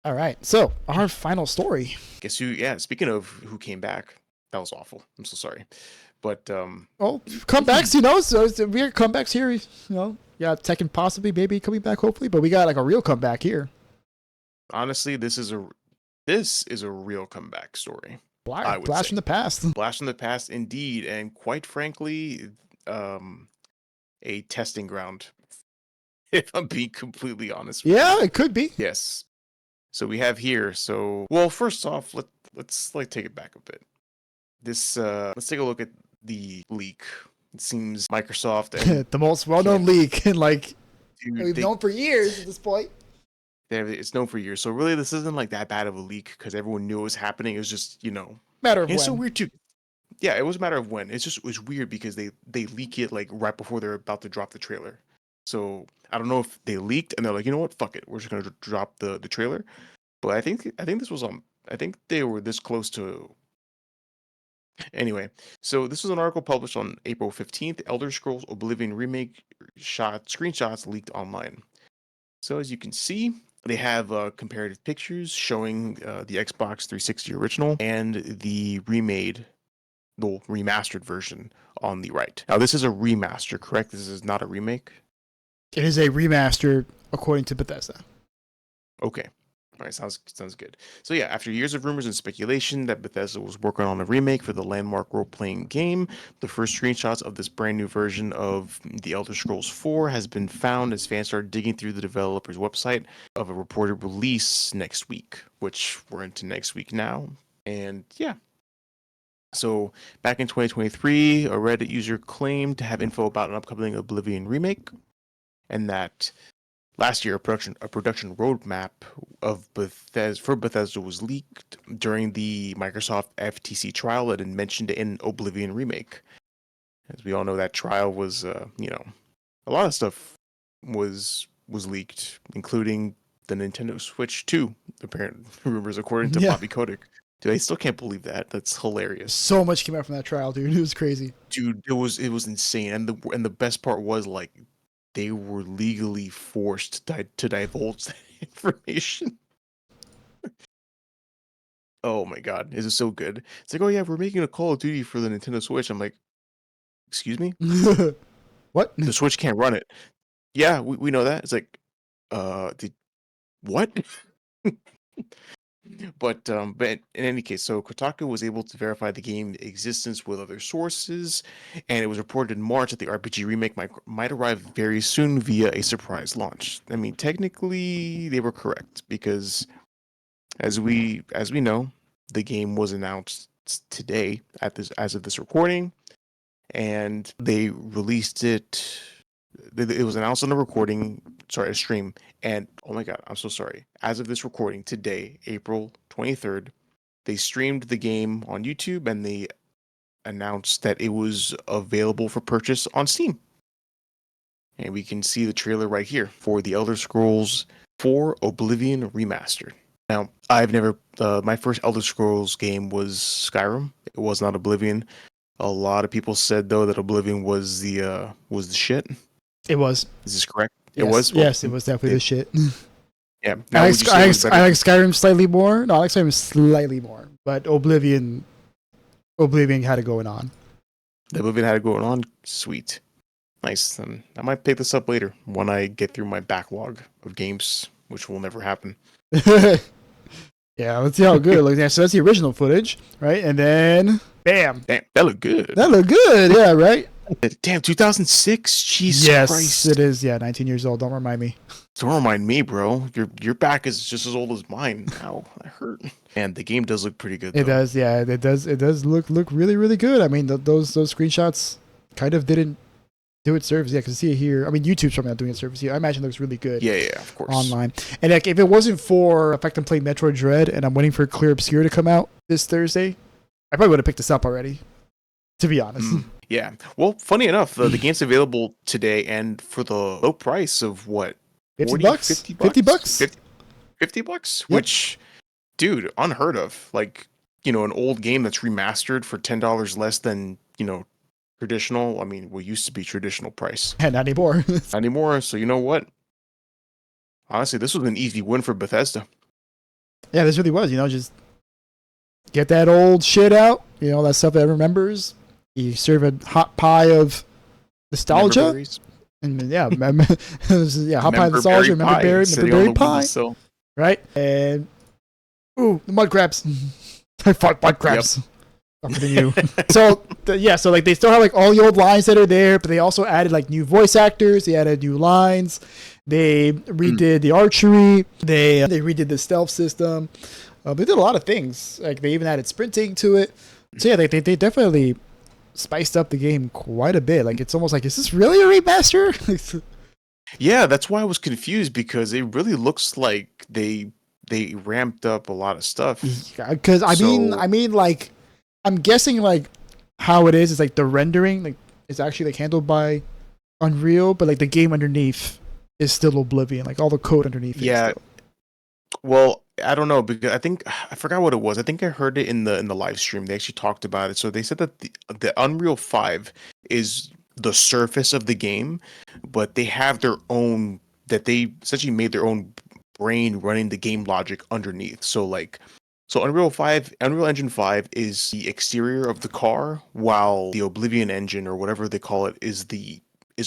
All right. So our final story. Guess who? Yeah. Speaking of who came back. That was awful. I'm so sorry. But comebacks, so we have comebacks here, yeah, Tekken possibly maybe coming back hopefully, but we got like a real comeback here. Honestly, this is a real comeback story. Blast from the past. Blast from the past indeed, and quite frankly, a testing ground. If I'm being completely honest. Yeah, it could be. Yes. So we have here. So well, first off, let's like take it back a bit. This let's take a look at the leak. It seems Microsoft and the most well-known leak in we've known for years at this point. It's known for years. So really this isn't like that bad of a leak because everyone knew it was happening. It was just, matter of when. It's so weird too. Yeah, it was a matter of when. It was weird because they leak it like right before they're about to drop the trailer. So I don't know if they leaked and they're like, you know what, fuck it, we're just gonna drop the trailer. But I think this was I think they were this close to. Anyway, so this was an article published on April 15th. Elder Scrolls Oblivion remake screenshots leaked online. So as you can see, they have comparative pictures showing the Xbox 360 original and the remastered version on the right. Now this is a remaster, correct? This is not a remake? It is a remaster according to Bethesda. Okay. All right, sounds good. So yeah, after years of rumors and speculation that Bethesda was working on a remake for the landmark role-playing game, the first screenshots of this brand new version of The Elder Scrolls 4 has been found as fans start digging through the developer's website of a reported release next week, which we're into next week now. And yeah. So back in 2023, a Reddit user claimed to have info about an upcoming Oblivion remake, and that last year, a production roadmap of Bethesda was leaked during the Microsoft FTC trial that had mentioned an Oblivion remake. As we all know, that trial was, a lot of stuff was leaked, including the Nintendo Switch 2, apparent rumors according to Yeah. Bobby Kotick. Dude, I still can't believe that. That's hilarious. So much came out from that trial, dude. It was crazy. Dude, it was insane. And the best part was like they were legally forced to divulge that information. Oh my god, this is so good. It's like, oh yeah, we're making a Call of Duty for the Nintendo Switch. I'm like, excuse me? What? The Switch can't run it. Yeah, we know that. It's like, did what? But in any case, so Kotaku was able to verify the game's existence with other sources, and it was reported in March that the RPG remake might arrive very soon via a surprise launch. I mean, technically, they were correct because, as we know, the game was announced today as of this recording, and they released it. It was announced on a stream, and oh my god, I'm so sorry. As of this recording today, April 23rd, they streamed the game on YouTube and they announced that it was available for purchase on Steam. And we can see the trailer right here for The Elder Scrolls 4 Oblivion Remastered. Now, I've never my first Elder Scrolls game was Skyrim. It was not Oblivion. A lot of people said though that Oblivion was the shit. It was. Is this correct? Yes. It was? Yes, it was definitely the shit. Yeah. I Now, like, would you say I, it like, was better I like Skyrim slightly more. No, I like Skyrim slightly more. But Oblivion had it going on. The Oblivion had it going on? Sweet. Nice. I might pick this up later when I get through my backlog of games, which will never happen. Yeah, let's see how good it looks. Yeah, so that's the original footage, right? And then, bam. Damn, that looked good. That looked good, yeah, right? Damn, 2006? Jesus Yes, Christ. it is. Yeah, 19 years old. Don't remind me. Don't remind me, bro. Your back is just as old as mine. Ow, that hurt. And the game does look pretty good, though. It does, yeah. It does look really, really good. I mean, those screenshots kind of didn't do it service. Yeah, because see it here. I mean, YouTube's probably not doing it service here. I imagine it looks really good. Yeah, of course. Online. And like, if it wasn't for the fact I'm playing Metroid Dread and I'm waiting for Clear Obscure to come out this Thursday, I probably would have picked this up already, to be honest. Yeah. Well, funny enough, the game's available today and for the low price of what? 50 40, bucks? 50 bucks? 50 bucks? Yep. Which, dude, unheard of. Like, an old game that's remastered for $10 less than, traditional. I mean, what used to be traditional price. And not anymore. Not anymore. So you know what? Honestly, this was an easy win for Bethesda. Yeah, this really was. Just get that old shit out. That stuff that remembers. You serve a hot pie of nostalgia. Member-berries. And yeah, hot pie of nostalgia, member berry pie. Right? And, ooh, the mud crabs. I fought mud crabs. Yep. Tougher than you. So they still have like all the old lines that are there, but they also added like new voice actors. They added new lines. They redid the archery. They redid the stealth system. They did a lot of things. Like they even added sprinting to it. So yeah, they definitely spiced up the game quite a bit. Like it's almost like, is this really a remaster? Yeah, that's why I was confused because it really looks like they ramped up a lot of stuff. Because I mean, like I'm guessing like how it is like the rendering like is actually like handled by Unreal, but like the game underneath is still Oblivion. Like all the code underneath. Yeah. Well, I don't know because I forgot what it was. I think I heard it in the live stream. They actually talked about it. So they said that the Unreal 5 is the surface of the game, but they have their own that they essentially made their own brain running the game logic underneath. So Unreal Engine 5 is the exterior of the car, while the Oblivion engine or whatever they call it is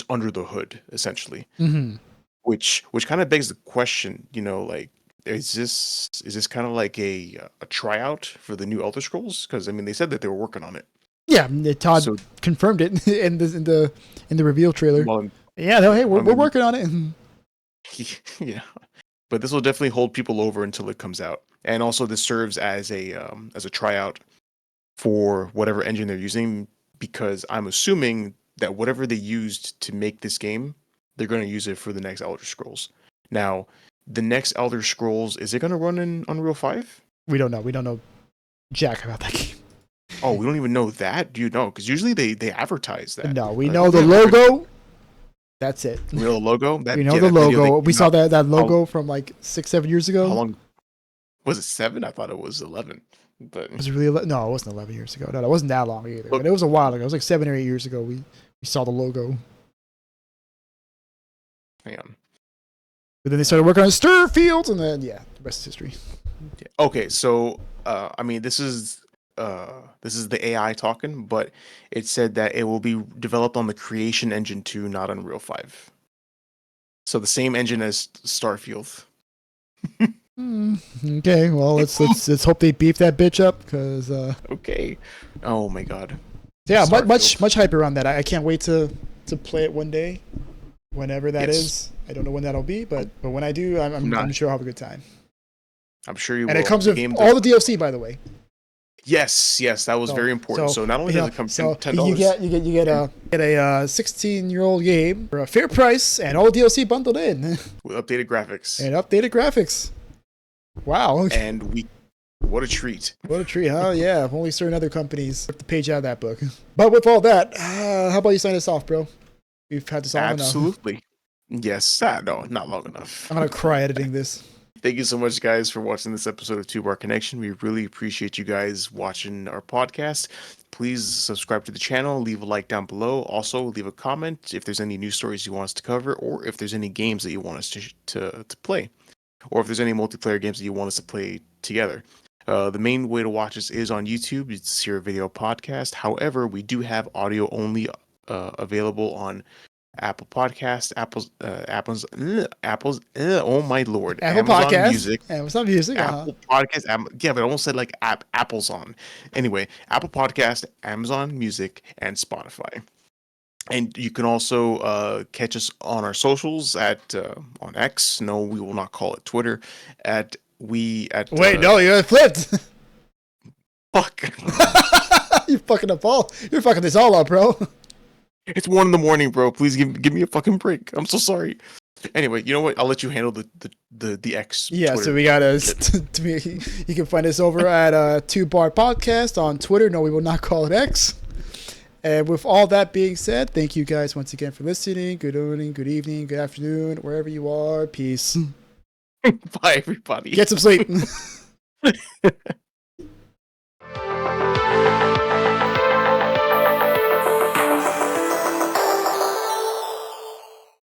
under the hood essentially. Mm-hmm. Which kind of begs the question, like is this kind of like a tryout for the new Elder Scrolls? Because I mean, they said that they were working on it. Yeah, Todd So- confirmed it in the reveal trailer. Well, Yeah, no, hey, we're I mean- working on it. yeah, but this will definitely hold people over until it comes out, and also this serves as a tryout for whatever engine they're using, because I'm assuming that whatever they used to make this game, they're going to use it for the next Elder Scrolls. Now, the next Elder Scrolls, is it going to run in Unreal 5? We don't know. We don't know jack about that game. Oh, we don't even know that? Do you know? Because usually they advertise that. No, we Like, know the yeah, logo. That's it. We know the logo? We know yeah, the that video logo. they We came saw out- that logo from like 6-7 years ago. How long? Was it 7? I thought it was 11. But Was it really? No, it wasn't 11 years ago. No, it wasn't that long either. Look- But it was a while ago. It was like 7 or 8 years ago. We saw the logo. hang on. But then they started working on stir fields, and then the rest is history. Okay, so I mean, this is the AI talking, but it said that it will be developed on the Creation Engine 2, not Unreal 5. So the same engine as Starfield. Okay, well let's hope they beef that bitch up because Okay. Oh my god. yeah, Starfield. much hype around that. I can't wait to play it one day, whenever that Yes. is. I don't know when that'll be, but when I do, I'm sure I'll have a good time. I'm sure you And will. it comes The with game all the DLC, by the way. Yes, that was very important. So not only does it come so $10, you get a 16-year-old game for a fair price and all DLC bundled in with updated graphics. and updated graphics. Wow, And what a treat. what a treat, huh? Yeah, if only certain other companies ripped the page out of that book. But with all that, how about you sign us off, bro? We've had this all enough. Absolutely. Yes. No, not long enough. I'm gonna cry editing this. Thank you so much, guys, for watching this episode of Two Bar Connection. We really appreciate you guys watching our podcast. Please subscribe to the channel, leave a like down below. Also, leave a comment if there's any news stories you want us to cover, or if there's any games that you want us to play, or if there's any multiplayer games that you want us to play together. The main way to watch us is on YouTube. It's your video podcast. However, we do have audio only available on Apple Podcast, Apple's, oh my lord, Apple Amazon Podcast, Music, Amazon Music, Apple Podcast, yeah, but I almost said like Apple's on. Anyway, Apple Podcast, Amazon Music, and Spotify. And you can also catch us on our socials at on X. No, we will not call it Twitter. Wait, no, you're flipped. Fuck. You're fucking up all. You're fucking this all up, bro. It's 1 a.m, bro. Please give me a fucking break. I'm so sorry. Anyway, you know what? I'll let you handle the X. Yeah, Twitter. so we got you can find us over at 2 Bar Podcast on Twitter. No, we will not call it X. And with all that being said, thank you guys once again for listening. Good morning, good evening, good afternoon, wherever you are. Peace. Bye, everybody. Get some sleep.